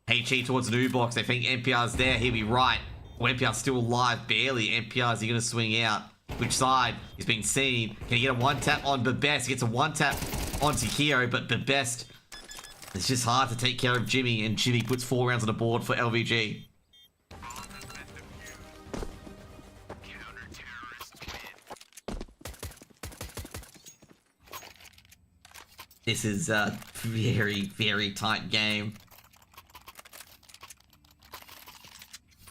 HE towards new box. They think NPR's there. He'll be right. Oh, NPR's still alive. Barely. NPR's he going to swing out. Which side? He's being seen. Can he get a one tap on Bebest? He gets a one tap onto Hero, but Bebest, it's just hard to take care of Jimmy, and Jimmy puts 4 rounds on the board for LVG. This is a very, very tight game.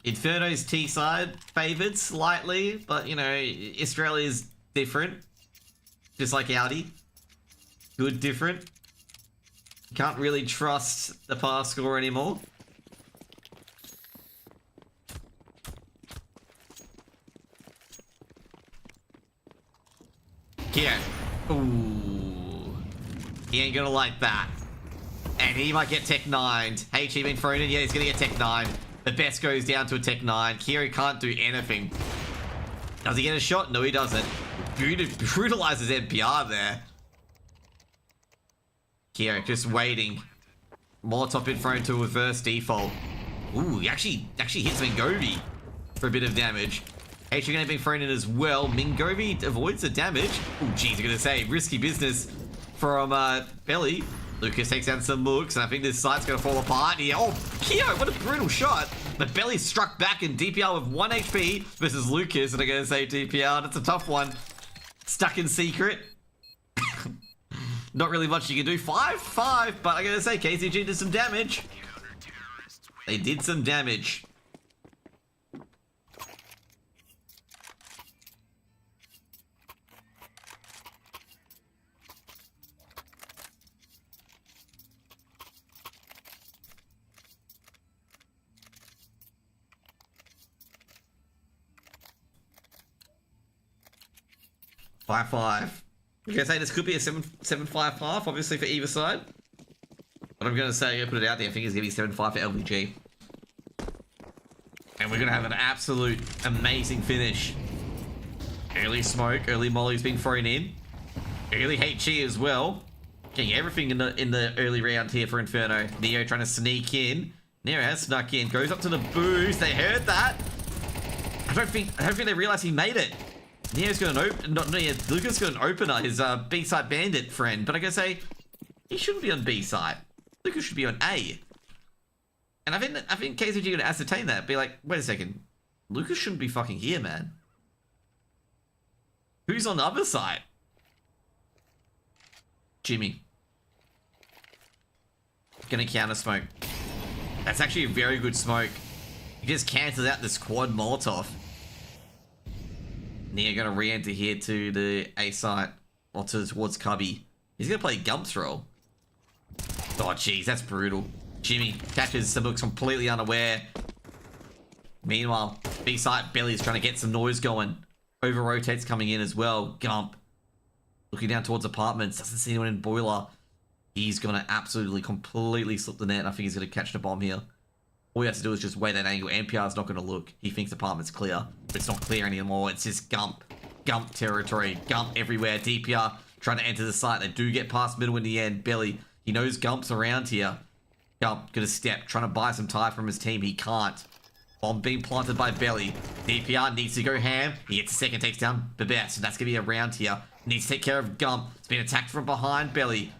Inferno's T side favored slightly, but you know, Australia's different. Just like Audi. Good different. Can't really trust the pass score anymore. Here. Ooh. He ain't gonna like that. And he might get Tech 9'd. HE been thrown in? Yeah, he's gonna get Tech 9. The best goes down to a Tech 9. Kiri can't do anything. Does he get a shot? No, he doesn't. Brutalizes NPR there. Kiri just waiting. Molotov been thrown to a reverse default. Ooh, he actually hits Mingovi for a bit of damage. HE gonna be thrown in as well. Mingovi avoids the damage. Ooh, geez, I'm gonna say risky business from Belly. Lucas takes down some mooks, and I think this site's gonna fall apart here. Oh, Kyo, what a brutal shot. But Belly struck back, and DPR with 1 HP versus Lucas, and I'm gonna say DPR, that's a tough one. Stuck in secret. Not really much you can do. 5-5, but I'm gonna say KCG did some damage. They did some damage. Five. I'm gonna say this could be a 7-5 half, obviously for either side. But I'm gonna say, I'm gonna put it out there, I think it's gonna be 7-5 for LVG. And we're gonna have an absolute amazing finish. Early smoke, early molly's being thrown in. Early HE as well. Getting everything in the early round here for Inferno. Neo trying to sneak in. Neo has snuck in, goes up to the boost. They heard that. I don't think they realize he made it. Neo's got an open, not Neo, Lucas got an opener, his B-side bandit friend, but I gotta say, he shouldn't be on B-side. Lucas should be on A. And I think KZG gonna ascertain that, be like, wait a second, Lucas shouldn't be fucking here, man. Who's on the other side? Jimmy. Gonna counter smoke. That's actually a very good smoke. He just cancels out the squad Molotov. Neo gonna re-enter here to the A site, or towards Cubby. He's gonna play Gump's role. Oh jeez, that's brutal. Jimmy catches Samooks completely unaware. Meanwhile, B site Belly's trying to get some noise going. Over rotates coming in as well. Gump looking down towards apartments, doesn't see anyone in boiler. He's gonna absolutely completely slip the net, and I think he's gonna catch the bomb here. All he has to do is just wait that angle. NPR's not going to look. He thinks apartment's clear. But it's not clear anymore. It's just Gump. Gump territory. Gump everywhere. DPR trying to enter the site. They do get past middle in the end. Belly. He knows Gump's around here. Gump gonna step. Trying to buy some time from his team. He can't. Bomb being planted by Belly. DPR needs to go ham. He gets a second, takes down Babette. So that's going to be a round here. Needs to take care of Gump. It's been attacked from behind, Belly.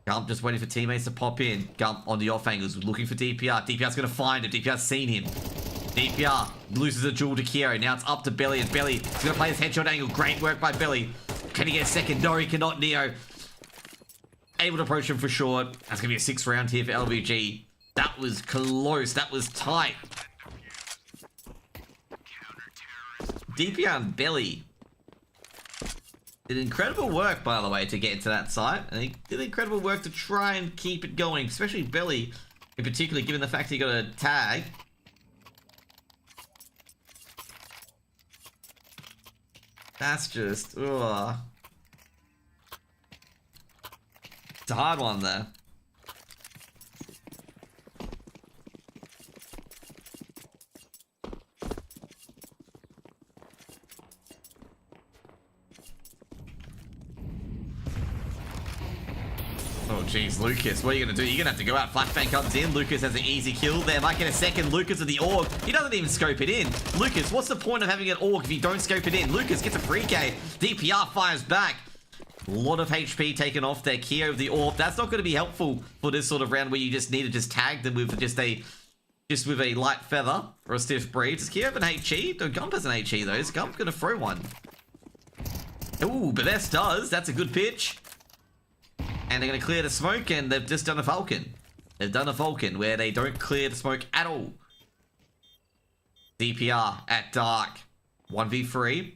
Gump just waiting for teammates to pop in. Gump on the off angles, looking for DPR. DPR's going to find him. DPR's seen him. DPR loses a duel to Kyo. Now it's up to Belly, and Belly is going to play his headshot angle. Great work by Belly. Can he get a second? No, he cannot. Neo able to approach him for short. That's going to be a 6th round here for LVG. That was close. That was tight. DPR and Belly did incredible work, by the way, to get into that site. And he did incredible work to try and keep it going, especially Belly, in particular, given the fact he got a tag. That's just, ugh. It's a hard one there. Oh jeez, Lucas, what are you gonna do? You're gonna have to go out. Flashbang comes in. Lucas has an easy kill there. Might get a second. Lucas with the AUG. He doesn't even scope it in. Lucas, what's the point of having an AUG if you don't scope it in? Lucas gets a free K. DPR fires back. A lot of HP taken off there. Kyo with the AUG. That's not going to be helpful for this sort of round where you just need to just tag them with just with a light feather or a stiff breeze. Does Kyo have an HE? No, Gump has an HE though. Is Gump gonna throw one? Ooh, but Bess does. That's a good pitch. And they're going to clear the smoke, and they've just done a Falcon. They've done a Falcon where they don't clear the smoke at all. DPR at dark. 1v3.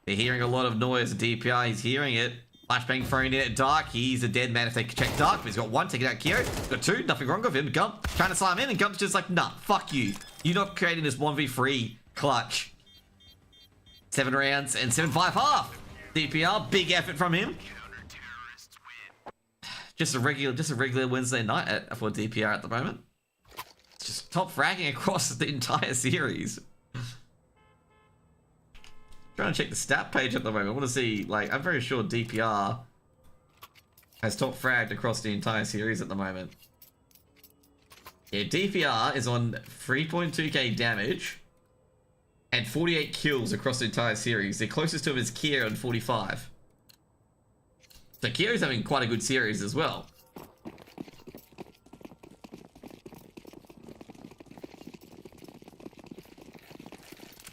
They're hearing a lot of noise. DPR, he's hearing it. Flashbang thrown in at dark. He's a dead man if they check dark. But he's got one, taking out Kyo. Got two, nothing wrong with him. Gump trying to slam in, and Gump's just like, nah, fuck you. You're not creating this 1v3 clutch. 7 rounds and 7-5 half. DPR, big effort from him. Just a regular Wednesday night for DPR at the moment. It's just top fragging across the entire series. Trying to check the stat page at the moment. I want to see, like, I'm very sure DPR has top fragged across the entire series at the moment. Yeah, DPR is on 3.2k damage and 48 kills across the entire series. The closest to him is Kier on 45. So Kyo's having quite a good series as well.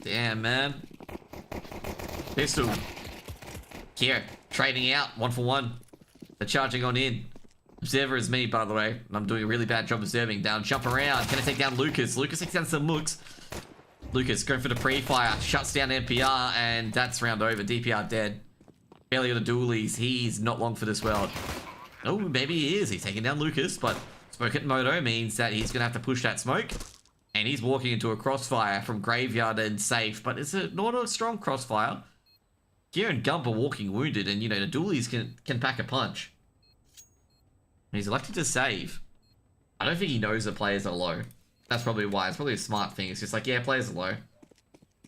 Damn, man. Pistol. Kyo, trading out, 1 for 1. They're charging on in. Observer is me, by the way. And I'm doing a really bad job observing. Down, jump around. Can I take down Lucas? Lucas takes down some mooks. Lucas going for the pre-fire. Shuts down NPR, and that's round over. DPR dead. Belly of the dualies, he's not long for this world. Oh, maybe he is. He's taking down Lucas, but smoke at Moto means that he's going to have to push that smoke. And he's walking into a crossfire from Graveyard and safe, but it's not a strong crossfire. Gear and Gump are walking wounded, and, you know, the dualies can pack a punch. And he's elected to save. I don't think he knows that players are low. That's probably why. It's probably a smart thing. It's just like, yeah, players are low.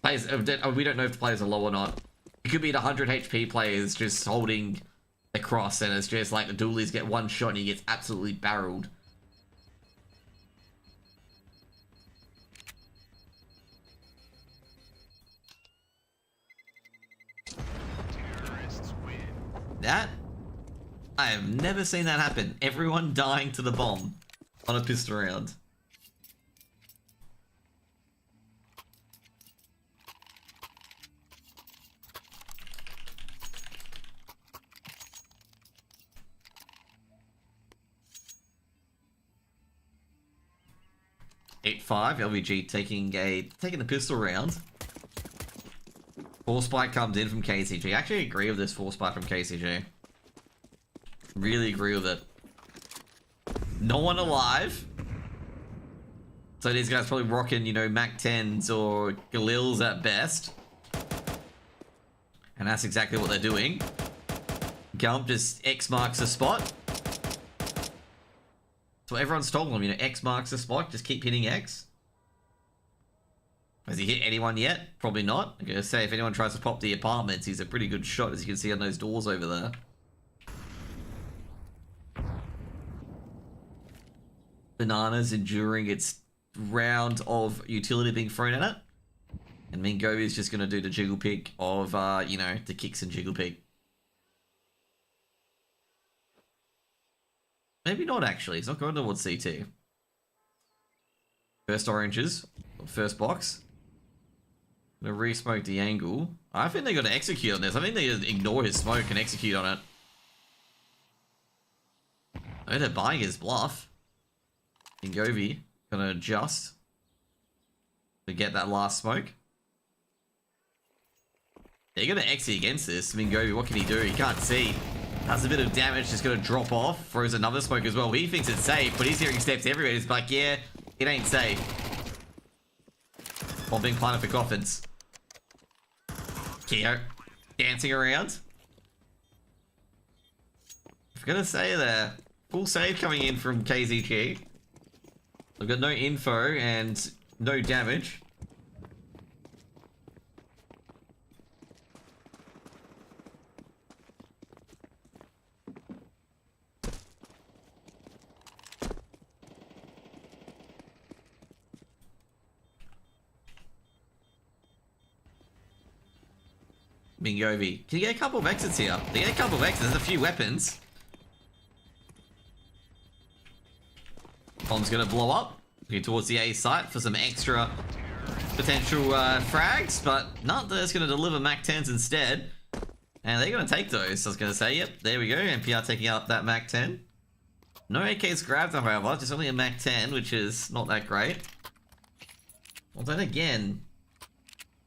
Players, we don't know if the players are low or not. It could be the 100 HP players just holding the cross, and it's just like the dualies get one shot and he gets absolutely barreled. Terrorists win. That? I have never seen that happen. Everyone dying to the bomb on a pistol round. LVG taking the pistol round. Force spike comes in from KCG. I actually agree with this force spike from KCG. Really agree with it. No one alive. So these guys probably rocking, you know, Mac 10s or Galils at best. And that's exactly what they're doing. Gump just X marks the spot. So everyone's told him, you know, X marks the spot, just keep hitting X. Has he hit anyone yet? Probably not. I'm gonna say if anyone tries to pop the apartments, he's a pretty good shot, as you can see on those doors over there. Bananas enduring its round of utility being thrown at it. And Mingo is just going to do the jiggle pick of, you know, the kicks and jiggle pick. Maybe not, actually. He's not going towards CT. First oranges. First box. Gonna re-smoke the angle. I think they're going to execute on this. I think they ignore his smoke and execute on it. I mean, they're buying his bluff. Ingovi gonna adjust to get that last smoke. They're gonna exit against this. Mingovi, what can he do? He can't see. Has a bit of damage, just gonna drop off. Throws another smoke as well. He thinks it's safe, but he's hearing steps everywhere. He's like, yeah, it ain't safe. While being planted for coffins. Keo dancing around. I'm gonna say there. Full save coming in from KZG. I've got no info and no damage. Mingovi. Can you get a couple of exits here? They get a couple of exits. There's a few weapons. Bomb's gonna blow up. Looking towards the A site for some extra potential frags, but not that's gonna deliver Mac 10s instead. And they're gonna take those. I was gonna say, yep, there we go. NPR taking out that Mac 10. No AKs grabbed, however, just only a Mac 10, which is not that great. Well, then again,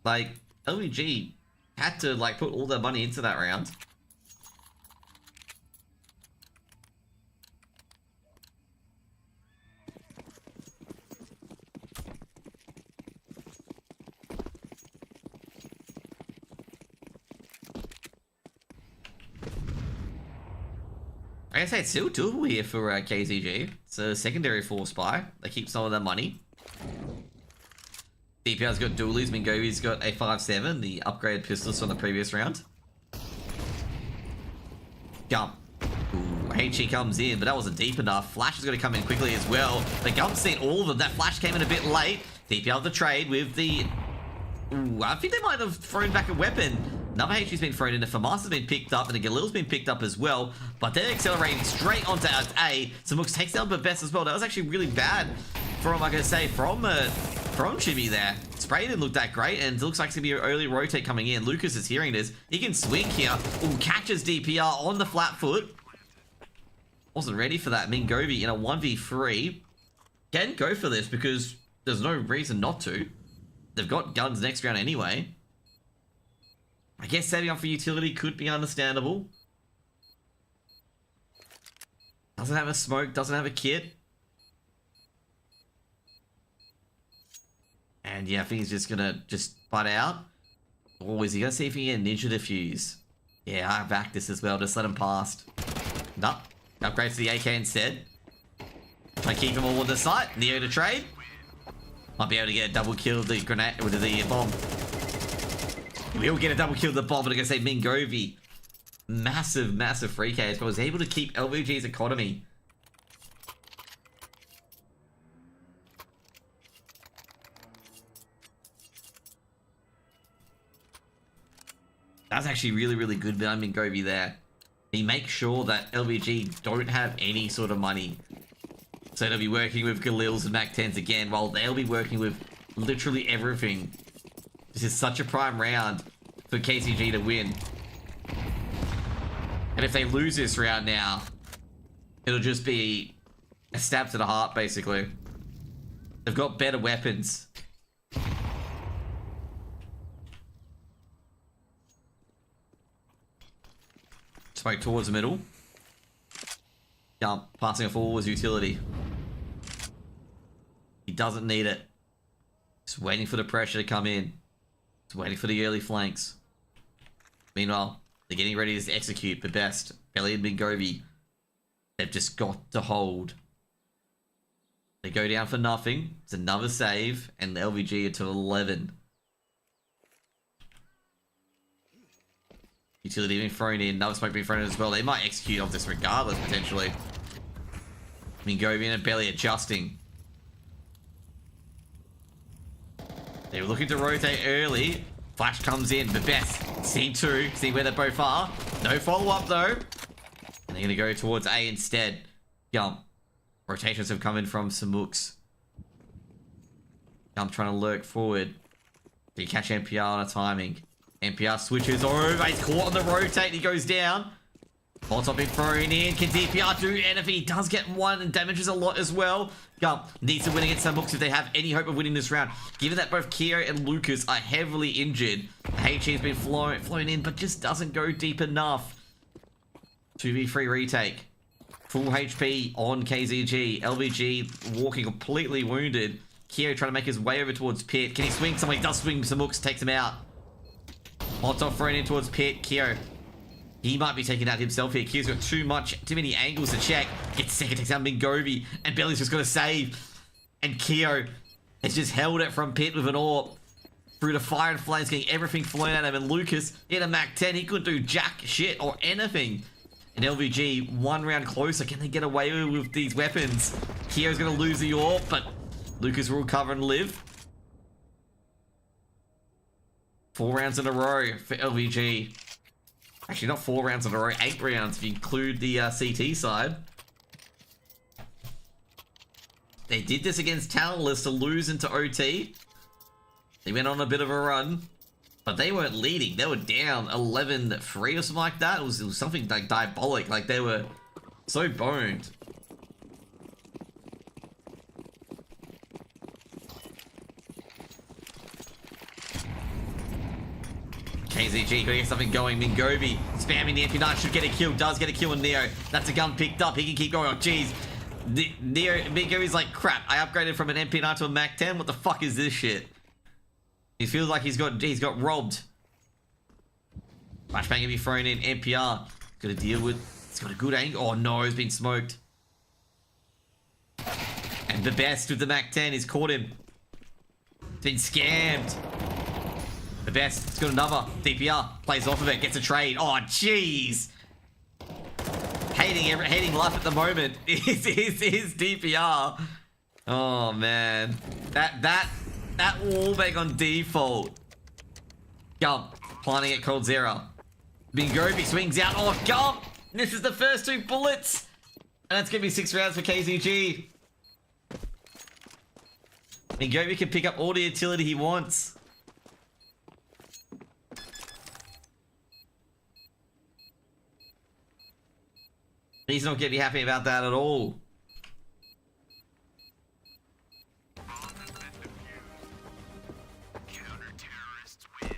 like, LVG had to, like, put all their money into that round. I guess it's still doable here for KZG. It's a secondary force buy. They keep some of their money. DPR's got dualies. Mingovi's got a 5.7, the upgraded pistols from the previous round. Gump. Ooh, HE comes in, but that wasn't deep enough. Flash is going to come in quickly as well. The Gump's seen all of them. That Flash came in a bit late. DPR the trade with the... Ooh, I think they might have thrown back a weapon. Another HE's been thrown in. The FAMAS has been picked up, and the Galil's been picked up as well. But they're accelerating straight onto A. Samux takes down the best as well. That was actually really bad from, like I say, from Chimmy there. Spray didn't look that great, and it looks like it's going to be an early rotate coming in. Lucas is hearing this. He can swing here. Ooh, catches DPR on the flat foot. Wasn't ready for that. Mingovi in a 1v3. Can go for this because there's no reason not to. They've got guns next round anyway. I guess setting up for utility could be understandable. Doesn't have a smoke, doesn't have a kit. And yeah, I think he's just gonna butt out. Or is he gonna see if he can get Ninja Defuse? Yeah, I back this as well, just let him past. Nope. Upgrade to the AK instead. Try to keep him all on the site. Neo to trade. Might be able to get a double kill with the grenade with the bomb. We'll get a double kill with the bomb, but I'm gonna say Mingovi. Massive, massive free Ks, but was able to keep LVG's economy. That's actually really, really good by Mingovi there. He makes sure that LVG don't have any sort of money. So they'll be working with Galils and Mac 10s again, while they'll be working with literally everything. This is such a prime round for KCG to win. And if they lose this round now, it'll just be a stab to the heart, basically. They've got better weapons. Smoke towards the middle. Jump, passing off all his utility. He doesn't need it. Just waiting for the pressure to come in. Just waiting for the early flanks. Meanwhile, they're getting ready to execute the best. Belly and Mingovi. They've just got to hold. They go down for nothing. It's another save, and the LVG are to 11. Utility being thrown in, another smoke being thrown in as well. They might execute off this regardless, potentially. Mingovi and Belly adjusting. They were looking to rotate early. Flash comes in. The best. C2. See where they both are. No follow-up, though. And they're going to go towards A instead. Yum. Rotations have come in from Samooks. Yum trying to lurk forward. Do you catch NPR on a timing? NPR switches over. He's caught on the rotate. He goes down. Molotov been thrown in. Can DPR do anything? He does get one and damages a lot as well. Gump needs to win against Samooks if they have any hope of winning this round. Given that both Keo and Lucas are heavily injured, HE's been flown in, but just doesn't go deep enough. 2v3 retake. Full HP on KZG. LVG walking completely wounded. Keo trying to make his way over towards Pit. Can he swing? Somebody does swing. Samooks takes him out. Molotov thrown in towards Pit. Keo. He might be taking out himself here. Keo's got too many angles to check. Gets second, takes out Mingovi. And Billy's just got to save. And Keo has just held it from Pit with an AWP. Through the fire and flames, getting everything flown at him. And Lucas in a Mac 10. He couldn't do jack shit or anything. And LVG, one round closer. Can they get away with these weapons? Keo's going to lose the AWP, but Lucas will recover and live. 4 rounds in a row for LVG. Actually, not 4 rounds in a row, 8 rounds if you include the CT side. They did this against Talentless to lose into OT. They went on a bit of a run, but they weren't leading. They were down 11-3 or something like that. It was something like diabolic. Like they were so boned. KZG gonna get something going. Mingovi spamming the MP9 should get a kill. Does get a kill on Neo. That's a gun picked up. He can keep going. Oh, jeez. Neo, Mingovi's like, crap. I upgraded from an MP9 to a Mac 10. What the fuck is this shit? He feels like he's got robbed. Flashbang can be thrown in. NPR got to deal with. He's got a good angle. Oh no, he's been smoked. And the best with the Mac 10 is caught him. He's been scammed. The best. It's got another. DPR plays off of it. Gets a trade. Oh jeez. Hating life at the moment is DPR. Oh man. That wallbang on default. Gump planting at Cold Zero. Mingovi swings out. Oh Gump. This is the first 2 bullets. And that's gonna be 6 rounds for KZG. Mingovi can pick up all the utility he wants. He's not getting happy about that at all. Counter-terrorists win.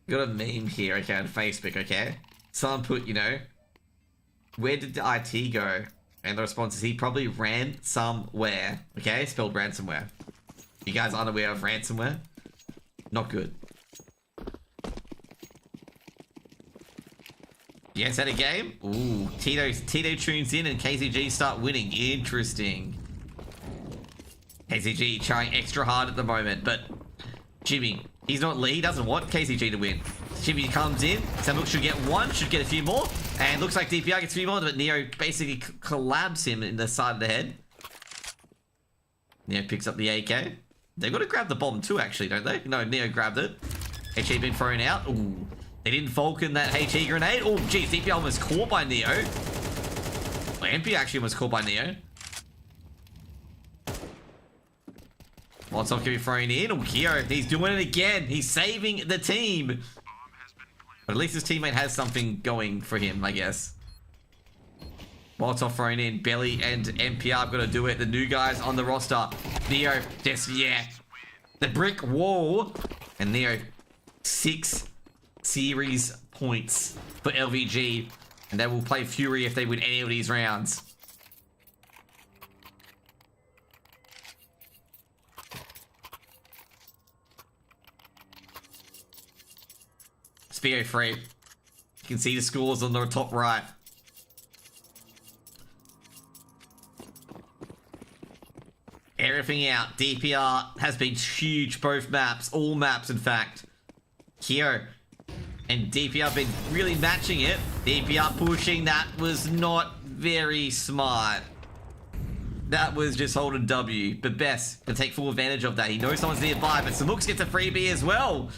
Got a meme here, okay, on Facebook, okay? Someone put, you know, where did the IT go? And the response is he probably ran somewhere. Okay, spelled ransomware. You guys aren't aware of ransomware? Not good. Yes, had a game? Ooh, Tito tunes in and KZG start winning. Interesting. KZG trying extra hard at the moment, but Jimmy, he doesn't want KZG to win. Jimmy comes in, Samooks should get one, should get a few more, and looks like DPR gets a few more, but Neo basically collabs him in the side of the head. Neo picks up the AK. They've got to grab the bomb too, actually, don't they? No, Neo grabbed it. HE been thrown out. Ooh, they didn't Falcon that HE grenade. Oh, geez, DPR almost caught by Neo. Well, MP actually almost caught by Neo. Molotov can be thrown in. Oh, Keo, he's doing it again. He's saving the team. But at least his teammate has something going for him, I guess. Molotov thrown in. Belly and NPR have got to do it. The new guys on the roster. Neo, just, yeah. The brick wall. And Neo, 6 series points for LVG. And they will play Fury if they win any of these rounds. Spio free. You can see the scores on the top right. Everything out. DPR has been huge both maps. All maps, in fact. Keo And DPR been really matching it. DPR pushing, that was not very smart. That was just holding W. But Bess can take full advantage of that. He knows someone's nearby, but Samux gets a freebie as well.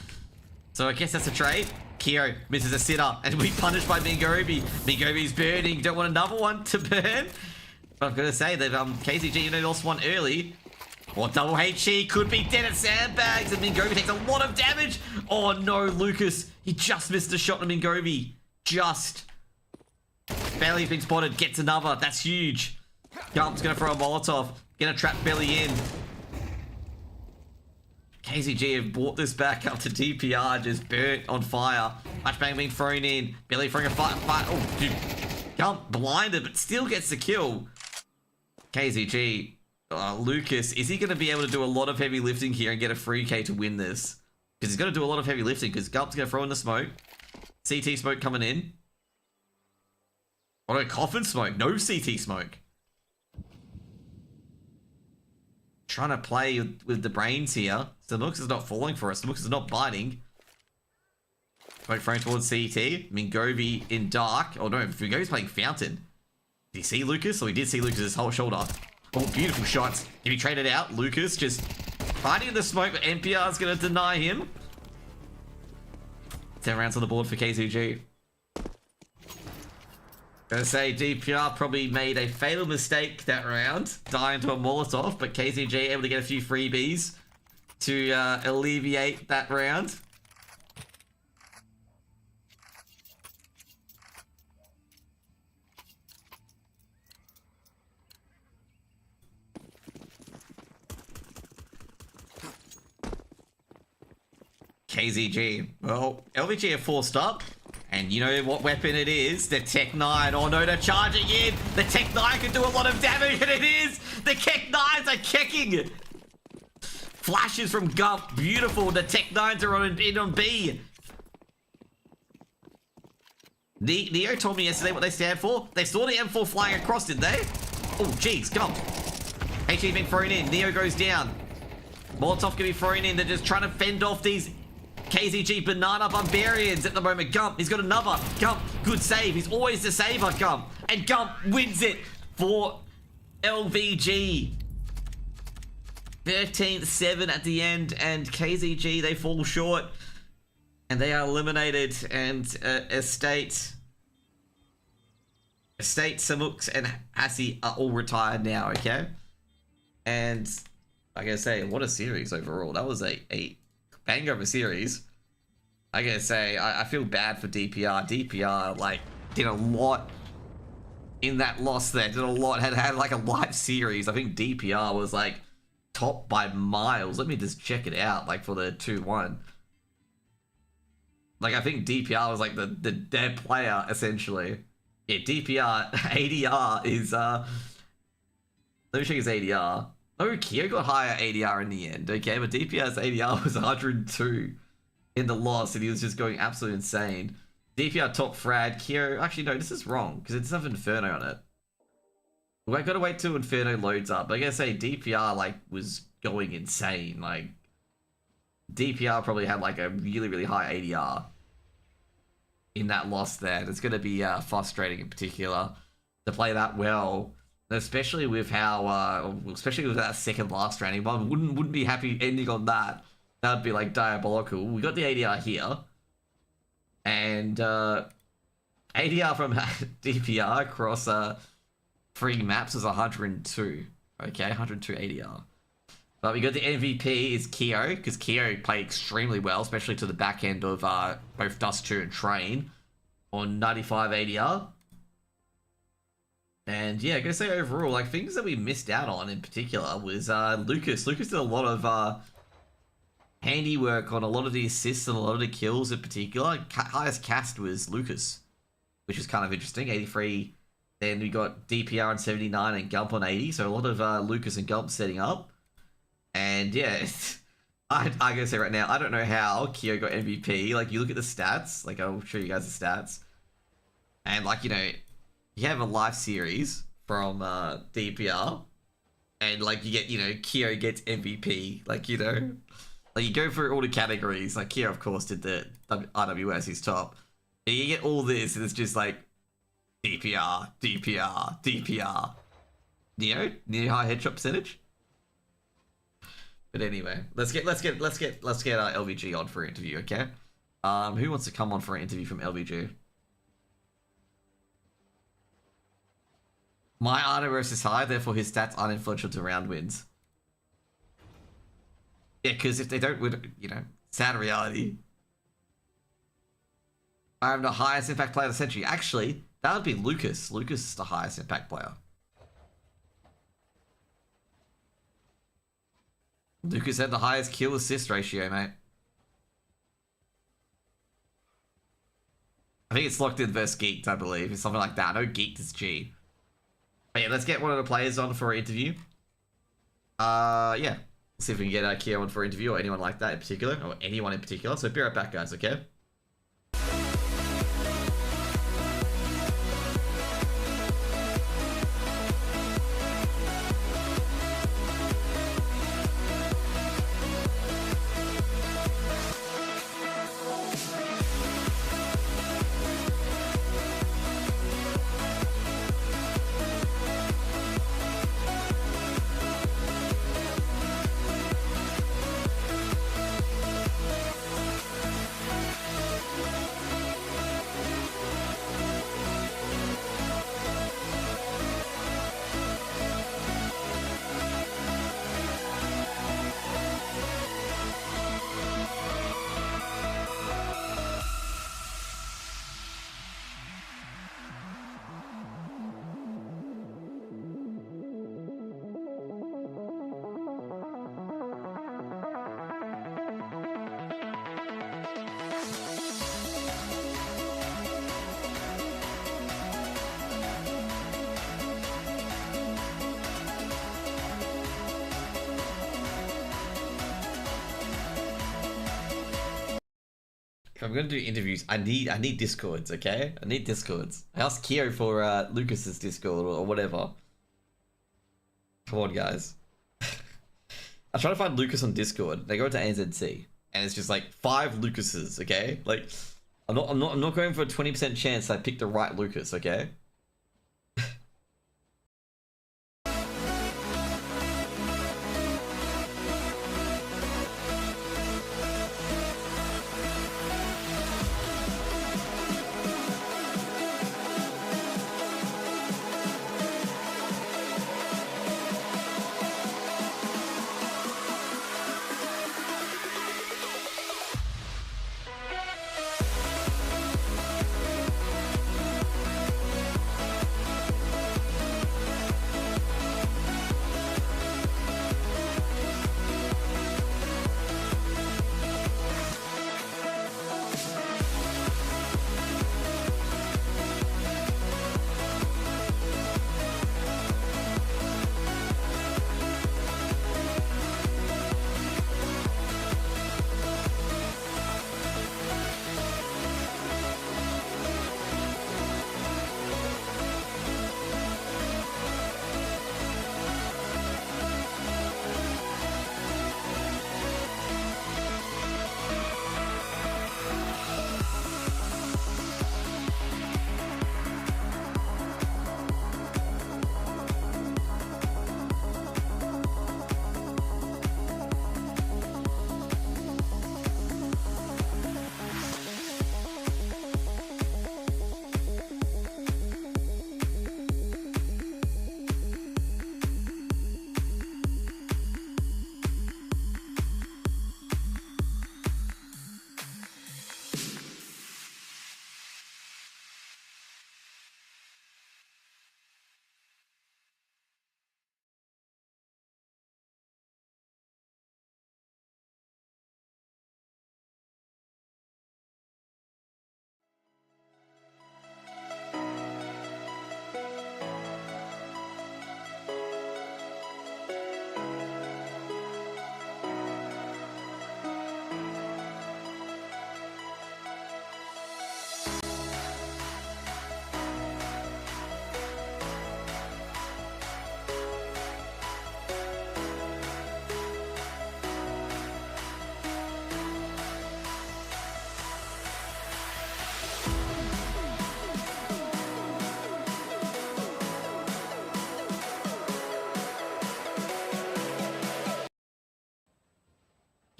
So I guess that's a trade. Kyo misses a sitter, and we punished by Mingobi. Mingobi's burning. Don't want another one to burn. But I've got to say that KZG, you know, lost one early. Or double HE could be dead at sandbags, and Mingobi takes a lot of damage. Oh no, Lucas. He just missed a shot on Mingobi. Just. Bailey's been spotted. Gets another. That's huge. Gump's going to throw a Molotov. Going to trap Belly in. KZG have brought this back up to DPR, just burnt on fire. Flashbang being thrown in. Belly throwing a fight. Oh, dude. Gump blinded, but still gets the kill. KZG. Lucas, is he going to be able to do a lot of heavy lifting here and get a free K to win this? Because he's going to do a lot of heavy lifting, because Gump's going to throw in the smoke. CT smoke coming in. Oh no, coffin smoke. No CT smoke. Trying to play with the brains here. Samux is not falling for us. Samux is not biting. Smoke thrown towards CT. Mingovi in dark. Oh no, Mingovi's playing Fountain. Did he see Lucas? Oh, he did see Lucas's whole shoulder. Oh, beautiful shots. If he traded out, Lucas just fighting in the smoke, but NPR is going to deny him. 10 rounds on the board for KZG. Gonna say DPR probably made a fatal mistake that round, dying to a Molotov, but KZG able to get a few freebies to alleviate that round. KZG. Well, LVG are forced up. And you know what weapon it is? The Tech 9. Oh no, they're charging in. The Tech 9 can do a lot of damage, and it is. The Tech 9s are kicking. Flashes from Gump. Beautiful. The Tech 9s are in on B. Neo told me yesterday what they stand for. They saw the M4 flying across, didn't they? Oh, jeez. Come on. HE been thrown in. Neo goes down. Molotov can be thrown in. They're just trying to fend off these KZG Banana Barbarians at the moment. Gump, he's got another. Gump, good save. He's always the saver, Gump. And Gump wins it for LVG. 13-7 at the end, and KZG, they fall short. And they are eliminated, and Estate, Samux, and Hassie are all retired now, okay? And I gotta say, what a series overall. That was a banger of a series. I gotta say, I feel bad for DPR. DPR, like, did a lot in that loss there. Did a lot. Had like a live series. I think DPR was, like, top by miles. Let me just check it out, like, for the 2-1. Like, I think DPR was, like, their player, essentially. Yeah, DPR, ADR is, let me check his ADR. Oh, Kyo got higher ADR in the end, okay? But DPR's ADR was 102 in the loss, and he was just going absolutely insane. DPR top frag. Kyo, actually, no, this is wrong, because it doesn't have Inferno on it. We've got to wait till Inferno loads up. But I gotta say, DPR, like, was going insane. Like, DPR probably had, like, a really, really high ADR in that loss there. It's going to be frustrating in particular to play that well. Especially with how, especially with that second last round, I wouldn't be happy ending on that. That would be like diabolical. We got the ADR here, and ADR from DPR across 3 maps was 102. Okay, 102 ADR. But we got the MVP is Kyo, because Kyo played extremely well, especially to the back end of both Dust 2 and Train on 95 ADR. And yeah, I'm going to say overall, like, things that we missed out on in particular was Lucas. Lucas did a lot of handiwork on a lot of the assists and a lot of the kills in particular. Highest cast was Lucas, which is kind of interesting, 83. Then we got DPR on 79 and Gump on 80. So a lot of Lucas and Gump setting up. And yeah, I'm going to say right now, I don't know how Kyo got MVP. Like, you look at the stats. Like, I'll show you guys the stats. And, like, you know, you have a live series from DPR, and like you get, you know, Kyo gets MVP, like, you know, like you go through all the categories. Like Kyo, of course, did the RWS, he's top. And you get all this, and it's just like DPR, DPR, DPR. You know, near high headshot percentage. But anyway, let's get our LVG on for an interview, okay? Who wants to come on for an interview from LVG? My RWS is high, therefore his stats aren't influential to round wins. Yeah, because if they don't win, you know, sad reality. I'm the highest impact player of the century. Actually, that would be Lucas. Lucas is the highest impact player. Lucas had the highest kill assist ratio, mate. I think it's locked in versus Geeked, I believe. It's something like that. I know Geeked is G. But yeah, let's get one of the players on for an interview. Yeah. See if we can get Keo on for an interview or anyone like that in particular. Or anyone in particular. So be right back, guys, okay? If I'm gonna do interviews, I need Discords, okay? I need Discords. I asked Keo for Lucas's Discord or whatever. Come on, guys. I try to find Lucas on Discord. They go to ANZC, and it's just like 5 Lucases, okay? Like, I'm not going for a 20% chance I pick the right Lucas, okay?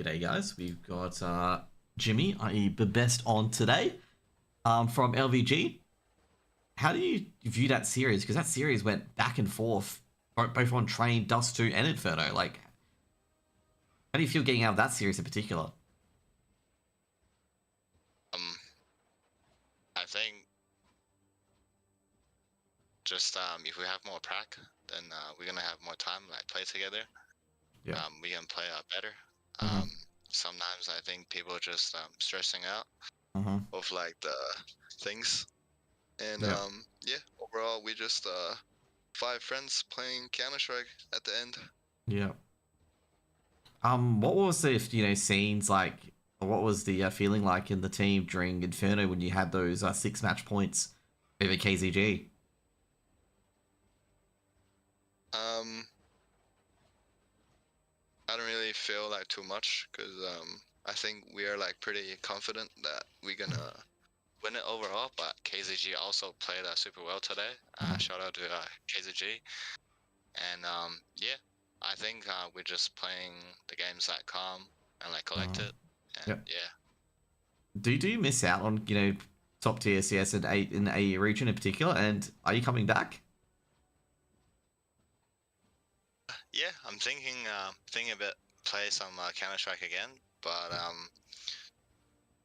G'day guys, we've got Jimmy, i.e. the best on today, from LVG. How do you view that series? Because that series went back and forth, both on Train, Dust 2, and Inferno. Like, how do you feel getting out of that series in particular? Um, I think just if we have more prac, then we're gonna have more time like play together. Yeah. We can play better. Mhm. Sometimes I think people just stressing out Mm-hmm. of like the things, and Yeah. yeah, overall we just five friends playing Counter Strike at the end. Yeah. What was the scenes like? Or what was the feeling like in the team during Inferno when you had those 6 match points over KZG? Um, I don't really feel like too much because I think we are like pretty confident that we're gonna win it overall. But KZG also played super well today. Mhm. Shout out to KZG. And yeah, I think we're just playing the games like calm and like Mhm. collected. And Yep. yeah, Do you miss out on top tier CS and eight in the AE region in particular? And are you coming back? yeah, I'm thinking a bit play some Counter Strike again, but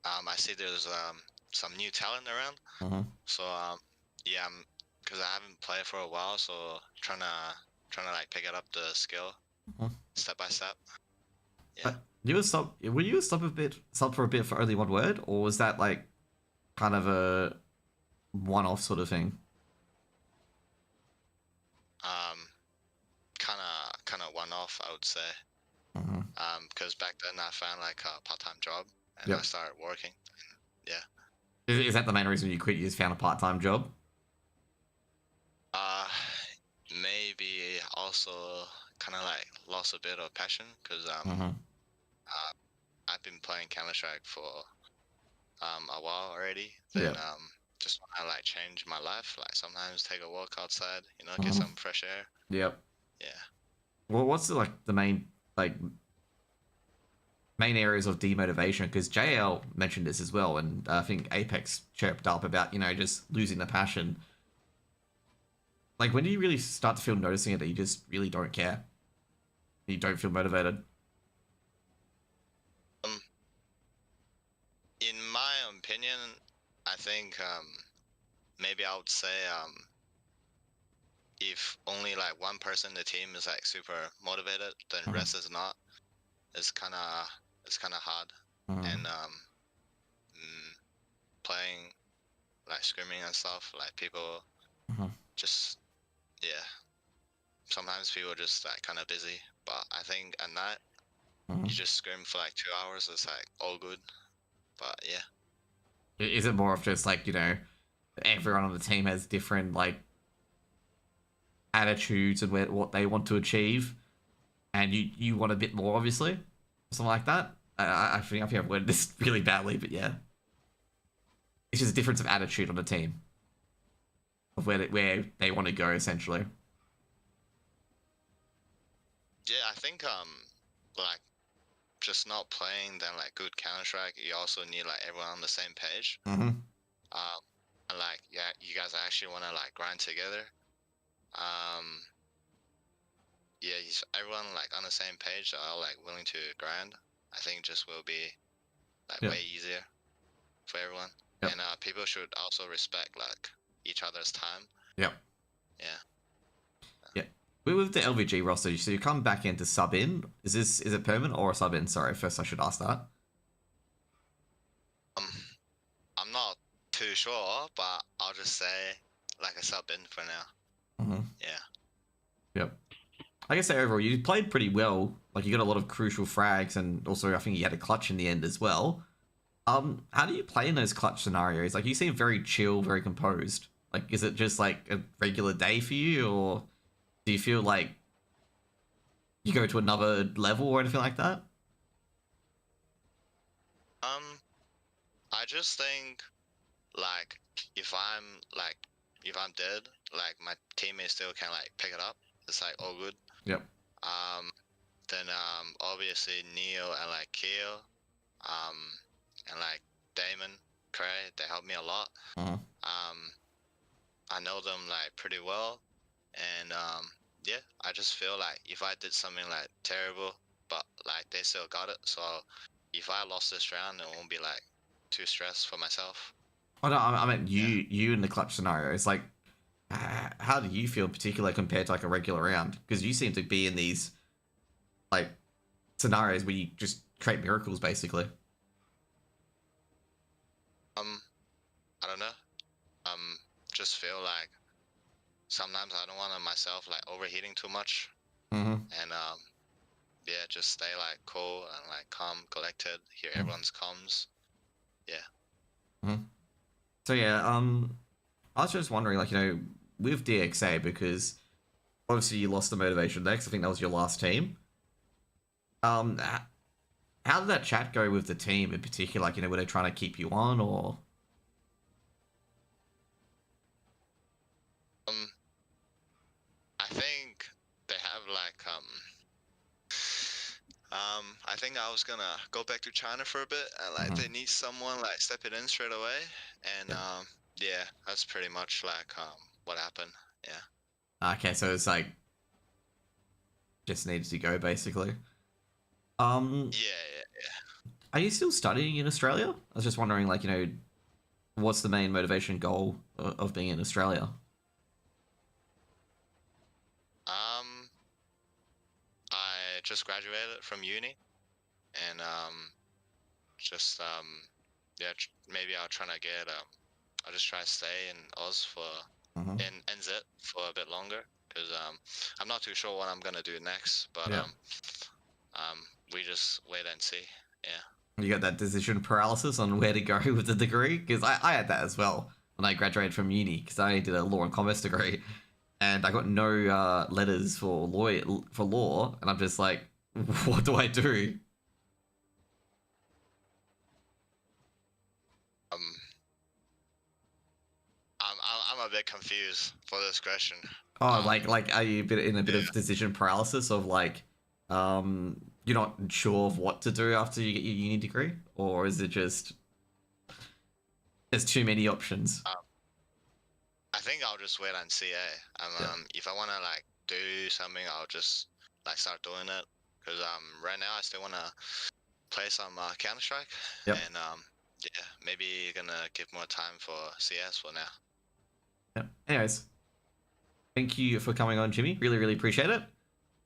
I see there's some new talent around. Mm-hmm. So yeah, because I haven't played for a while, so trying to like pick it up the skill step by step. Yeah. But you were sub. Were you a sub for a bit for only one word, or was that like kind of a one-off sort of thing? Um, kind of one off, I would say. Mm-hmm. Because back then I found like a part-time job and I Yep. started working. Yeah. Is that the main reason you quit? You just found a part-time job? Uh, maybe also kind of like lost a bit of passion because Mm-hmm. uh, I've been playing Counter Strike for a while already. Then Yep. just want to like change my life. Like sometimes take a walk outside, get Mm-hmm. some fresh air. Yep. Yeah. Well, what's the main like main areas of demotivation? Because JL mentioned this as well, and I think Apex chirped up about just losing the passion. Like, when do you really start to feel noticing it that you just really don't care? You don't feel motivated? Um, in my opinion, I think maybe I would say if only like one person in the team is like super motivated, then Mhm. rest is not. It's kind of hard. Mhm. And mm, playing like screaming and stuff, like people Mhm. just yeah. Sometimes people are just like kind of busy, but I think at night Mhm. you just scream for like 2 hours. It's like all good. But yeah, Is it more of just like everyone on the team has different like attitudes and what they want to achieve, and you want a bit more, obviously, something like that? I think I've worded this really badly, but yeah, it's just a difference of attitude on the team of where they want to go essentially. yeah. I think like just not playing then like good Counter Strike. You also need like everyone on the same page. Mm-hmm. And like yeah, you guys actually want to like grind together. Um, yeah, everyone like on the same page are like willing to grind. I think just will be like Yep. way easier for everyone. Yep. And people should also respect like each other's time. Yep. Yeah. Yeah. We're with the LVG roster, so you come back in to sub in. Is it permanent or a sub in? Sorry, first I should ask that. Um, I'm not too sure, but I'll just say like a sub in for now. Mm-hmm. Yeah. Yep. Like I say, overall, you played pretty well. Like, you got a lot of crucial frags, and also I think you had a clutch in the end as well. How do you play in those clutch scenarios? Like, you seem very chill, very composed. Like, is it just like a regular day for you, or do you feel like you go to another level or anything like that? Um, I just think like if I'm like if I'm dead, like my teammates still can like pick it up. It's like all good. Yep. Um, then obviously Neo and like Keo, um, and like Damon, Cray, they helped me a lot. Mhm. I know them like pretty well, and yeah, I just feel like if I did something like terrible, but like they still got it, so if I lost this round, it won't be like too stressed for myself. Oh no, I meant Yeah. you in the clutch scenario. It's like, how do you feel in particular compared to like a regular round? Because you seem to be in these like scenarios where you just create miracles, basically. Um, I don't know. Um, just feel like sometimes I don't want to myself like overheating too much, Mm-hmm. and yeah, just stay like cool and like calm, collected. Hear everyone's comms. Yeah. Mm-hmm. So yeah, I was just wondering, like, with DXA, because obviously you lost the motivation next. I think that was your last team. Um, how did that chat go with the team in particular? Like, were they trying to keep you on, or? Um, I think they have like I think I was gonna go back to China for a bit, and like Mhm. they need someone like stepping in straight away, and Yeah. yeah, that's pretty much like what happened. Yeah. Okay, so it's like just needed to go basically. Yeah, yeah. Are you still studying in Australia? I was just wondering, like, what's the main motivation goal of being in Australia? Um, I just graduated from uni, and just yeah, maybe I'll try to get I'll just try to stay in Oz for Mm-hmm. in NZ for a bit longer, because I'm not too sure what I'm gonna do next, but Yeah. um we just wait and see. Yeah. You got that decision paralysis on where to go with the degree? Because I had that as well when I graduated from uni, because I did a law and commerce degree, and I got no letters for law, and I'm just like, what do I do? Um, I'm a bit confused for this question. Oh, Um, are you in a bit yeah. of decision paralysis of like, you're not sure of what to do after you get your uni degree, or is it just there's too many options? Um, I think I'll just wait and see. Yeah. If I wanna like do something, I'll just like start doing it. Cause right now I still wanna play some Counter Strike, Yep. and yeah, maybe gonna give more time for CS for now. Yep. Anyways, thank you for coming on, Jimmy. Really, really appreciate it.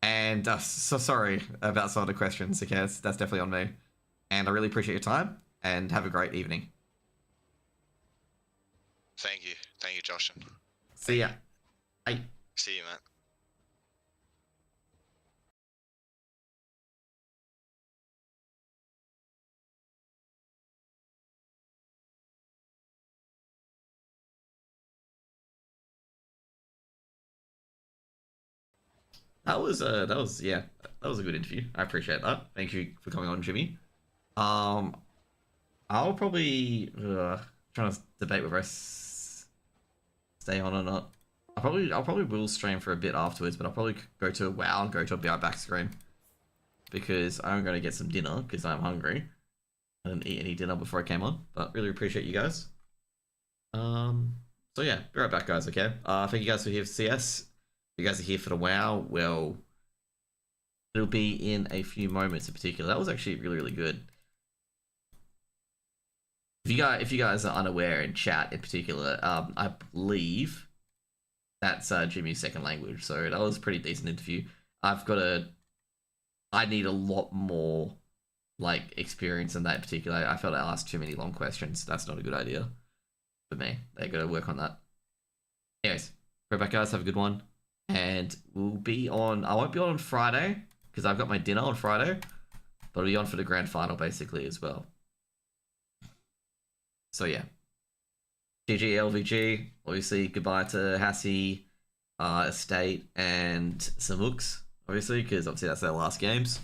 And so sorry about some of the questions. Okay, that's definitely on me. And I really appreciate your time. And have a great evening. Thank you, Joshin. See Thank ya. you. Bye. See you, man. that was a good interview. I appreciate that. Thank you for coming on, Jimmy. Um, I'll probably trying to debate whether stay on or not. I'll probably will stream for a bit afterwards, but I'll probably go to WoW and go to a BR back screen because I'm going to get some dinner because I'm hungry. I didn't eat any dinner before I came on, but really appreciate you guys. Um, so yeah, be right back, guys. Okay. Thank you guys for here for CS. If you guys are here for the WoW, well, it'll be in a few moments in particular. That was actually really, really good. If you guys are unaware in chat in particular, I believe that's Jimmy's second language. So that was a pretty decent interview. I've got a I need a lot more like experience in that in particular. I felt I asked too many long questions. That's not a good idea for me. They got to work on that. Anyways, right back, guys. Have a good one, and we'll be on. I won't be on Friday because I've got my dinner on Friday, but I'll be on for the grand final basically as well. So yeah, GG LVG. Obviously, goodbye to Hassie, Estate, and Samux. Obviously, because obviously that's their last games.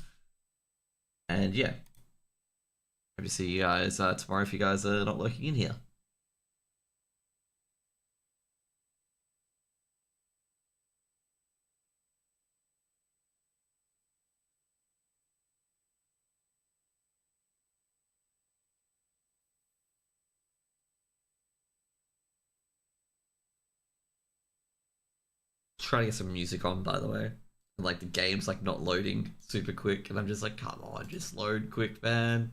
And yeah, hope to see you guys tomorrow if you guys are not lurking in here. trying to get some music on, by the way. And, like, the game's like not loading super quick, and I'm just like, come on, just load quick, man.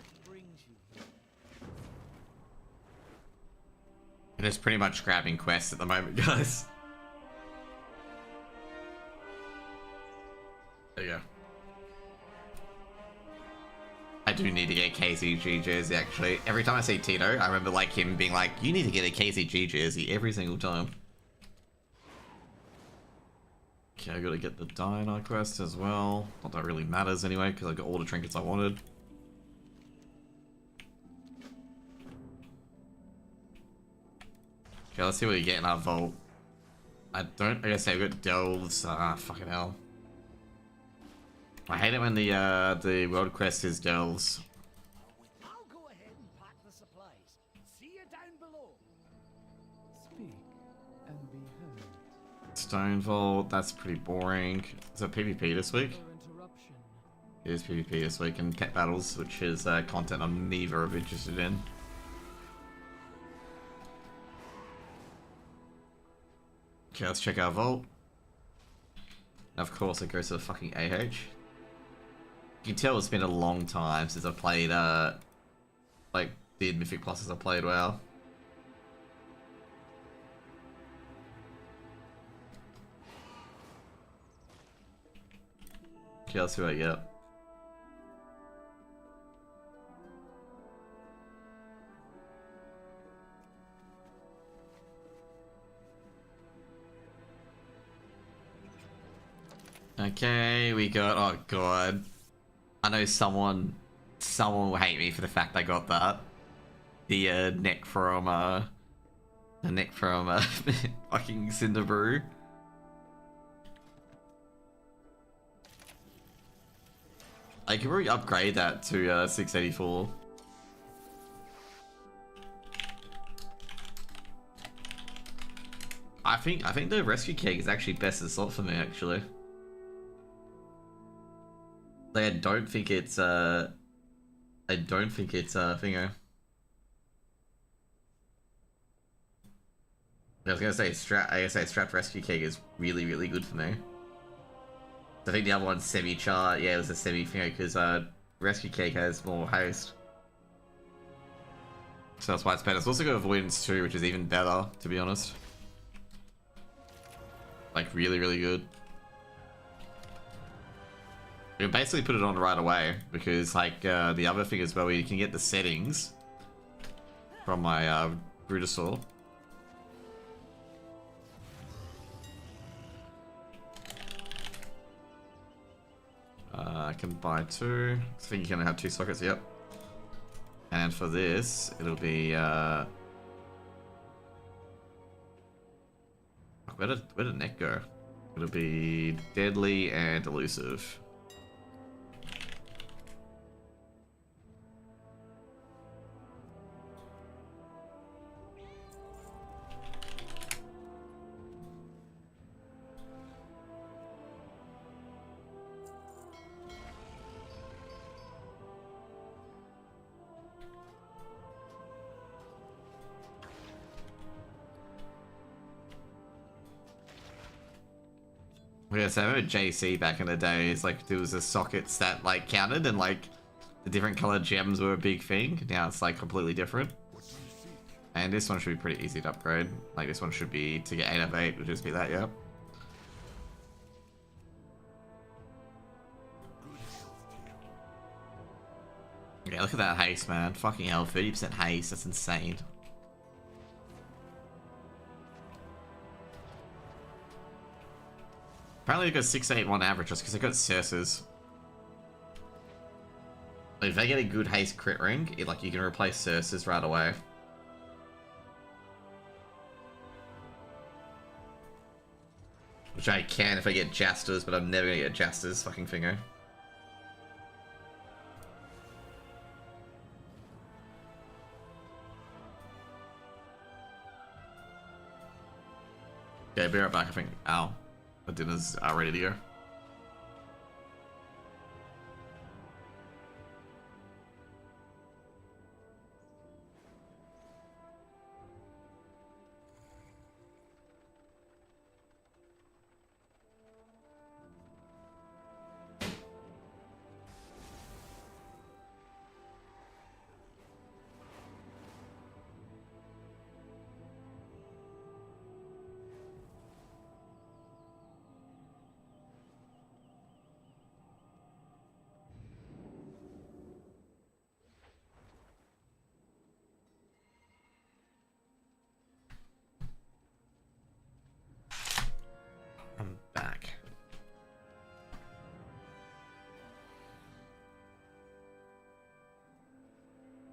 What brings you here? It is pretty much grabbing quests at the moment, guys. There you go. I do need to get a KCG jersey, actually. Every time I see Tito, I remember like him being like, you need to get a KCG jersey every single time. Okay, I gotta get the Dino quest as well. Not that really matters anyway, because I got all the trinkets I wanted. Okay, let's see what we get in our vault. I guess I've got delves. Fucking hell. I hate it when the world quest is delves. I'll go ahead and pack the supplies. See you down below. Speak and be heard. Stone vault, that's pretty boring. Is it PvP this week? Interruption. It is PvP this week, and pet battles, which is content I'm neither of interested in. Okay, let's check our vault. And of course, it goes to the fucking AH. You can tell it's been a long time since I played, like, the Mythic Plus as I played WoW. Okay, let's see what I get. Okay, we got, oh god. I know someone will hate me for the fact I got that. The neck from fucking Cinderbrew. I can probably upgrade that to 684. I think the rescue keg is actually best in slot for me, actually. Like, I don't think it's thingo. I was gonna say strapped rescue keg is really, really good for me. I think the other one's semi-char. Yeah, it was a semi-thingo because rescue keg has more haste. So that's why it's better. It's also got avoidance too, which is even better, to be honest. Like, really, really good. You can basically put it on right away, because, like, the other thing as well, you can get the settings from my Brutosaur. I can buy two. I think you can have two sockets, yep. And for this, it'll be, where did neck go? It'll be deadly and elusive. Yeah, so I remember JC back in the days, like, there was the sockets that, like, counted, and, like, the different colored gems were a big thing. Now it's, like, completely different. And this one should be pretty easy to upgrade. Like, this one should be, to get 8 of 8, would just be that, yeah. Yeah, look at that haste, man. Fucking hell, 30% haste, that's insane. Apparently it got 681 average just because I got Circes. If they get a good haste crit ring, like, you can replace Circes right away. Which I can if I get Jasters, but I'm never gonna get Jasters, fucking finger. Okay, be right back, I think. Ow. My dinner's ready to go.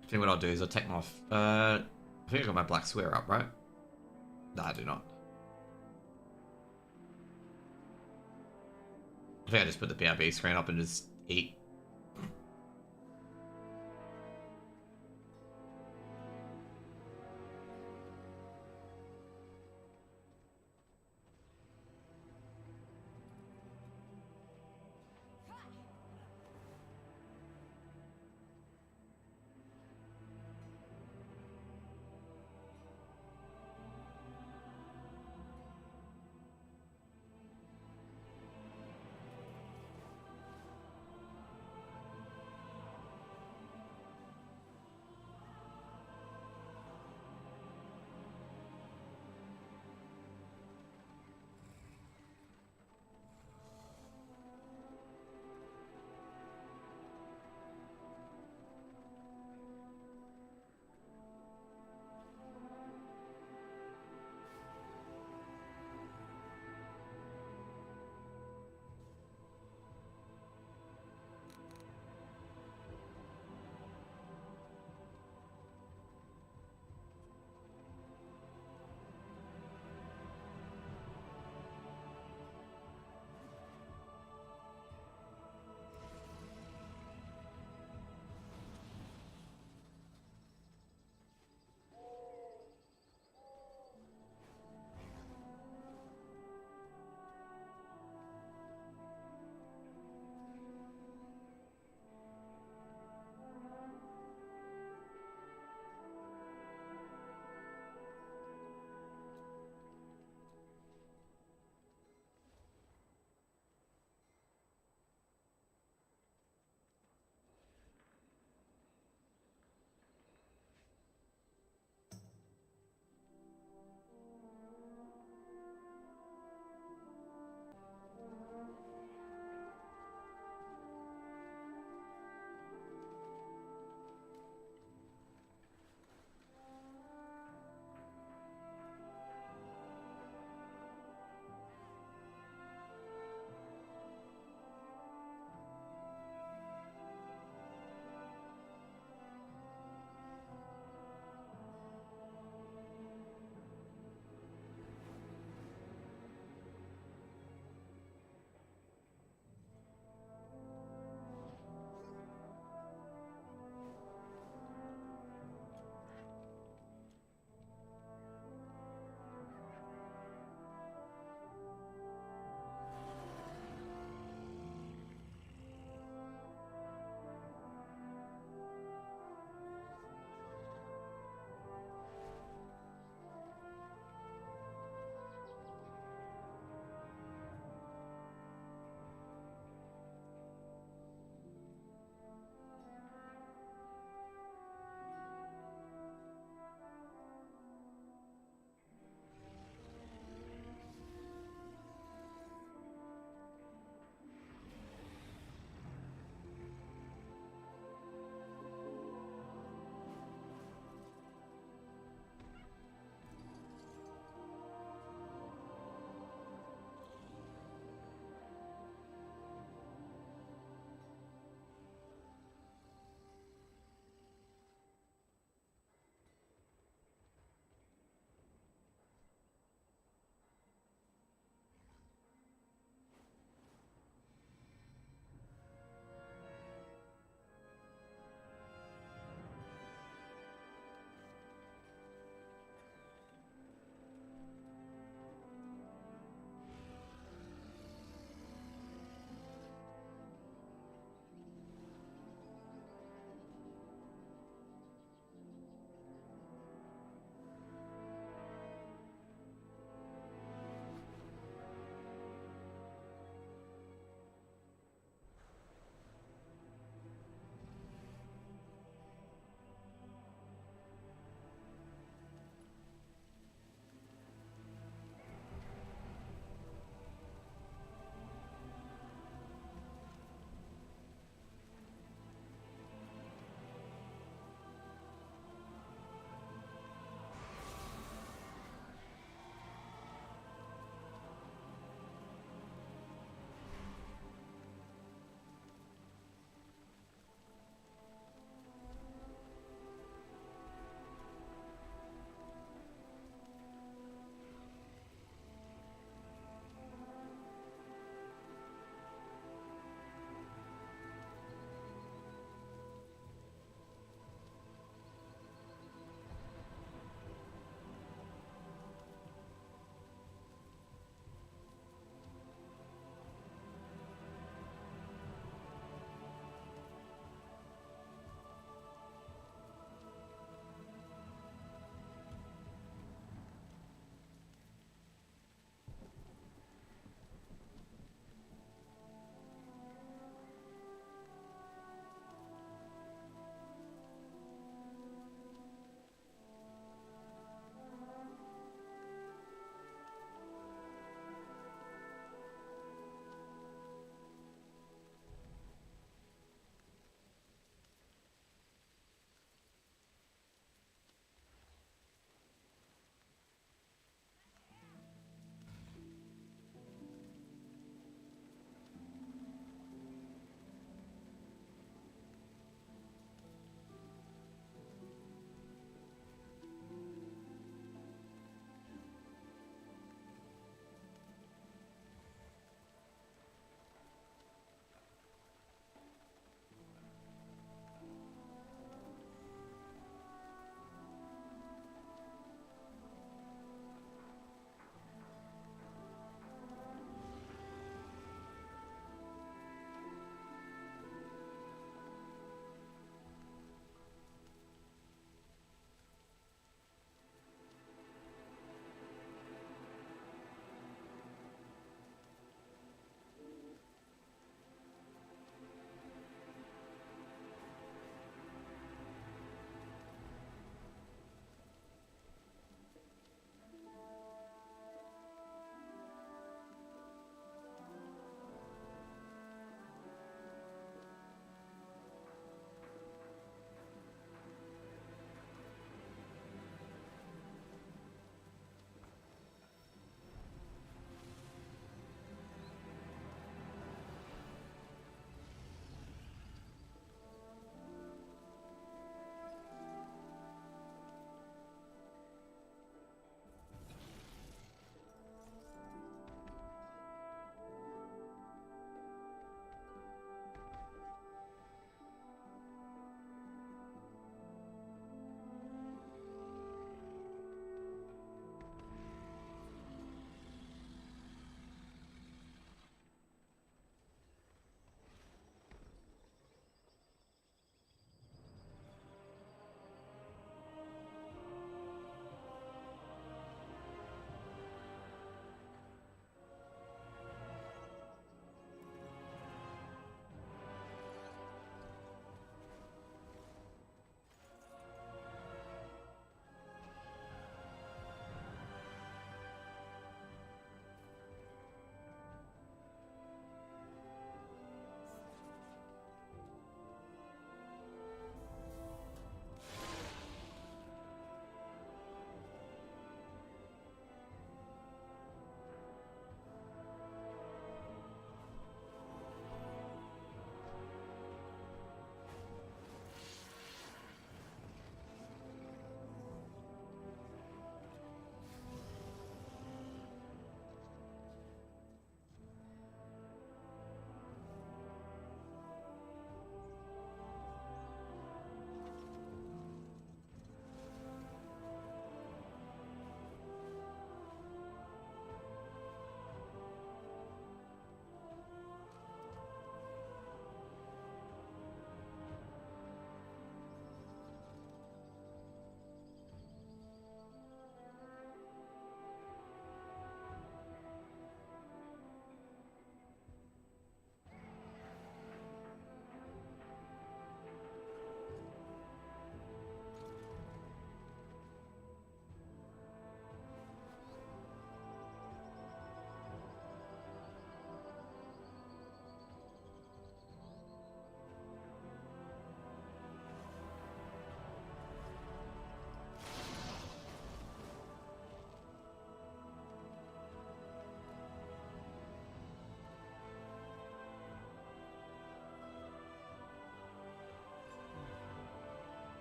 I think what I'll do is I'll take my... I think I got my black square up, right? No, I do not. I think I just put the BRB screen up and just eat.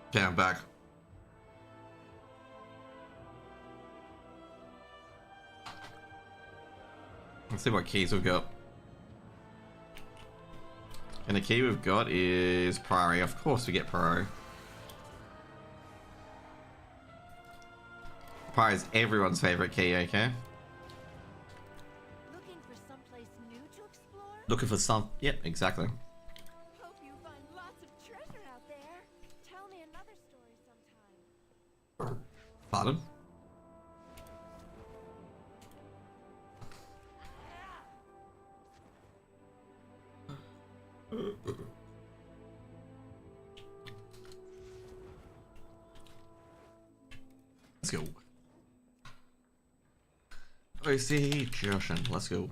Okay, I'm back. Let's see what keys we've got. And the key we've got is priority. Of course we get priority. Priority is everyone's favorite key, okay? Looking for someplace new to explore? Looking for some... Yep, exactly. Hope you find lots of treasure out there. Tell me another story sometime. Pardon? Let's go. OC Joshin, let's go.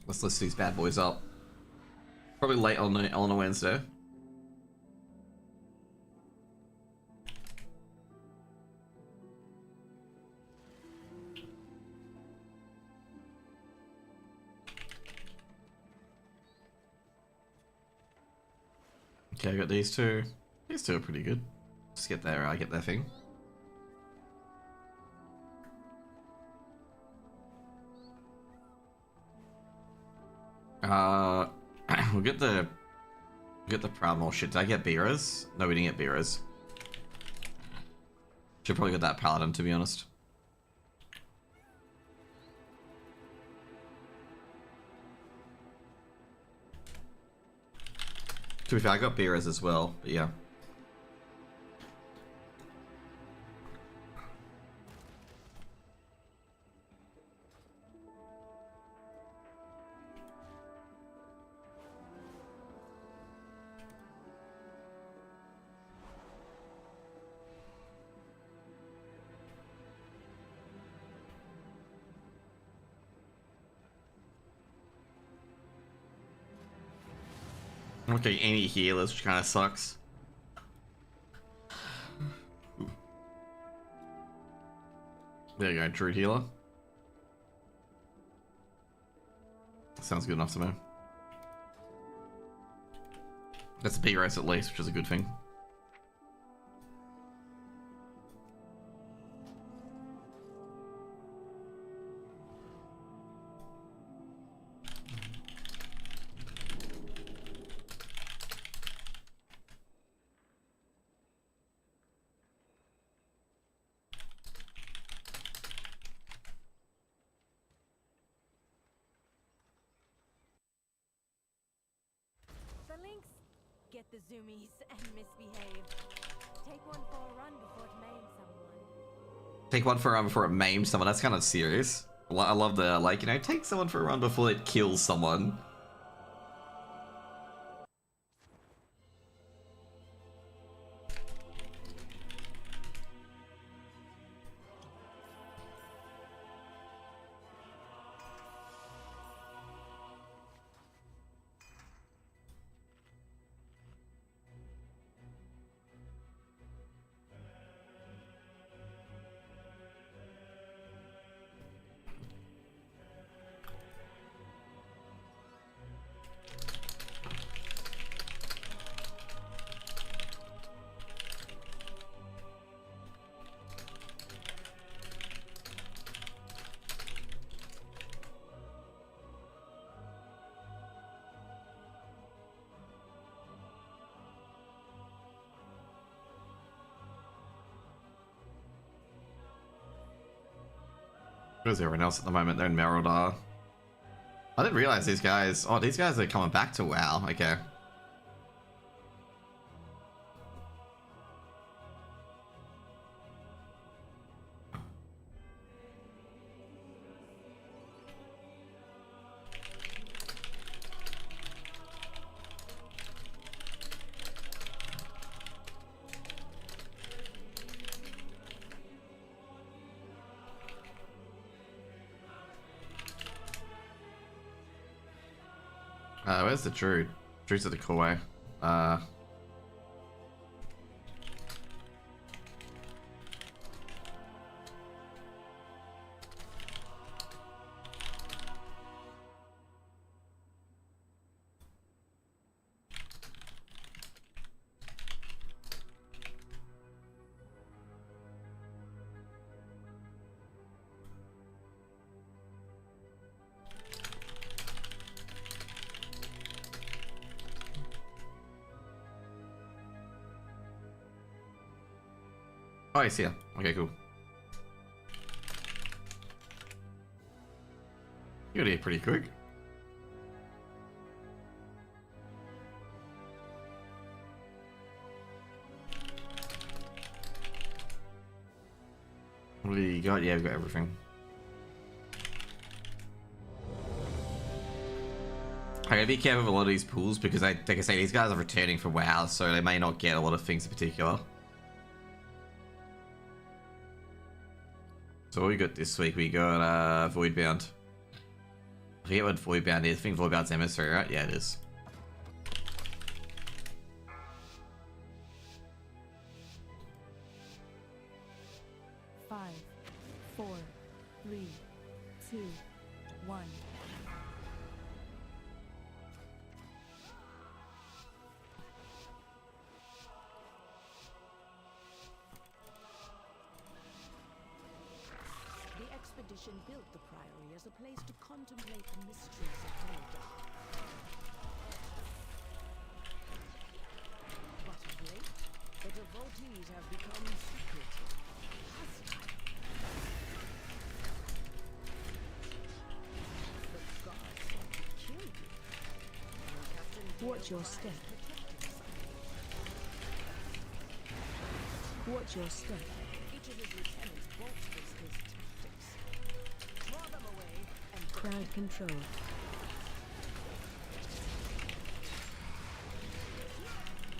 Let's list these bad boys up. Probably late on a Wednesday. Okay, I got these two. These two are pretty good. Just get their thing. We'll get the Proudmore shit. Did I get Beerers? No, we didn't get Beerers. Should probably get that Paladin, to be honest. To be fair, I got Beerers as well, but yeah. Okay, any healers, which kind of sucks. There you go, Druid healer. Sounds good enough to me. That's a B race at least, which is a good thing. For links, get the zoomies and misbehave. Take one for a run before it maims someone. Take one for a run before it maims someone. That's kind of serious. I love the, like, you know, take someone for a run before it kills someone. Where's everyone else at the moment? They're in Merodar. I didn't realize these guys... Oh, these guys are coming back to WoW. Okay. Where's the Druid? Druid's at the Core. Oh, he's here. Okay, cool. You got here pretty quick. What do you got? Yeah, we've got everything. I gotta be careful with a lot of these pools because, like I say, these guys are returning from WoW, so they may not get a lot of things in particular. So what we got this week? We got Voidbound. I forget what Voidbound is. I think Voidbound's Emissary, right? Yeah, it is. Five, 4, 3, 2, 1. The expedition built the Priory as a place to contemplate the mysteries of Mordor. But of late, the Vaulties have become secretive, hostile. The gods want to kill you. And Captain Watch your Gale step. protecting some. Watch your step. Each of his lieutenants bolsters his tactics. Draw them away and Crowd control.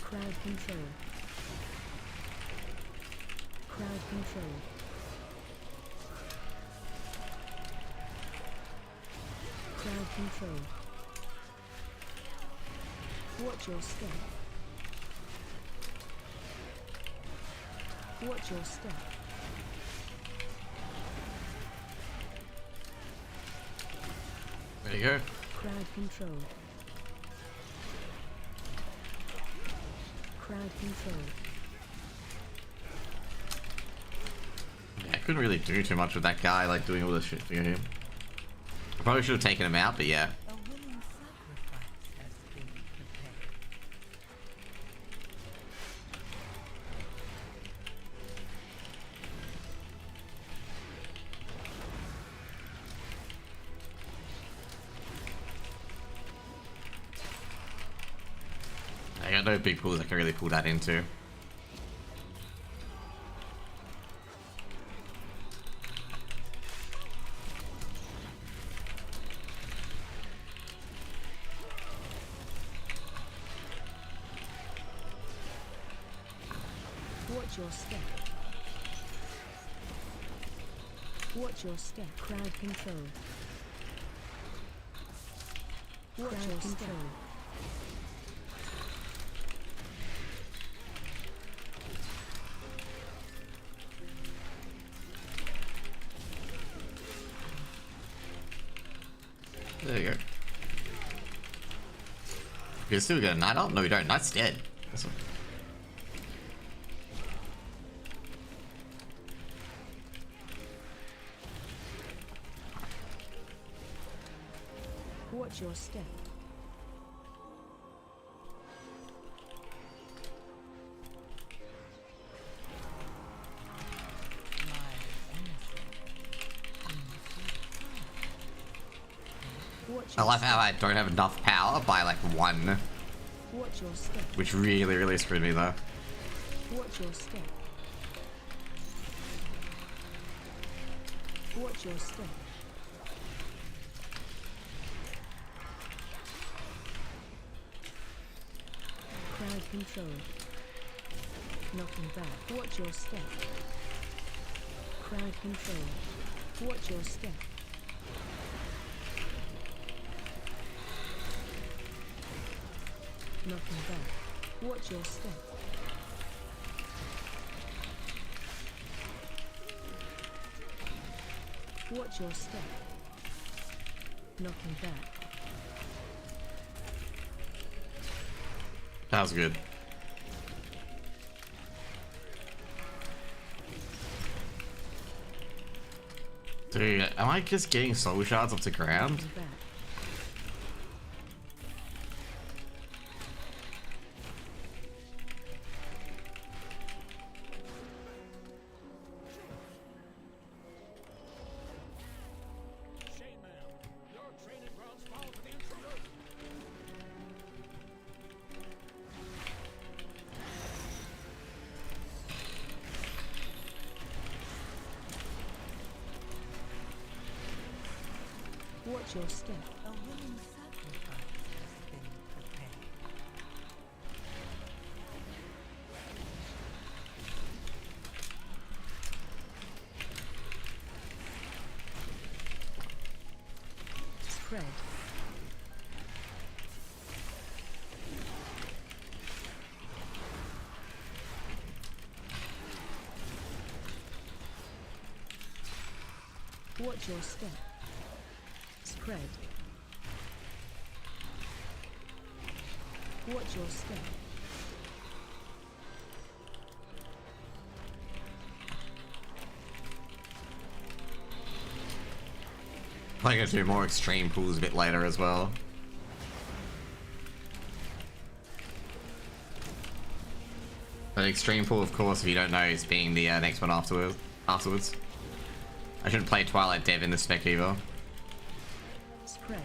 Crowd control. Crowd control. Crowd control. Watch your step. Watch your step. There you go. Crowd control. Crowd control. Yeah, I couldn't really do too much with that guy, like doing all this shit for him. I probably should have taken him out, but yeah. A willing sacrifice has been prepared. I got no big pools I can really pull that into. Watch your step. Watch your step. Crowd control. Watch your control. There you go. You still got a Knight up? No, we don't. Knight's dead. Awesome. Watch your step. Watch I your love how I don't have enough power by like 1, Watch your step. which really, really screwed me though. Watch your step. Watch your step. Crowd control. Knocking back. Watch your step. Crowd control. Watch your step. Knocking back. Watch your step. Watch your step. Knocking back. That was good. Dude, am I just getting soul shards off the ground? Knocking back. Watch your step. A willing sacrifice has been prepared. Spread. Watch your step. Spread. Watch your step. I'm gonna do more extreme pulls a bit later as well. The extreme pull, of course, if you don't know, is being the next one afterwards. I shouldn't play Twilight Dev in the spec either. Spread.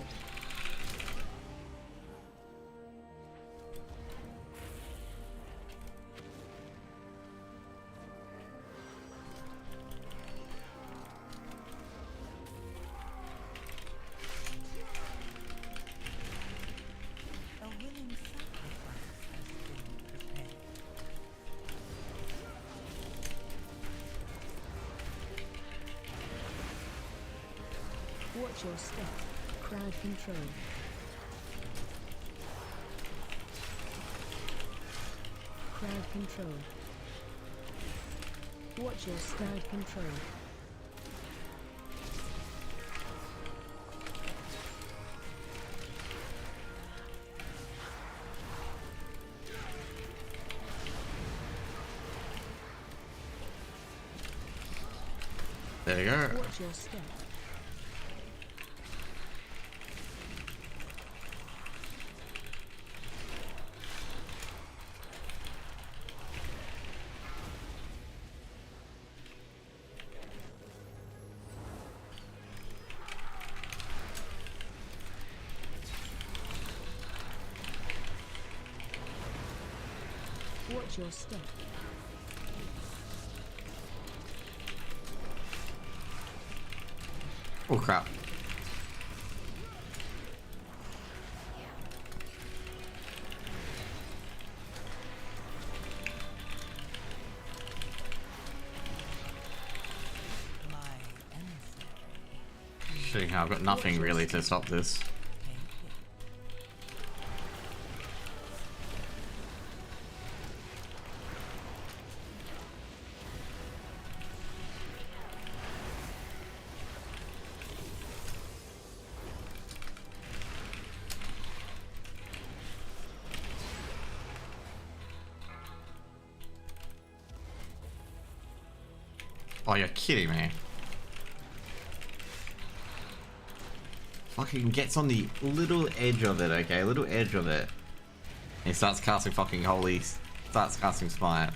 A willing sacrifice has been prepared. Watch your step. Crowd control. Crowd control. Watch your crowd control. There you go. Watch your step. Watch your step. Oh crap. My emissary. Shitting hell, I've got nothing really to stop this. Take it. Oh, you're kidding me. Fucking gets on the little edge of it, okay? Little edge of it. And he starts casting fucking holy... Starts casting smite.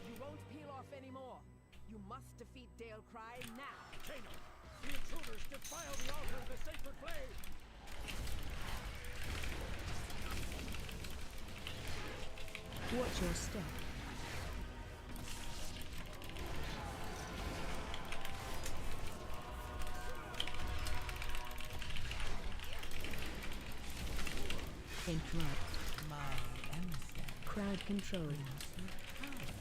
You won't peel off anymore. You must defeat Dale Cry now. Kano, the intruders defile the altar of the sacred blade. Watch your step. Interrupt. My emissary. Crowd control. Take it.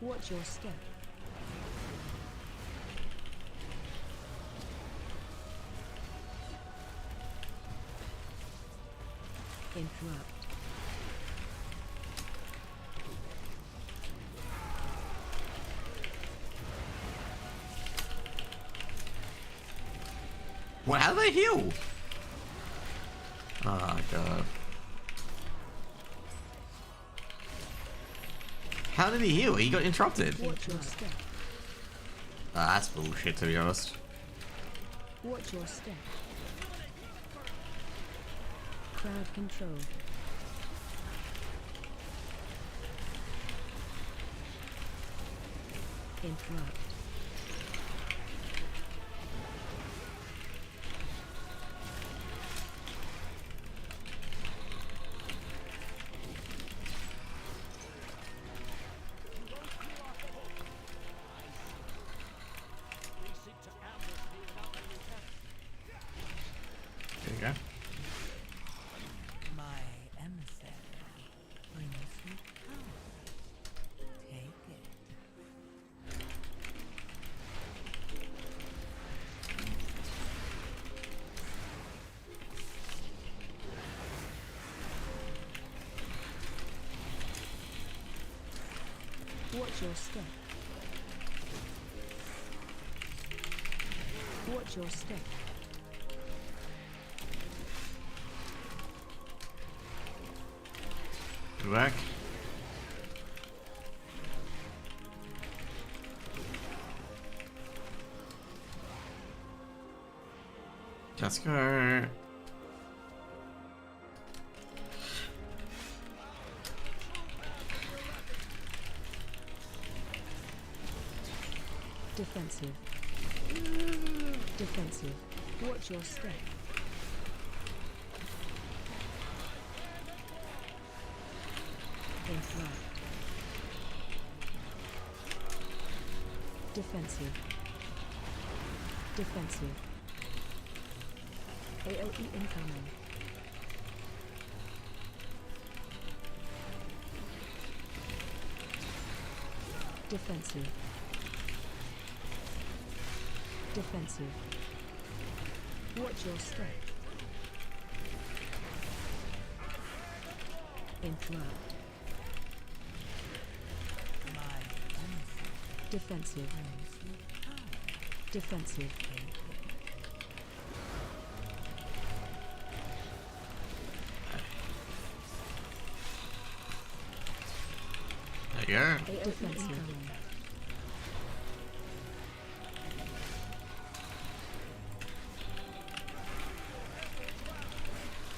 Watch your step. Interrupt. What? How do they heal? Oh god. How did he heal? He got interrupted. Watch your step. That's bullshit, to be honest. Watch your step. Crowd control. Interrupt. There you go. My emissary brings you power. Take it. Watch your step. Watch your step. Good work. Let's go. Defensive. Defensive. Watch your step. Interrupt. Defensive. Defensive. AOE incoming. Defensive. Defensive. Watch your step. Interrupt. My emissary Defensive. brings you power. Defensive. There you go. AOE defensive.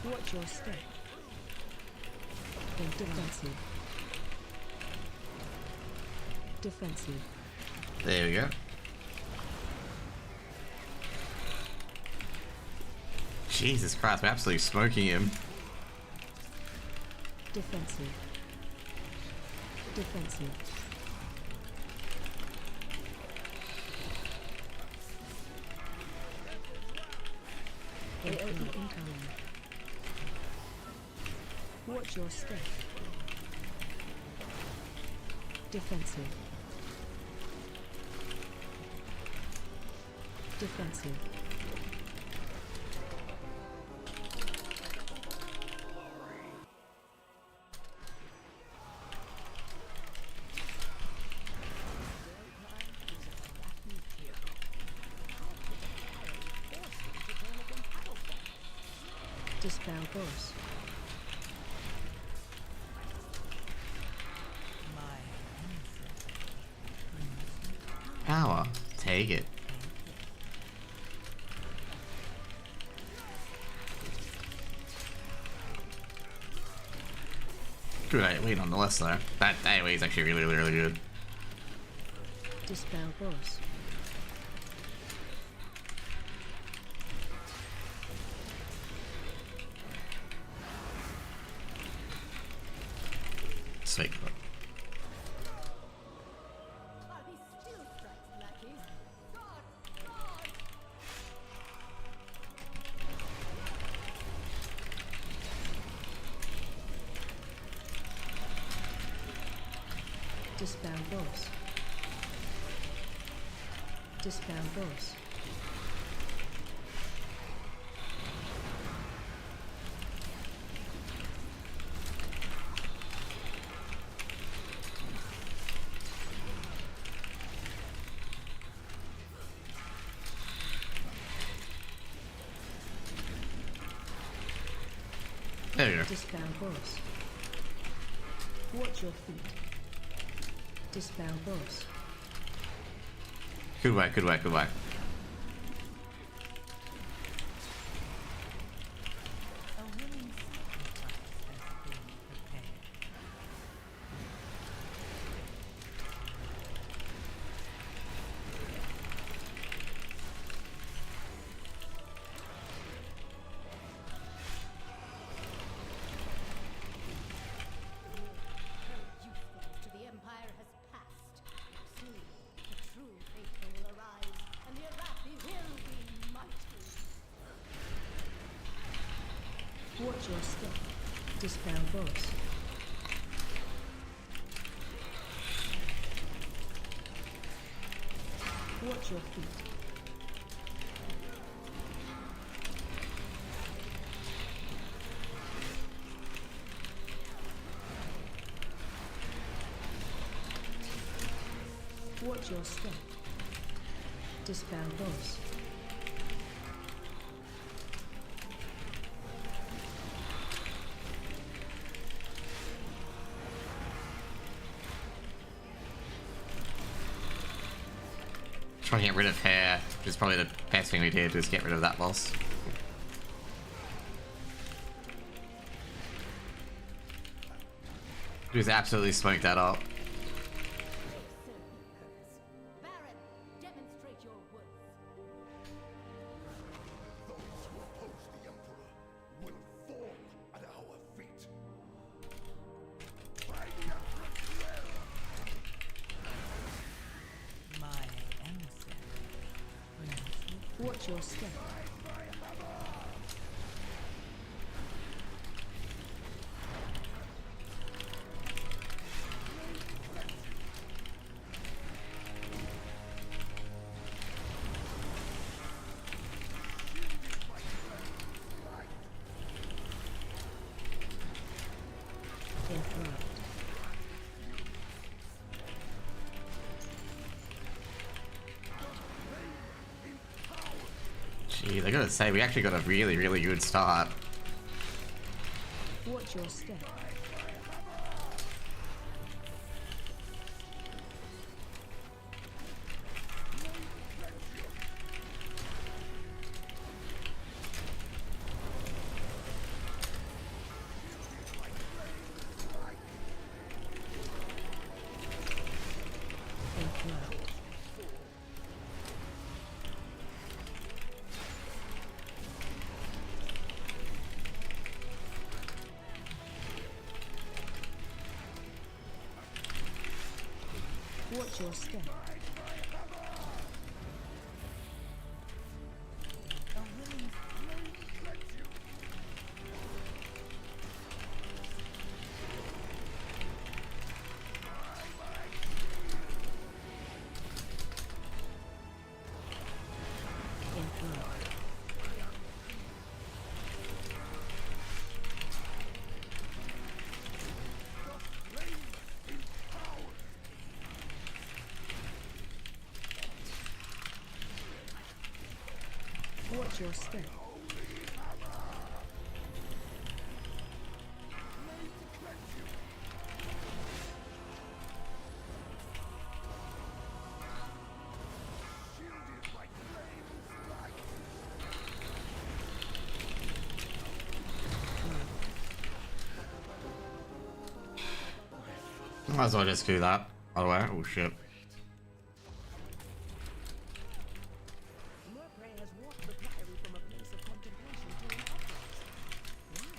Watch your step. Defensive. Defensive. There we go. Jesus Christ, we're absolutely smoking him. Defensive. Defensive. AOE incoming. Watch your step. Defensive. Defensive. Dispel boss. My emissary brings you Power. Take it. Good AoE nonetheless though. That AoE is actually really good. Dispel boss. Sweet. Are these still strikes, lackey? Dispel boss. Dispel boss. There you go. Dispel boss. Watch your feet. Dispel boss. Good work, good work, good work. A willing sacrifice has been prepared. Usefulness to the Empire has passed. Soon, the true faithful will arise, and the Arathi will be mighty. Watch your step. Dispel boss. Watch your feet. Watch your step. Dispel boss. Trying to get rid of hair is probably the best thing we did, was get rid of that boss. Just absolutely smoked that up. Baron, demonstrate your worth. Those who oppose the Emperor will fall at our feet. By the Emperor's will. My emissary brings me Watch your step. Enthroned. Jeez, I gotta say, we actually got a really, really good start. Watch your step. Enthroned. Watch your step. a willing Enthroned. Watch your step. Might as well just do that. By the way, oh shit. Murphy has walked the priory from a place of contemplation to an uprising. Why?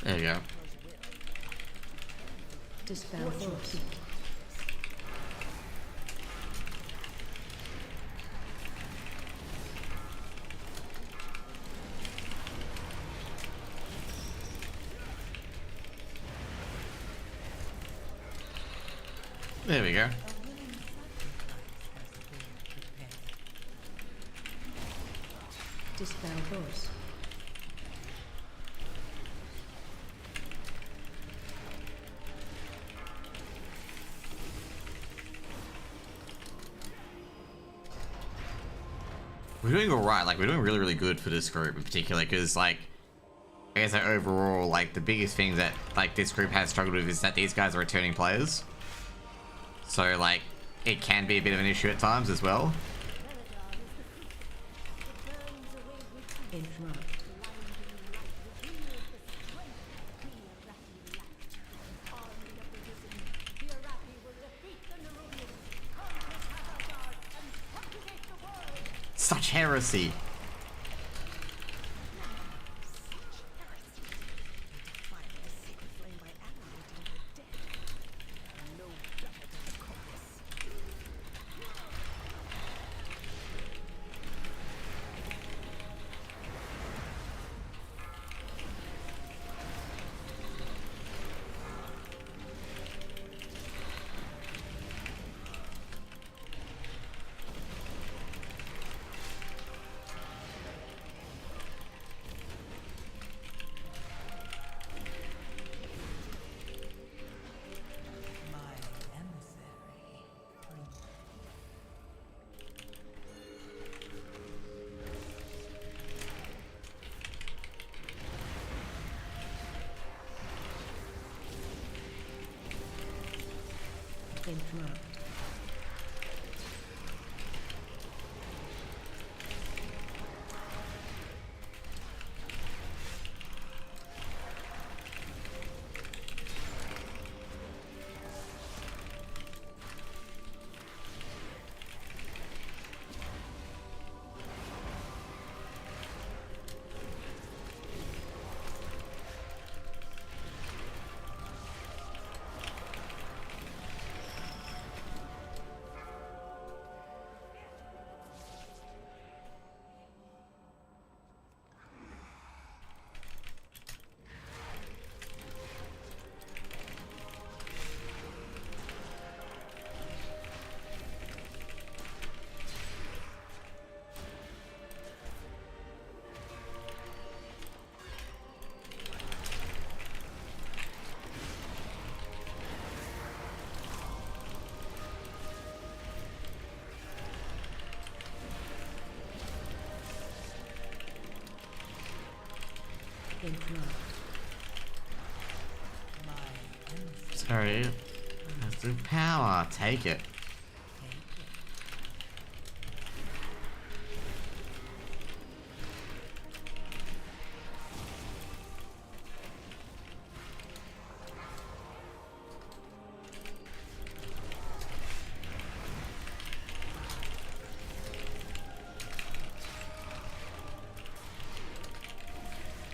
There you go. Dispel boss. There we go. A willing sacrifice has been prepared. Dispel boss. We're doing alright, like we're doing really, really good for this group in particular, because like I guess that overall, like, the biggest thing that, like, this group has struggled with is that these guys are returning players. So, like, it can be a bit of an issue at times as well. Interrupt. Such heresy. Interrupt. Interrupt. Sorry. That's the power. Take it.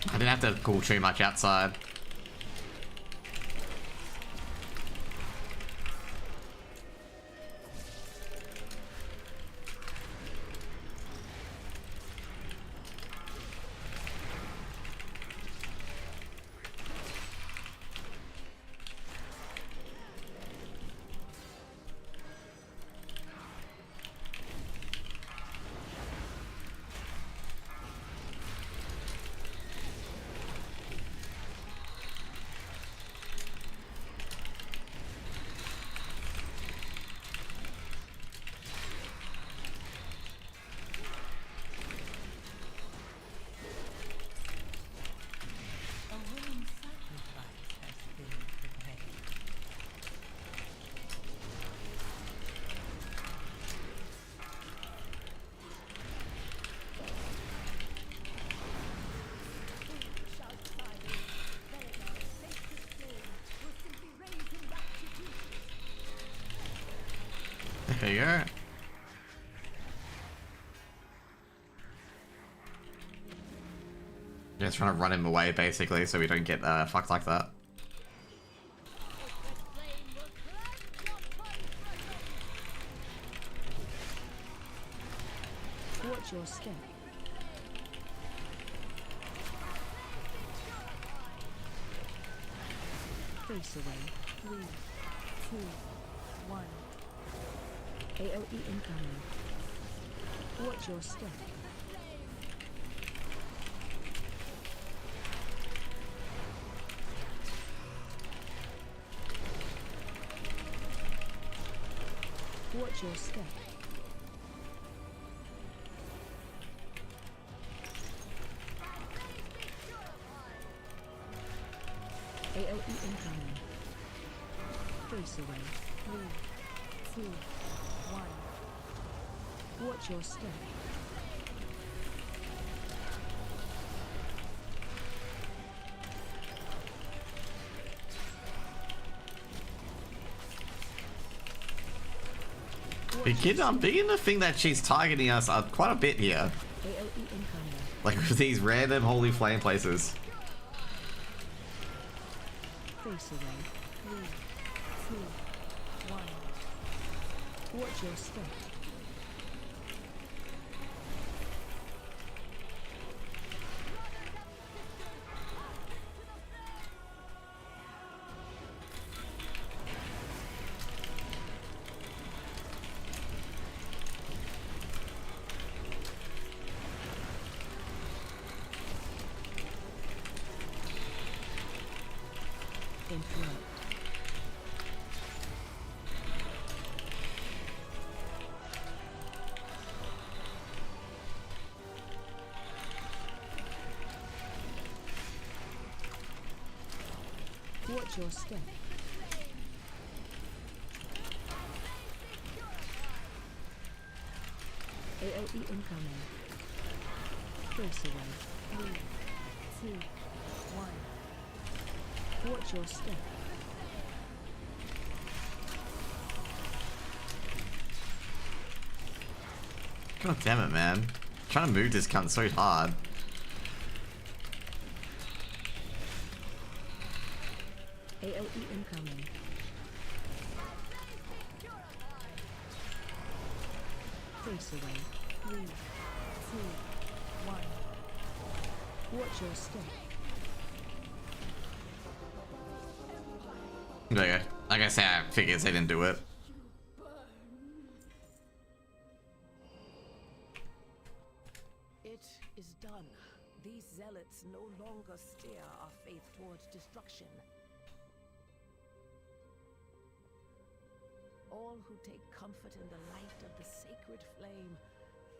I didn't have to call too much outside. There you go. Just trying to run him away, basically, so we don't get fucked like that. Watch your step. Face away. 3, 2, 1. AOE incoming. Watch your step. Watch your step. AOE incoming. Face away. 3, 2, 1. Watch your step. I'm beginning to think that she's targeting us quite a bit here. AOE incoming. Like with these random holy flame places. Face away. 3, 2, 1. Watch your step. Interrupt. Watch your step. AOE incoming. Face away. 3, 2, 1. Watch your step. God damn it, man. Trying to move this cunt so hard. AOE incoming. Face away. 3, 2, 1. Watch your step. There you go. Like I said, I figured they didn't do it. It is done. These zealots no longer steer our faith towards destruction. All who take comfort in the light of the sacred flame,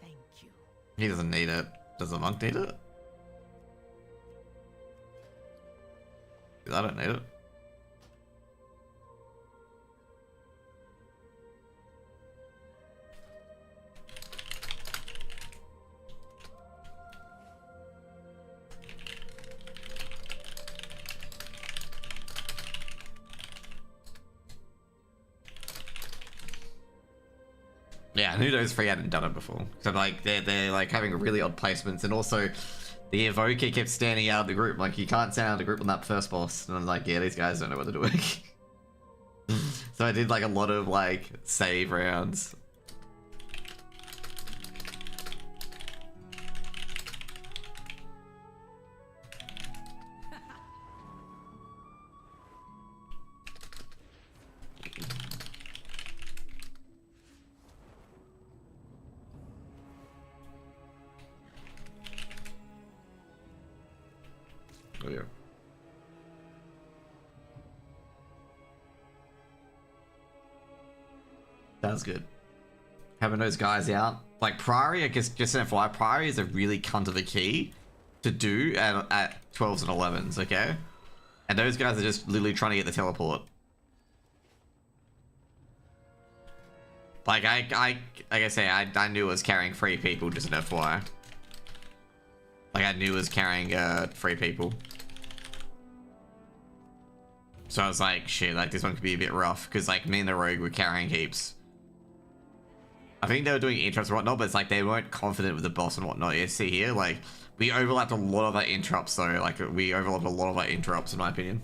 thank you. He doesn't need it. Does the monk need it? 'Cause I don't need it. Yeah, and who knows if he hadn't done it before. So like they're like having really odd placements, and also the evoker kept standing out of the group. Like you can't stand out of the group on that first boss. And I'm like, yeah, these guys don't know what they're doing. So I did like a lot of like save rounds. Oh yeah. Sounds good. Having those guys out. Like Priory, I guess just an FYI, Priory is a really cunt of a key to do at 12s and 11s, okay? And those guys are just literally trying to get the teleport. Like like I say, I knew it was carrying 3 people, just an FYI. Like I knew it was carrying 3 people. So I was like, shit, like this one could be a bit rough, because like me and the rogue were carrying heaps. I think they were doing interrupts and whatnot, but it's like they weren't confident with the boss and whatnot. You see here, like we overlapped a lot of our interrupts though. Like we overlapped a lot of our interrupts in my opinion.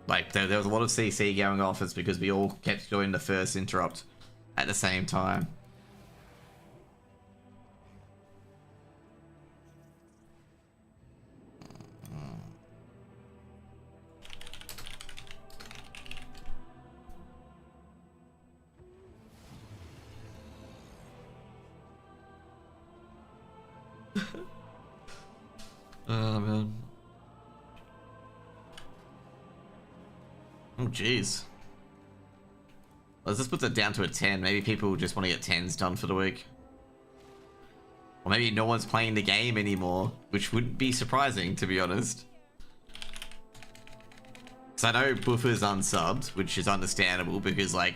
Like there was a lot of CC going off. It's because we all kept doing the first interrupt at the same time. Oh man. Oh jeez. Let's just put that down to a 10. Maybe people just want to get 10s done for the week. Or maybe no one's playing the game anymore, which wouldn't be surprising, to be honest. So I know Buffer's unsubbed, which is understandable because, like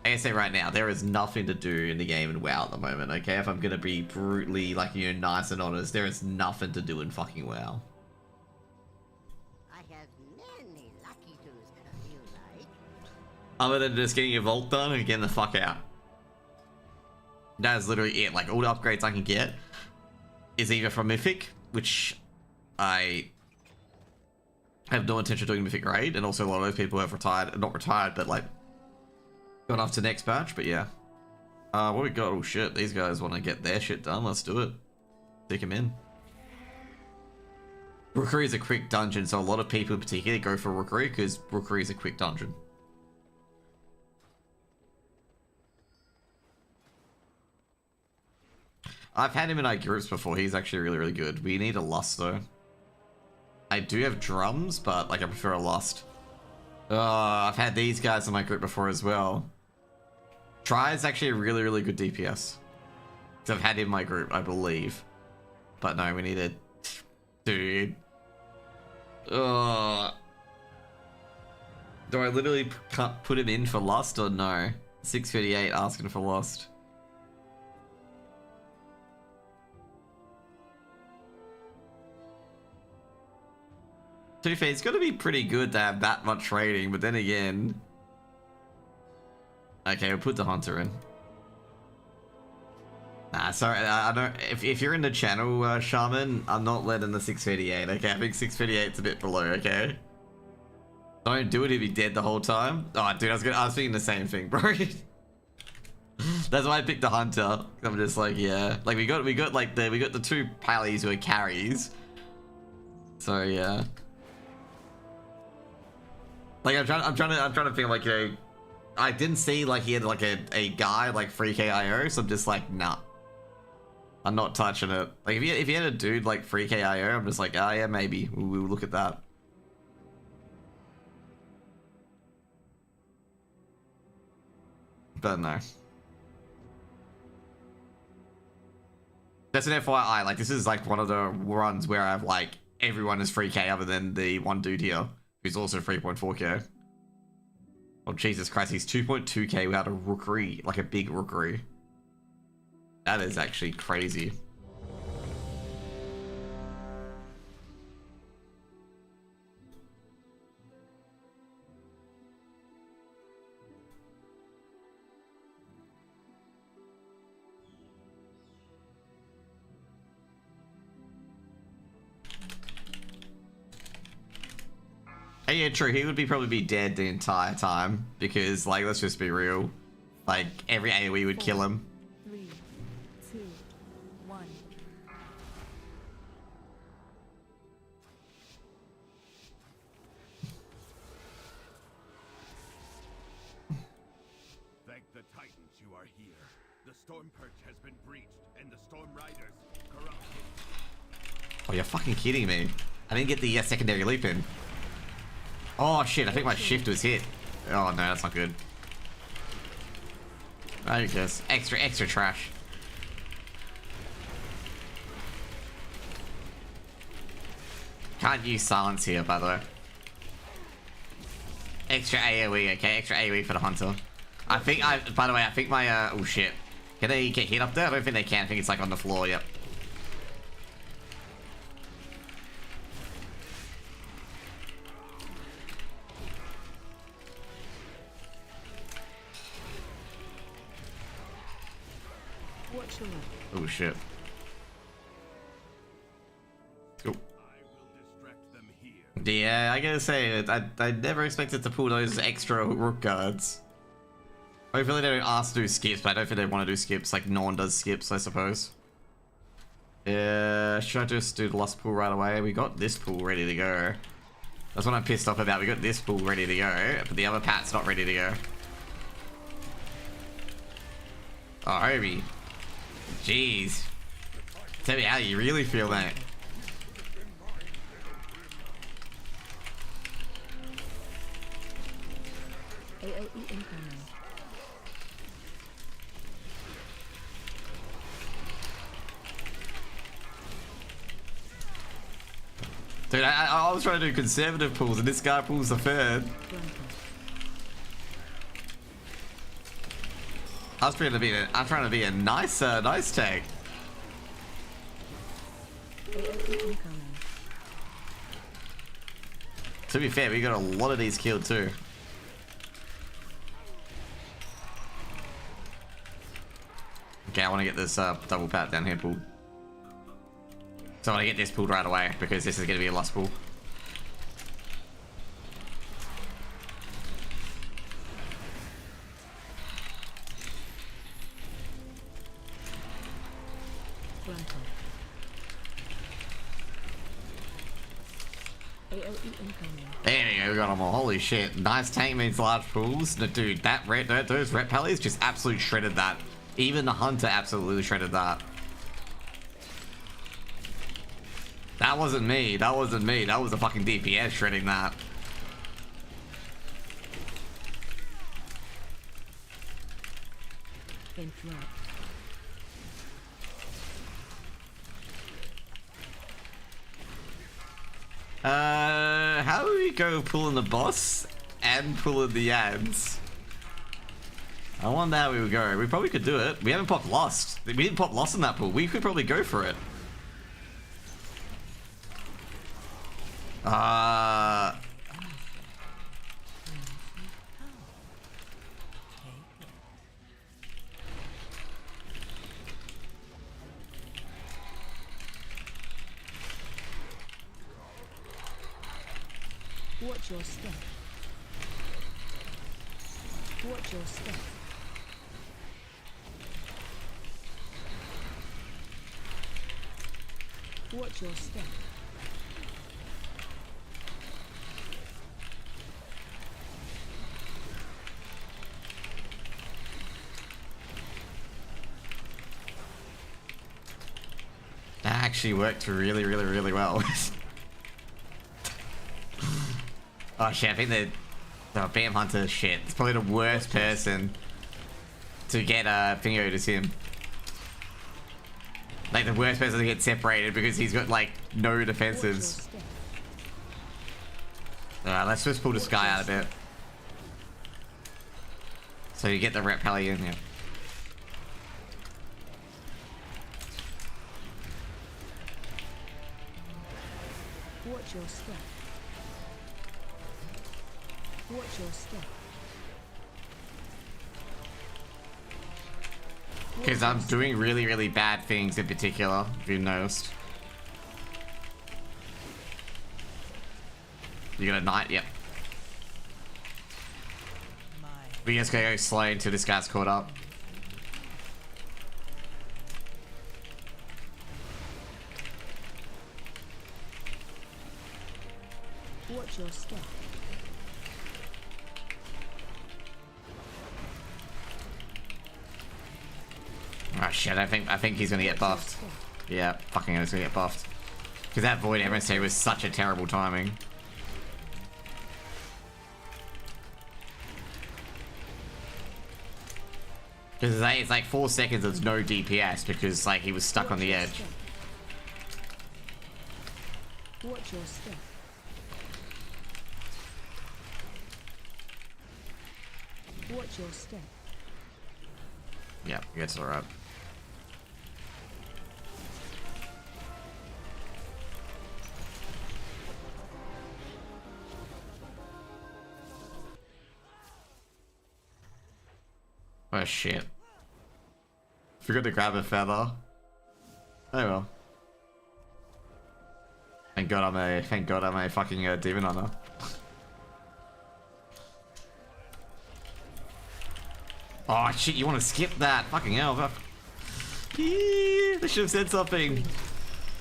I say right now, there is nothing to do in the game in WoW at the moment, okay? If I'm gonna be brutally, like, you know, nice and honest, there is nothing to do in fucking WoW. I have many lucky tools you like. Other than just getting your vault done and getting the fuck out. That is literally it. Like, all the upgrades I can get is either from Mythic, which I have no intention of doing Mythic Raid, and also a lot of those people have retired, not retired, but like gone off to next batch. But yeah, what we got? Oh shit, these guys want to get their shit done. Let's do it. Stick them in. Rookery is a quick dungeon, so a lot of people in particular go for Rookery because Rookery is a quick dungeon. I've had him in our groups before. He's actually really, really good. We need a Lust though. I do have drums, but like I prefer a Lust. I've had these guys in my group before as well. Try is actually a really, really good DPS. So I've had him in my group, I believe. But no, we need a... Dude. Do I literally put him in for Lust or no? 638 asking for Lust. To be fair, it's got to be pretty good to have that much rating, but then again... Okay, we'll put the Hunter in. Nah, sorry, I don't... If you're in the channel, Shaman, I'm not letting the 638, okay? I think 638's a bit below, okay? Don't do it if you're dead the whole time. Oh, dude, I was thinking the same thing, bro. That's why I picked the Hunter. I'm just like, yeah. Like, we got the two pallies who are carries. So, yeah. Like I'm trying to think like, you know, I didn't see like he had like a guy like 3k IO, so I'm just like, nah, I'm not touching it. Like if you had a dude like 3k IO, I'm just like, oh yeah, maybe we'll look at that. But no. That's an FYI. Like this is like one of the runs where I've like everyone is 3k other than the one dude here. Who's also 3.4k. Oh, Jesus Christ, he's 2.2k without a Rookery, like a big Rookery. That is actually crazy. Yeah, true. He would probably be dead the entire time because, like, let's just be real. Like, every AoE would kill him. 3, 2, 1. Thank the Titans you are here. The Storm Perch has been breached, and the Storm Riders corrupted. Oh, you're fucking kidding me. I didn't get the secondary leap in. Oh shit, I think my shift was hit. Oh no, that's not good. I guess. Extra trash. Can't use silence here, by the way. Extra AoE, okay? Extra AoE for the Hunter. By the way, I think my, oh shit. Can they get hit up there? I don't think they can. I think it's like on the floor, yep. Oh shit. Oh. Yeah, I gotta say, I never expected to pull those extra rook guards. Hopefully they don't ask to do skips, but I don't think they want to do skips, like no one does skips, I suppose. Yeah, should I just do the Lust pool right away? We got this pool ready to go. That's what I'm pissed off about. We got this pool ready to go, but the other pat's not ready to go. Oh, Hobie. Jeez. Tell me how you really feel, mate. AoE incoming. Dude, I was trying to do conservative pulls and this guy pulls the third. I'm trying to be a nice tank. To be fair, we got a lot of these killed too. Okay, I want to get this double pat down here pulled. So I want to get this pulled right away because this is going to be a lost pull. There we go, we got them all. Holy shit. Nice tank means large pools. No, dude, those ret pellies just absolutely shredded that. Even the hunter absolutely shredded that. That wasn't me. That wasn't me. That was the fucking DPS shredding that. How do we go pulling the boss and pulling the ads? I wonder how we would go. We probably could do it. We haven't popped Lost. We didn't pop Lost in that pool. We could probably go for it. Watch your step. Watch your step. Watch your step. That actually worked really, really, really well. Oh shit, I think the Bam Hunter shit. It's probably the worst person to get Fingo to him. Like the worst person to get separated because he's got like no defenses. Let's just pull this guy out a bit. So you get the ret pally in here. Watch your step. Watch your step. Because I'm doing really, really bad things in particular, if you noticed. You got a knight? Yep. We just gotta go slow until this guy's caught up. Watch your step. Oh shit, I think he's gonna get buffed. Yeah, fucking he's gonna get buffed. Because that Void MSA was such a terrible timing. Because it's like 4 seconds of no DPS because like he was stuck on the edge. Watch your step. Watch your step. Yeah, it's alright. Oh shit. Forgot to grab a feather. Oh well. Thank god I'm a fucking demon hunter. Oh shit, you want to skip that? Fucking hell. They should have said something.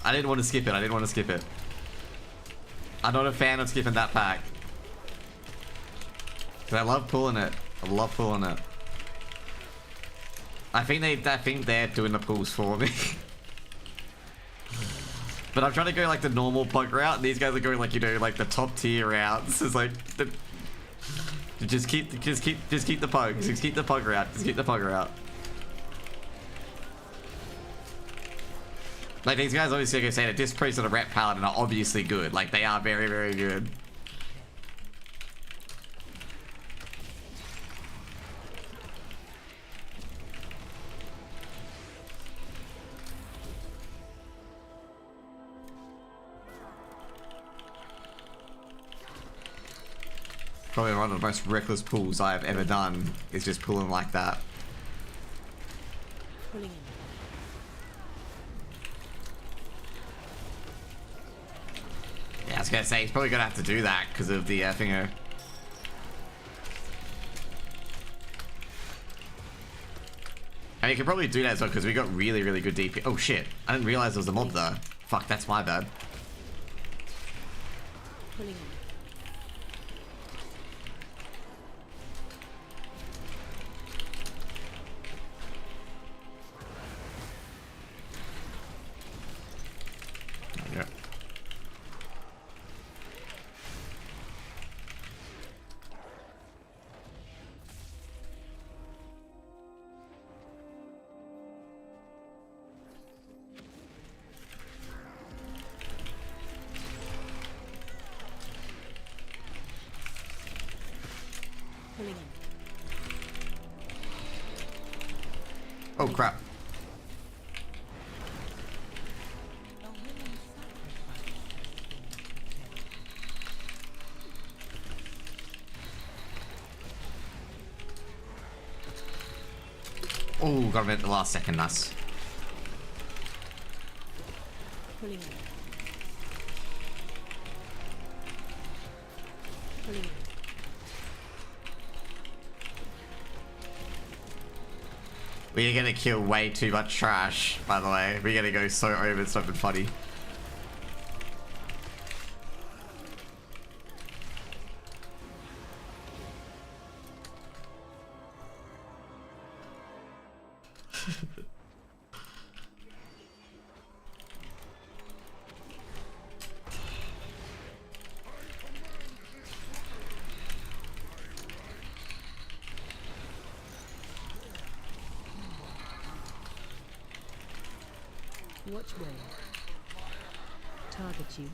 I didn't want to skip it. I'm not a fan of skipping that pack. Cause I love pulling it. I think they're doing the pulls for me. But I'm trying to go like the normal pug route, and these guys are going like, you know, like the top tier routes. It's like the just keep the pug. Just keep the pug route. Like, these guys obviously are saying that this priest and a ret paladin are obviously good. Like, they are very, very good. Probably one of the most reckless pulls I've ever done is just pulling like that. Pulling in. Yeah, I was gonna say he's probably gonna have to do that because of the thinger. And you can probably do that as well because we got really, really good DP. Oh shit! I didn't realize there was a mob there. Fuck, that's my bad. Pulling in. Yeah. Pulling in. Oh crap. Oh, got him at the last second, nice. Pulling in. Pulling in. We're gonna kill way too much trash, by the way. We're gonna go so over, it's not even funny. Watch where. Target you.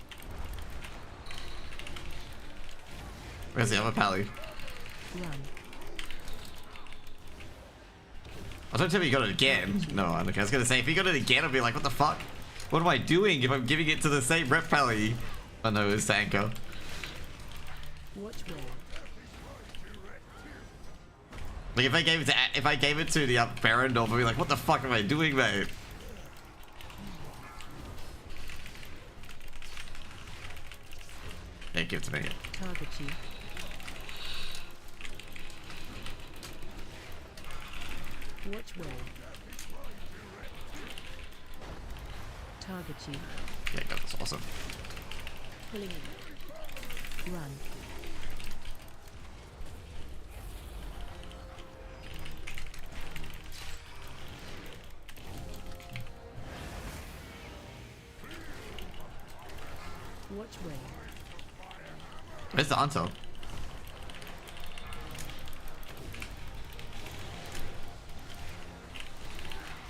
Where's the other pally? Run. Oh, don't tell me you got it again. No, okay, I was gonna say, if you got it again, I'd be like, what the fuck? What am I doing if I'm giving it to the same rep pally? Oh no, it's to anchor. Watch where. Like, if I gave it to the Baron, I'd be like, what the fuck am I doing, mate? Yeah, give it to me. Target you. Watch where. Target you. Yeah, that's awesome. Pulling in. Run. Watch where. Where's the hunter?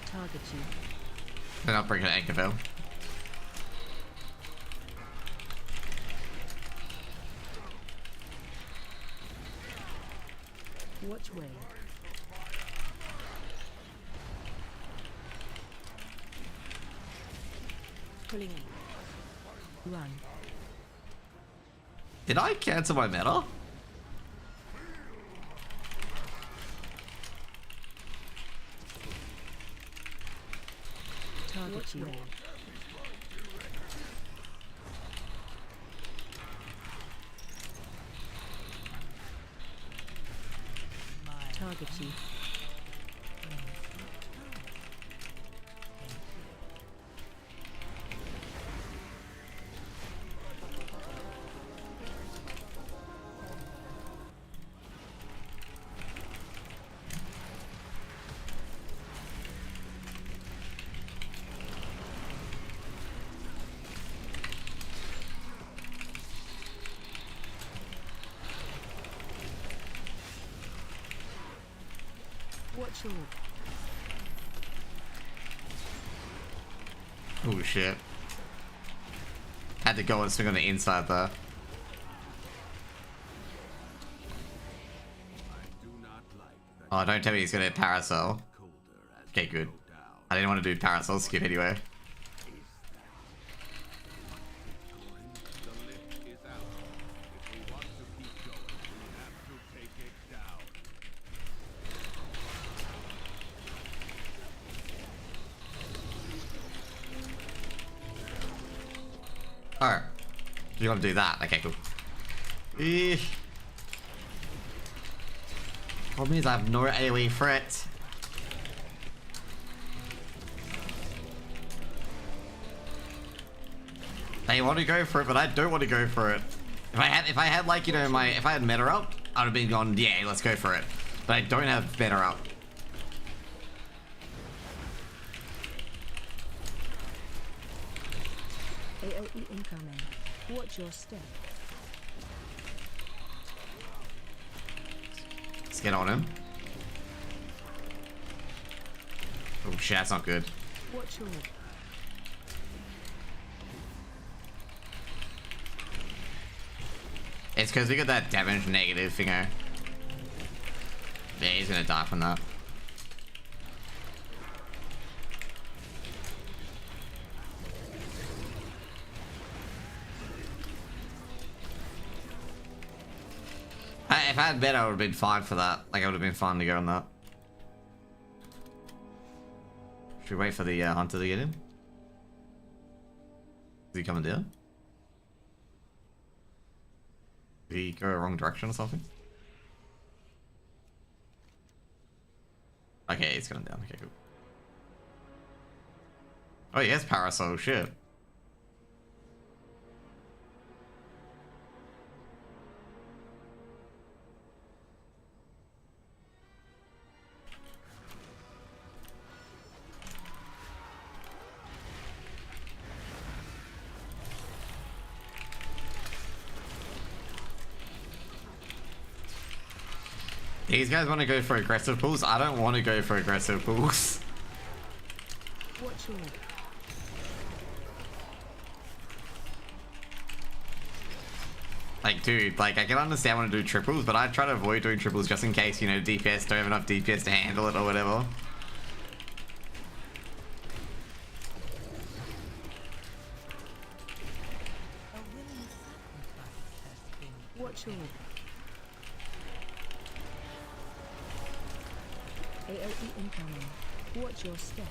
Target you. They're not bringing an anchor veil. Watch where. Pulling in. Run. Did I cancel my meta? Target you. Target you. Watch your. Oh shit. Had to go and swing on the inside there. Oh, don't tell me he's gonna hit Parasol. Okay, good. I didn't want to do Parasol skip anyway. Oh, you want to do that? Okay, cool. Problem is I have no AoE threat. They want to go for it, but I don't want to go for it. If I had like, you know, if I had meta up, I would have been gone, yeah, let's go for it. But I don't have meta up. AoE incoming. Watch your step. Let's get on him. Oh shit, that's not good. Watch your... It's because we got that damage negative thinger. Yeah, he's gonna die from that. If I had better, I would have been fine for that. Like, I would have been fine to go on that. Should we wait for the hunter to get in? Is he coming down? Did he go a wrong direction or something? Okay, he's coming down. Okay, cool. Oh, he has Parasol. Shit. These guys want to go for aggressive pulls. I don't want to go for aggressive pulls. Watch your... Like, dude, like, I can understand want to do triples, but I try to avoid doing triples just in case, you know, DPS don't have enough DPS to handle it or whatever. Watch your... AoE incoming. Watch your step.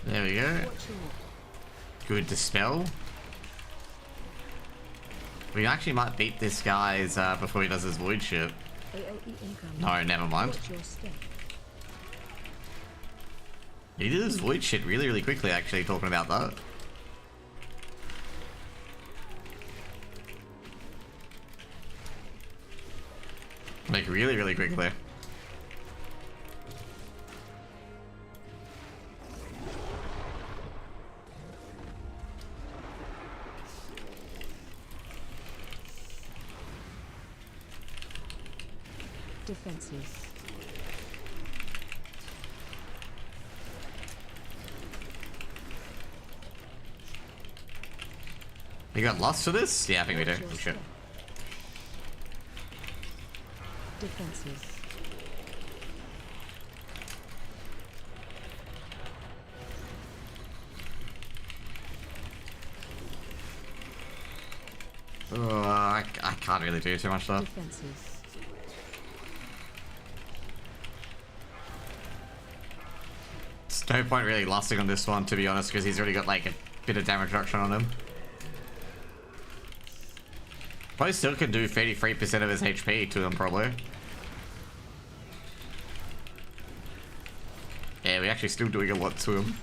There we go. Good dispel. We actually might beat this guy's before he does his void shit. No, never mind. He did his void shit really, really quickly, actually, talking about that. Like, really, really quickly. Defenses. You got lost for this? Yeah, I think we do. Oh shit. Defenses. Oh, I can't really do too much though. Defenses. There's no point really lasting on this one, to be honest, because he's already got like a bit of damage reduction on him. Probably still can do 33% of his HP to him, probably. Yeah, we actually still doing a lot to him.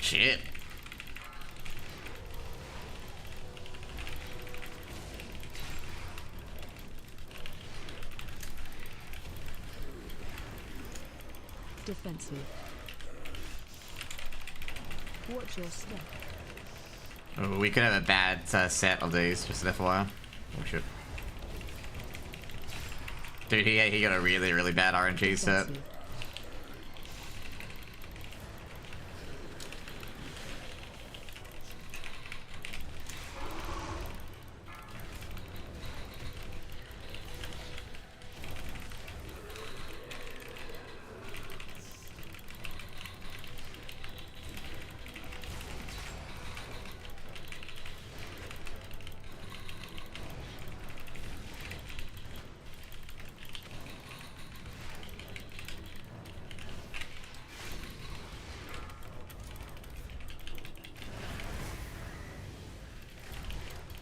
Shit. Defensive. Watch your step. Oh, we could have a bad set of these, just an FYI. Oh shit. Dude, he got a really, really bad RNG set. Defensive.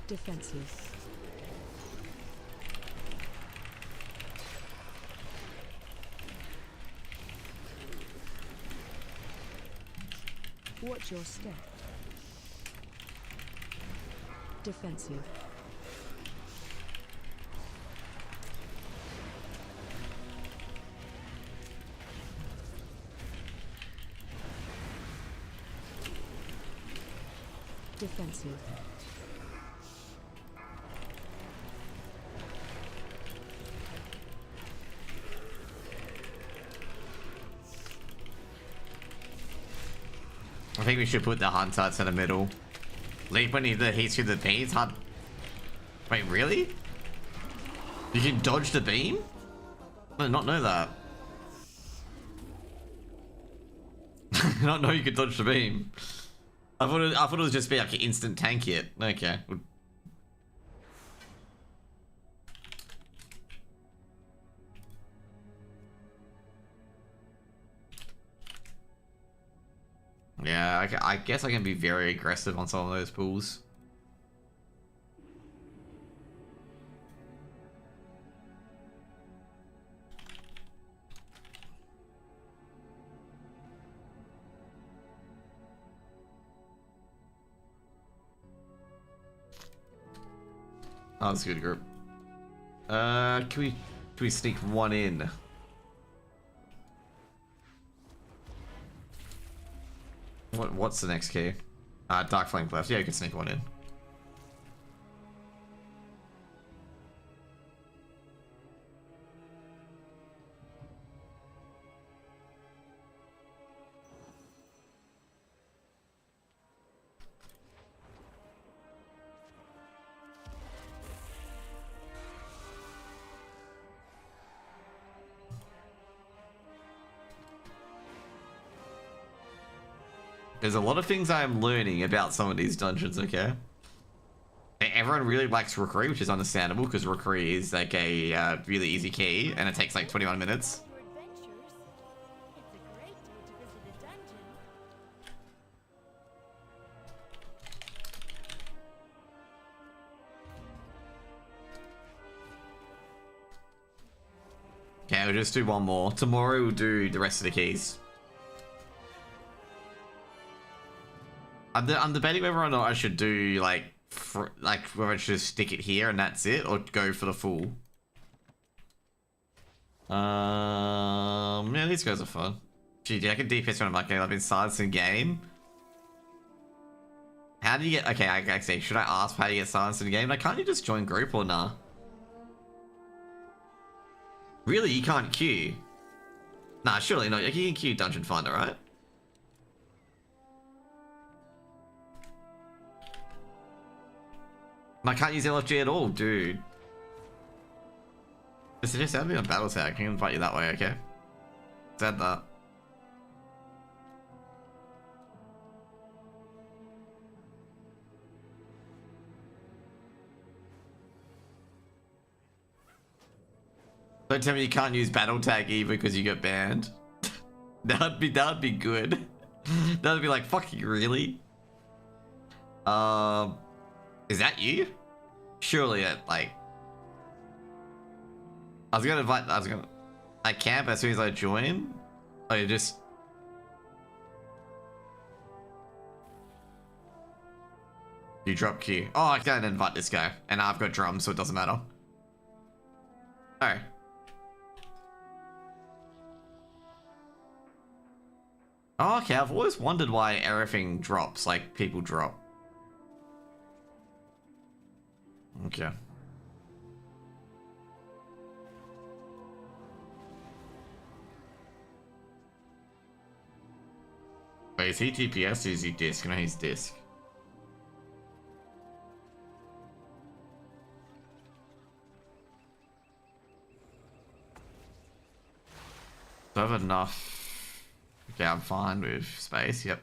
Defensive. Watch your step. Defensive. Defensive. I think we should put the Huntarts in the middle. Leap when he hits through the beams. Hunt. Wait, really? You can dodge the beam? I did not know that. I did not know you could dodge the beam. I thought it was just be like an instant tank hit. Okay. Yeah, I guess I can be very aggressive on some of those pools. Oh, that's a good group. Can we sneak one in? What's the next key? Dark Flame left. Yeah, you can sneak one in. There's a lot of things I am learning about some of these dungeons, okay? Everyone really likes Rookery, which is understandable, because Rookery is like a really easy key, and it takes like 21 minutes. Okay, we'll just do one more. Tomorrow we'll do the rest of the keys. I'm debating whether or not I should do like whether I should just stick it here and that's it, or go for the full. Yeah, these guys are fun. Gee, I can DPS when I'm like, I've been silenced in game. How do you get? Okay, I say, should I ask how you get silenced in game? Like, can't you just join group or nah? Really, you can't queue? Nah, surely not. You can queue Dungeon Finder, right? I can't use LFG at all, dude. Just add me on battle tag. I can invite you that way, okay? Let's add that. Don't tell me you can't use battle tag either because you got banned. That'd be good. That'd be like, fuck you, really? Is that you? Surely it, like... I camp as soon as I join. Oh, you just. You drop Q. Oh, I can't invite this guy. And I've got drums, so it doesn't matter. Alright. Oh, okay, I've always wondered why everything drops, like people drop. Okay. Wait, is he TPS or is he disc? No, he's disc. Do I have enough? Okay, I'm fine with space, yep.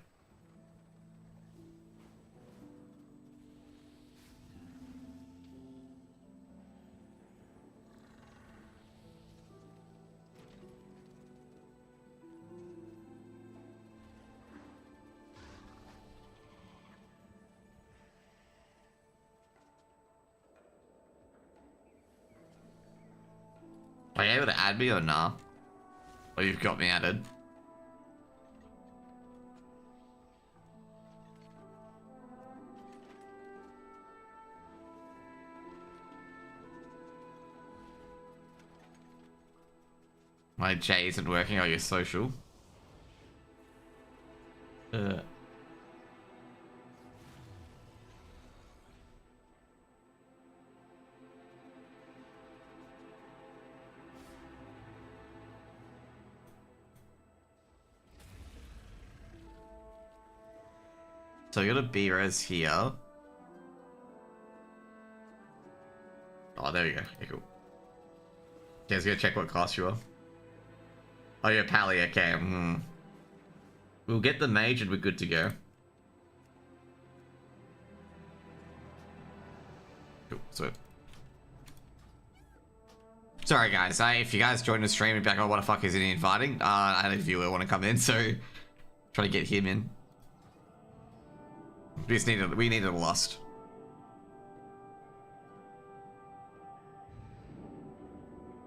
Are you able to add me or nah? Or you've got me added? My J isn't working. Oh, your social. So you got a B-res here. Oh, there we go. Okay, cool. Okay, let's go check what class you are. Oh, you're Pally, okay. We'll get the mage and we're good to go. Cool, so. Sorry guys, if you guys join the stream and be like, oh, what the fuck is he inviting? I had a viewer want to come in, so try to get him in. We needed a lust.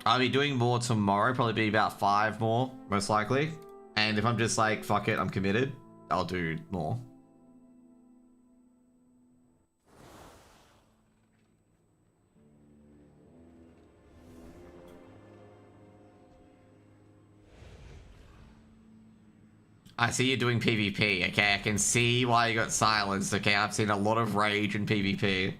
I'll be doing more tomorrow, probably be about 5 more, most likely. And if I'm just like, fuck it, I'm committed, I'll do more. I see you're doing PvP, okay? I can see why you got silenced, okay? I've seen a lot of rage in PvP.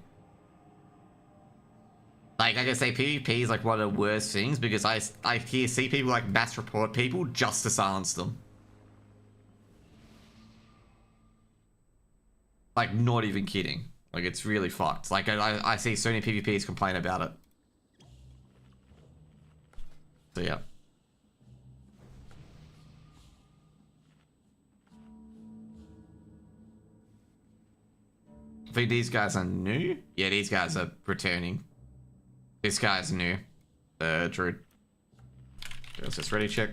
Like, I can say PvP is like one of the worst things because I see people like mass report people just to silence them. Like, not even kidding. Like, it's really fucked. Like, I see so many PvPs complain about it. So, yeah. I think these guys are new. Yeah, these guys are returning. This guy's new. Drew. Let's just ready check.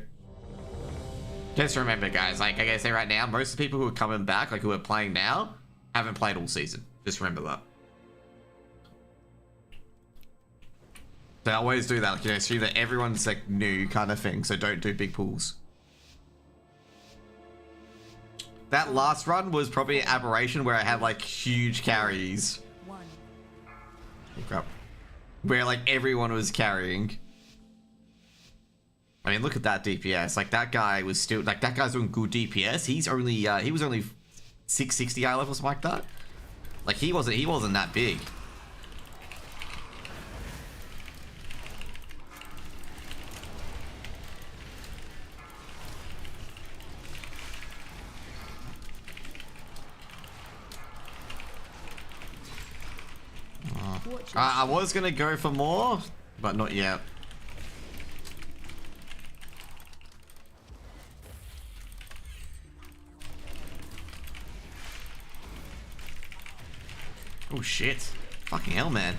Just remember, guys, like I say right now, most of the people who are coming back, like who are playing now, haven't played all season. Just remember that. They always do that, like, you know, assume that everyone's like new kind of thing, so don't do big pools. That last run was probably an aberration where I had like huge carries. Oh, crap. Where like everyone was carrying. I mean, look at that DPS. Like that guy was still like that guy's doing good DPS. He's only he was only 660 eye level, something like that. Like he wasn't that big. I was gonna go for more, but not yet. Oh shit. Fucking hell, man.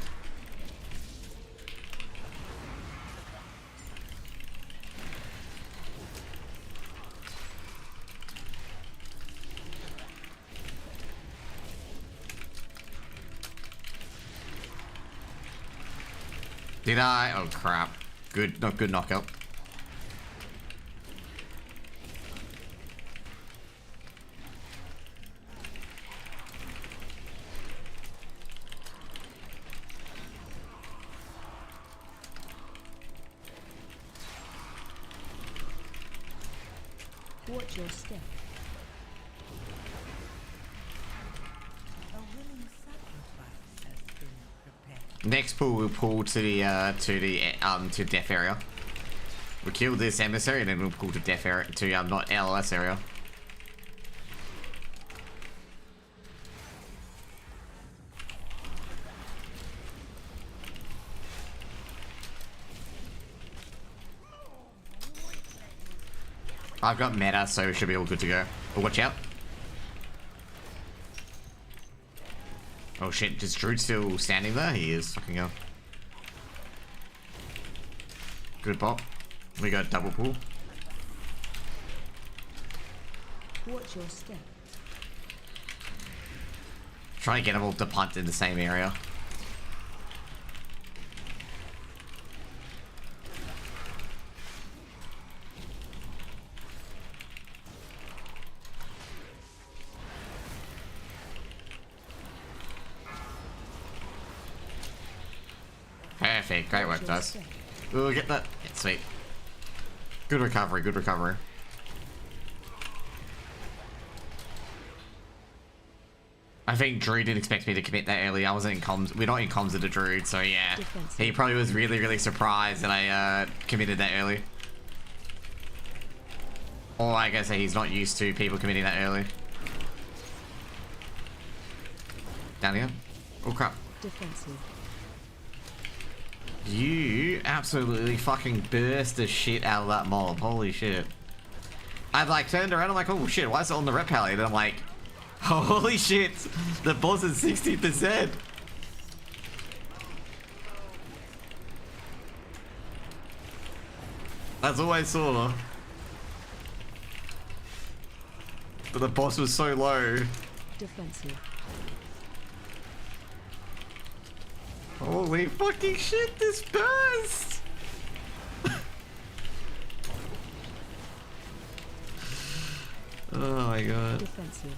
Did I? Oh crap. Good, not good knockup. Watch your step. A willing sacrifice has been prepared. Next pull, we'll pull to the death area. We'll kill this emissary and then we'll pull to death area to not LS area. I've got meta, so we should be all good to go. But watch out. Oh shit, is Druid still standing there? He is. Fucking hell. Good bot. We got double pull. Watch your step. Try to get them all to punt in the same area. Perfect, great work, guys. We'll get that. Yeah, sweet. Good recovery, good recovery. I think Druid didn't expect me to commit that early. I wasn't in comms. We're not in comms with the Druid, so yeah. He probably was really, really surprised that I committed that early. Or I guess he's not used to people committing that early. Down here. Oh crap. Defensive. You absolutely fucking burst the shit out of that mob. Holy shit. I like turned around, I'm like, oh shit, why is it on the rep pally? And I'm like, holy shit, the boss is 60%. That's all I saw. But the boss was so low. Defensive. Holy fucking shit, this burst! Oh my god. Defensive.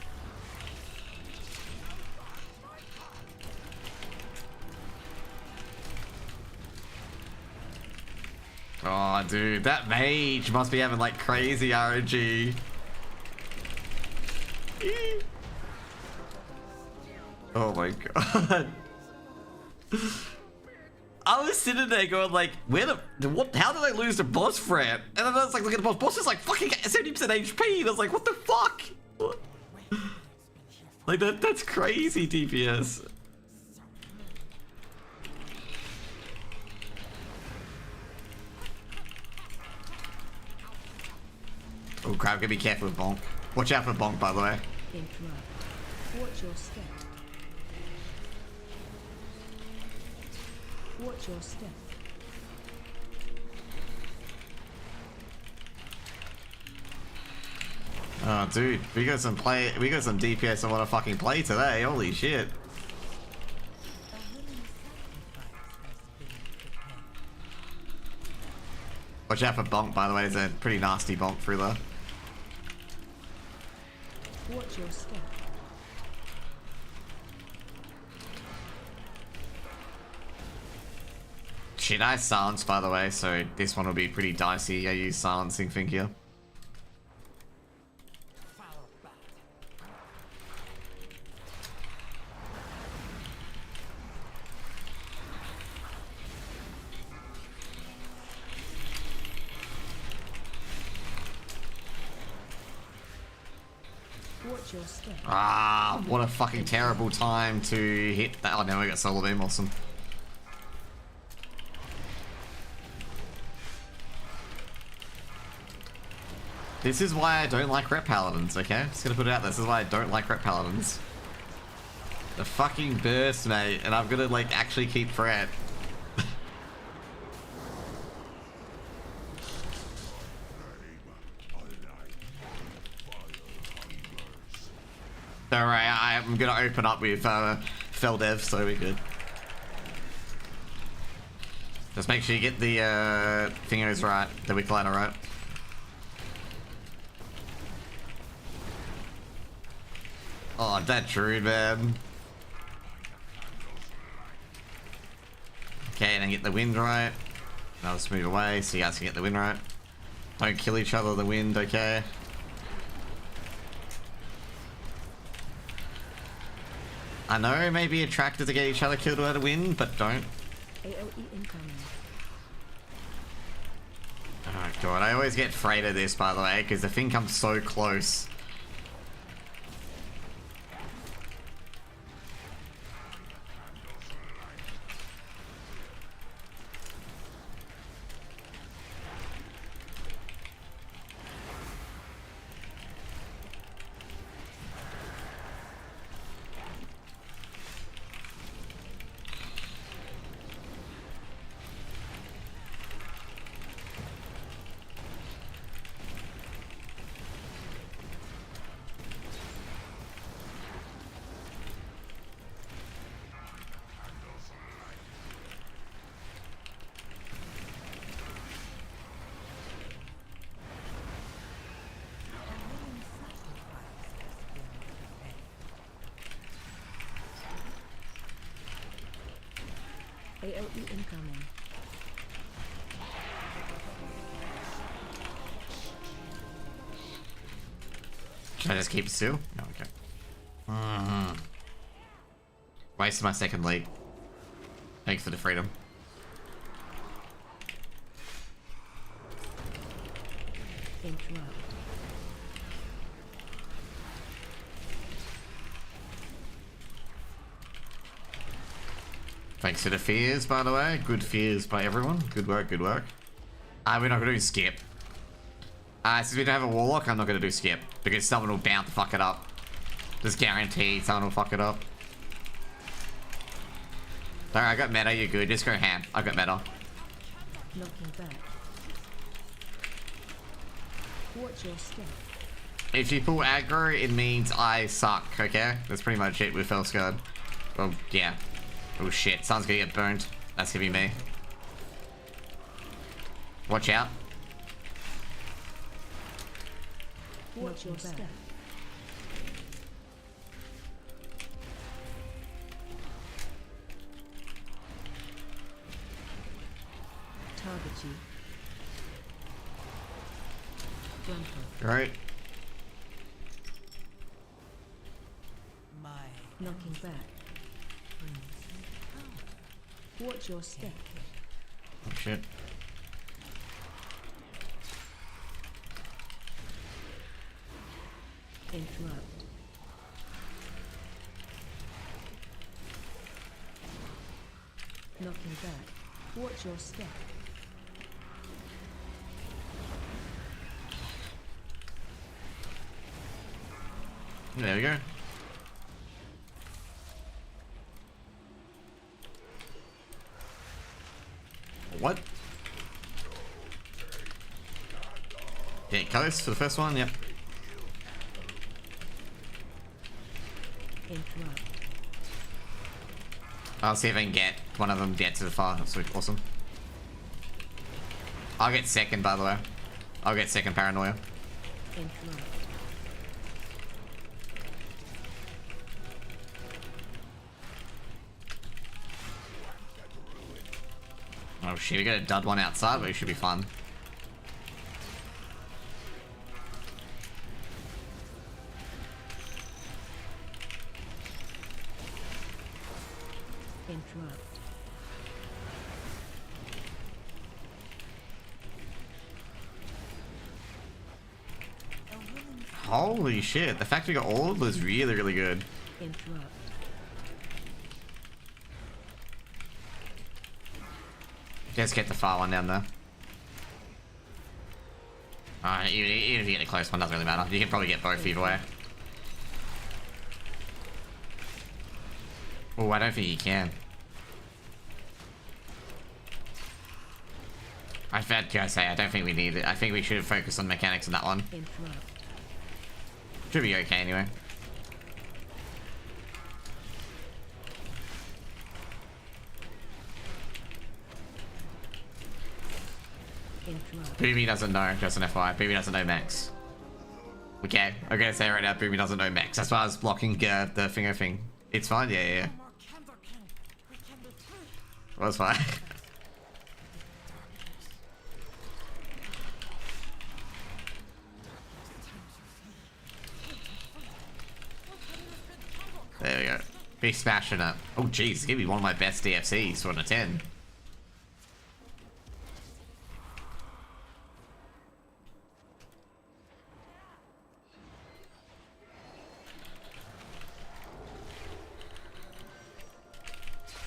Oh dude, that mage must be having like crazy RNG. Oh my god. I was sitting there going like, what, how did I lose to boss fret? And then I was like, look at the boss. Boss is like fucking 70% HP. And I was like, what the fuck? What? Like that's crazy DPS. Oh crap, gotta be careful with Bonk. Watch out for Bonk, by the way. Interrupt. Watch your step. Watch your step. Oh dude, we got some DPS I wanna fucking play today, holy shit. Watch out for Bonk, by the way, there's a pretty nasty Bonk through there. Watch your step. Shit, I silence, by the way, so this one will be pretty dicey. I use silencing thing here. Watch your step. Ah, what a fucking terrible time to hit that. Oh, now we got Solar Beam, awesome. This is why I don't like rep paladins, okay? Just gonna put it out there. This is why I don't like rep paladins. The fucking burst, mate, and I'm gonna like actually keep fret. Alright, I'm gonna open up with Feldev, so we're good. Just make sure you get the thingos right, the wick ladder right. Oh, that's rude, man. Okay, and then get the wind right. Now let's move away so you guys can get the wind right. Don't kill each other, the wind, okay? I know it may be attracted to get each other killed by the wind, but don't. AOE incoming. Oh god, I always get afraid of this, by the way, because the thing comes so close. AOE incoming. Should I just keep it still? No, okay. Wasted my second lead. Thanks for the freedom. Interrupt. Thanks for the fears, by the way. Good fears by everyone. Good work, good work. We're not gonna do skip. Since we don't have a warlock, I'm not gonna do skip. Because someone will bound to fuck it up. Just guaranteed someone will fuck it up. Alright, I got meta, you're good. Just go ham. I got meta. Knocking back. Watch your step. If you pull aggro, it means I suck, okay? That's pretty much it with Fellsguard. Well, yeah. Oh shit, someone's gonna get burned. That's gonna be me. Watch out. Watch your step. Target you. Jumper. Right. Knocking back. Watch your step. Oh shit. Interrupt. Knocking back. Watch your step. There we go. What? Get close for the first one, yep. Interrupt. I'll see if I can get one of them get to the far. That's awesome. I'll get second, by the way. I'll get second paranoia. Interrupt. Oh shit, we got a dud one outside, but it should be fun. Interrupt. Holy shit, the fact we got all of was really, really good. Interrupt. Just get the far one down there. Even if you get the close one, doesn't really matter. You can probably get both either way. Oh, I don't think you can. I had to say, I don't think we need it. I think we should have focused on mechanics on that one. Interrupt. Should be okay anyway. Interrupt. Boomy doesn't know, just an FYI. Boomy doesn't know Max. Okay, I'm gonna say right now, Boomy doesn't know Max. That's why I was blocking the finger thing. It's fine, yeah. Well, it's fine. There we go. Be smashing it. Oh, jeez, give me one of my best DFCs on a 10.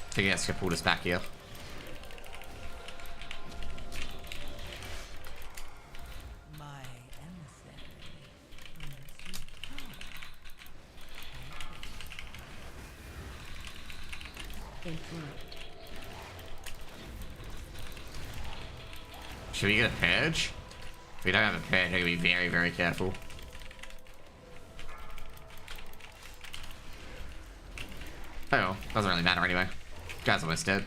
I think I can pull this back here. My emissary. Interrupt. Should we get a purge? If we don't have a purge, I gotta be very, very careful. Oh well, doesn't really matter anyway. Guy's almost dead.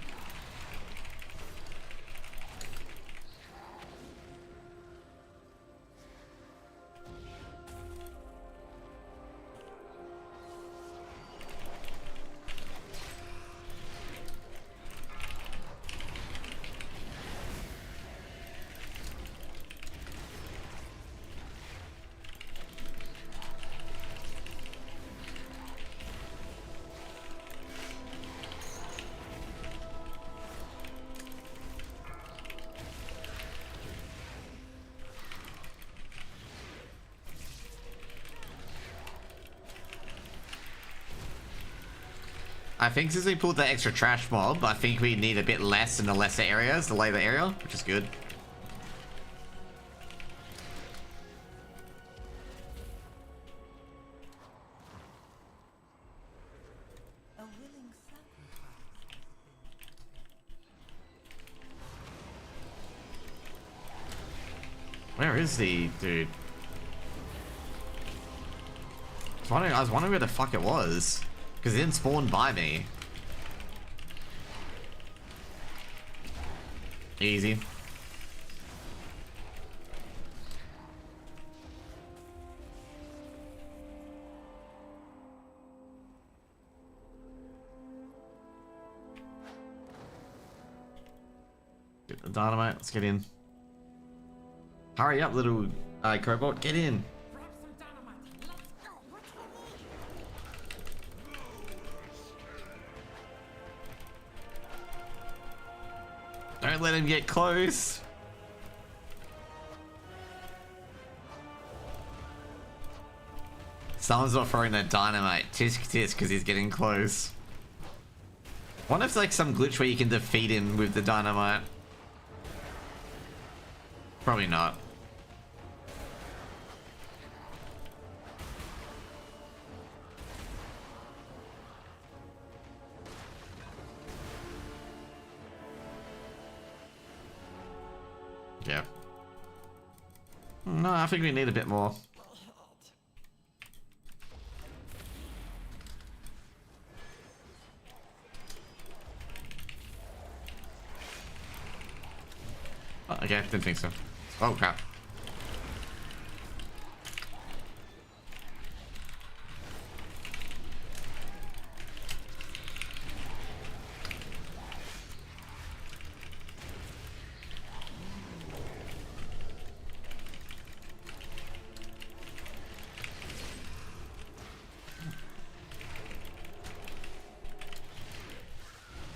I think since we pulled the extra trash mob, I think we need a bit less in the lesser areas, the later area, which is good. A willing sacrifice. Where is the dude? I was wondering where the fuck it was. Because it didn't spawn by me. Easy. Get the dynamite, let's get in. Hurry up, little cobalt, get in. Don't let him get close. Someone's not throwing that dynamite. Tisk tisk, because he's getting close. Wonder if it's like some glitch where you can defeat him with the dynamite. Probably not. Yeah. No, I think we need a bit more. Oh, okay, didn't think so. Oh crap.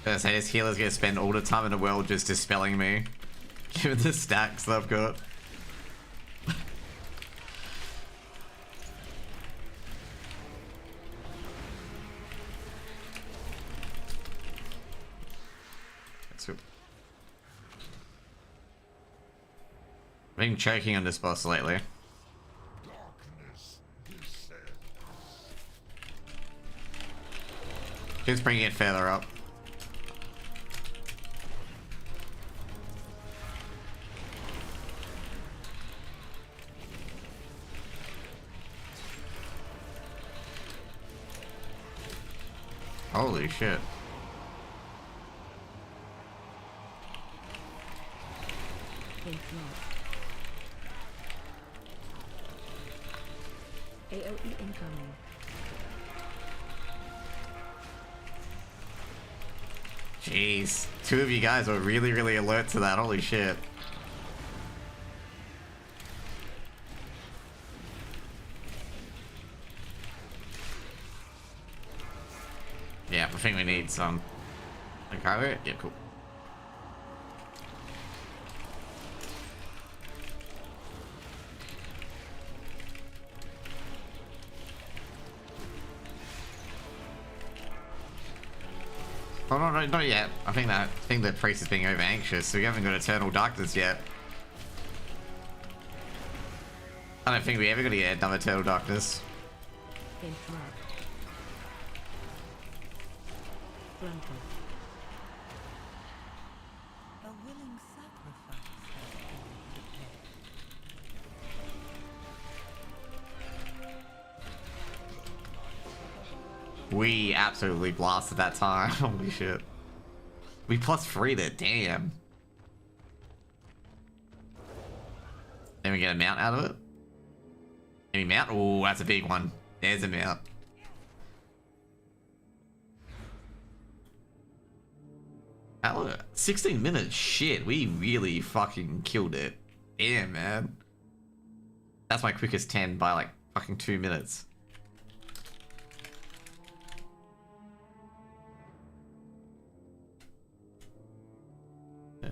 I say this healer's gonna spend all the time in the world just dispelling me. Given the stacks that I've got. Let's go. I've been choking on this boss lately. Just bringing it further up. Holy shit. drop. AOE incoming. Jeez. Two of you guys were really, really alert to that. Holy shit. Yeah, I think we need some. Okay, yeah, cool. Oh no, no, not yet. I think the priest is being over anxious, so we haven't got Eternal Darkness yet. I don't think we ever gonna get another Eternal Darkness. Interrupt. Blanco. A willing sacrifice has been prepared. We absolutely blasted that time. Holy shit. We plus 3'd it, damn. Then we get a mount out of it. Any mount? Oh, that's a big one. There's a mount. Oh, 16 minutes, shit. We really fucking killed it. Damn, man. That's my quickest 10 by like fucking 2 minutes. Yeah.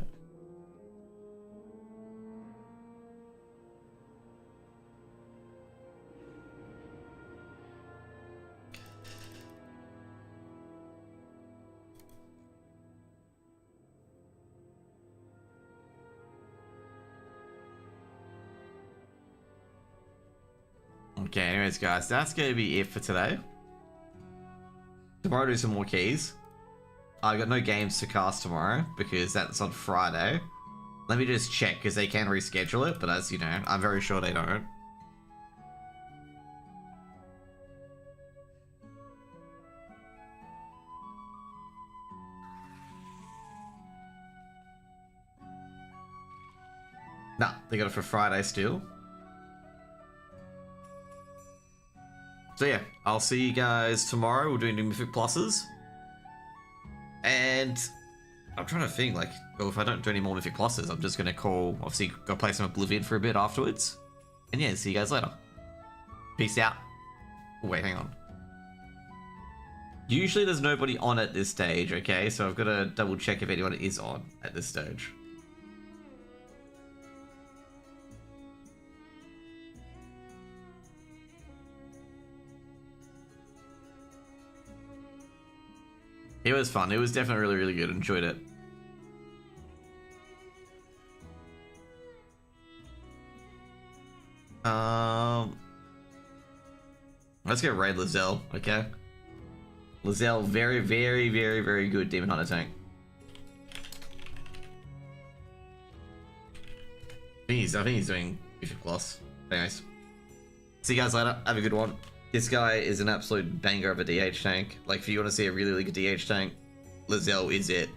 Okay, anyways, guys, that's going to be it for today. Tomorrow, do some more keys. I got no games to cast tomorrow because that's on Friday. Let me just check because they can reschedule it, but as you know, I'm very sure they don't. Nah, they got it for Friday still. So yeah, I'll see you guys tomorrow. We're doing new Mythic Pluses. And I'm trying to think, like, well, if I don't do any more Mythic Pluses, I'm just going to call, obviously, go play some Oblivion for a bit afterwards. And yeah, see you guys later. Peace out. Wait, hang on. Usually there's nobody on at this stage, okay? So I've got to double check if anyone is on at this stage. It was fun. It was definitely really, really good. Enjoyed it. Let's get Raid Lizelle, okay? Lizelle, very, very, very, very good Demon Hunter tank. I think he's doing Bishop Plus. Anyways. See you guys later. Have a good one. This guy is an absolute banger of a DH tank. Like, if you want to see a really, really good DH tank, Lizelle is it.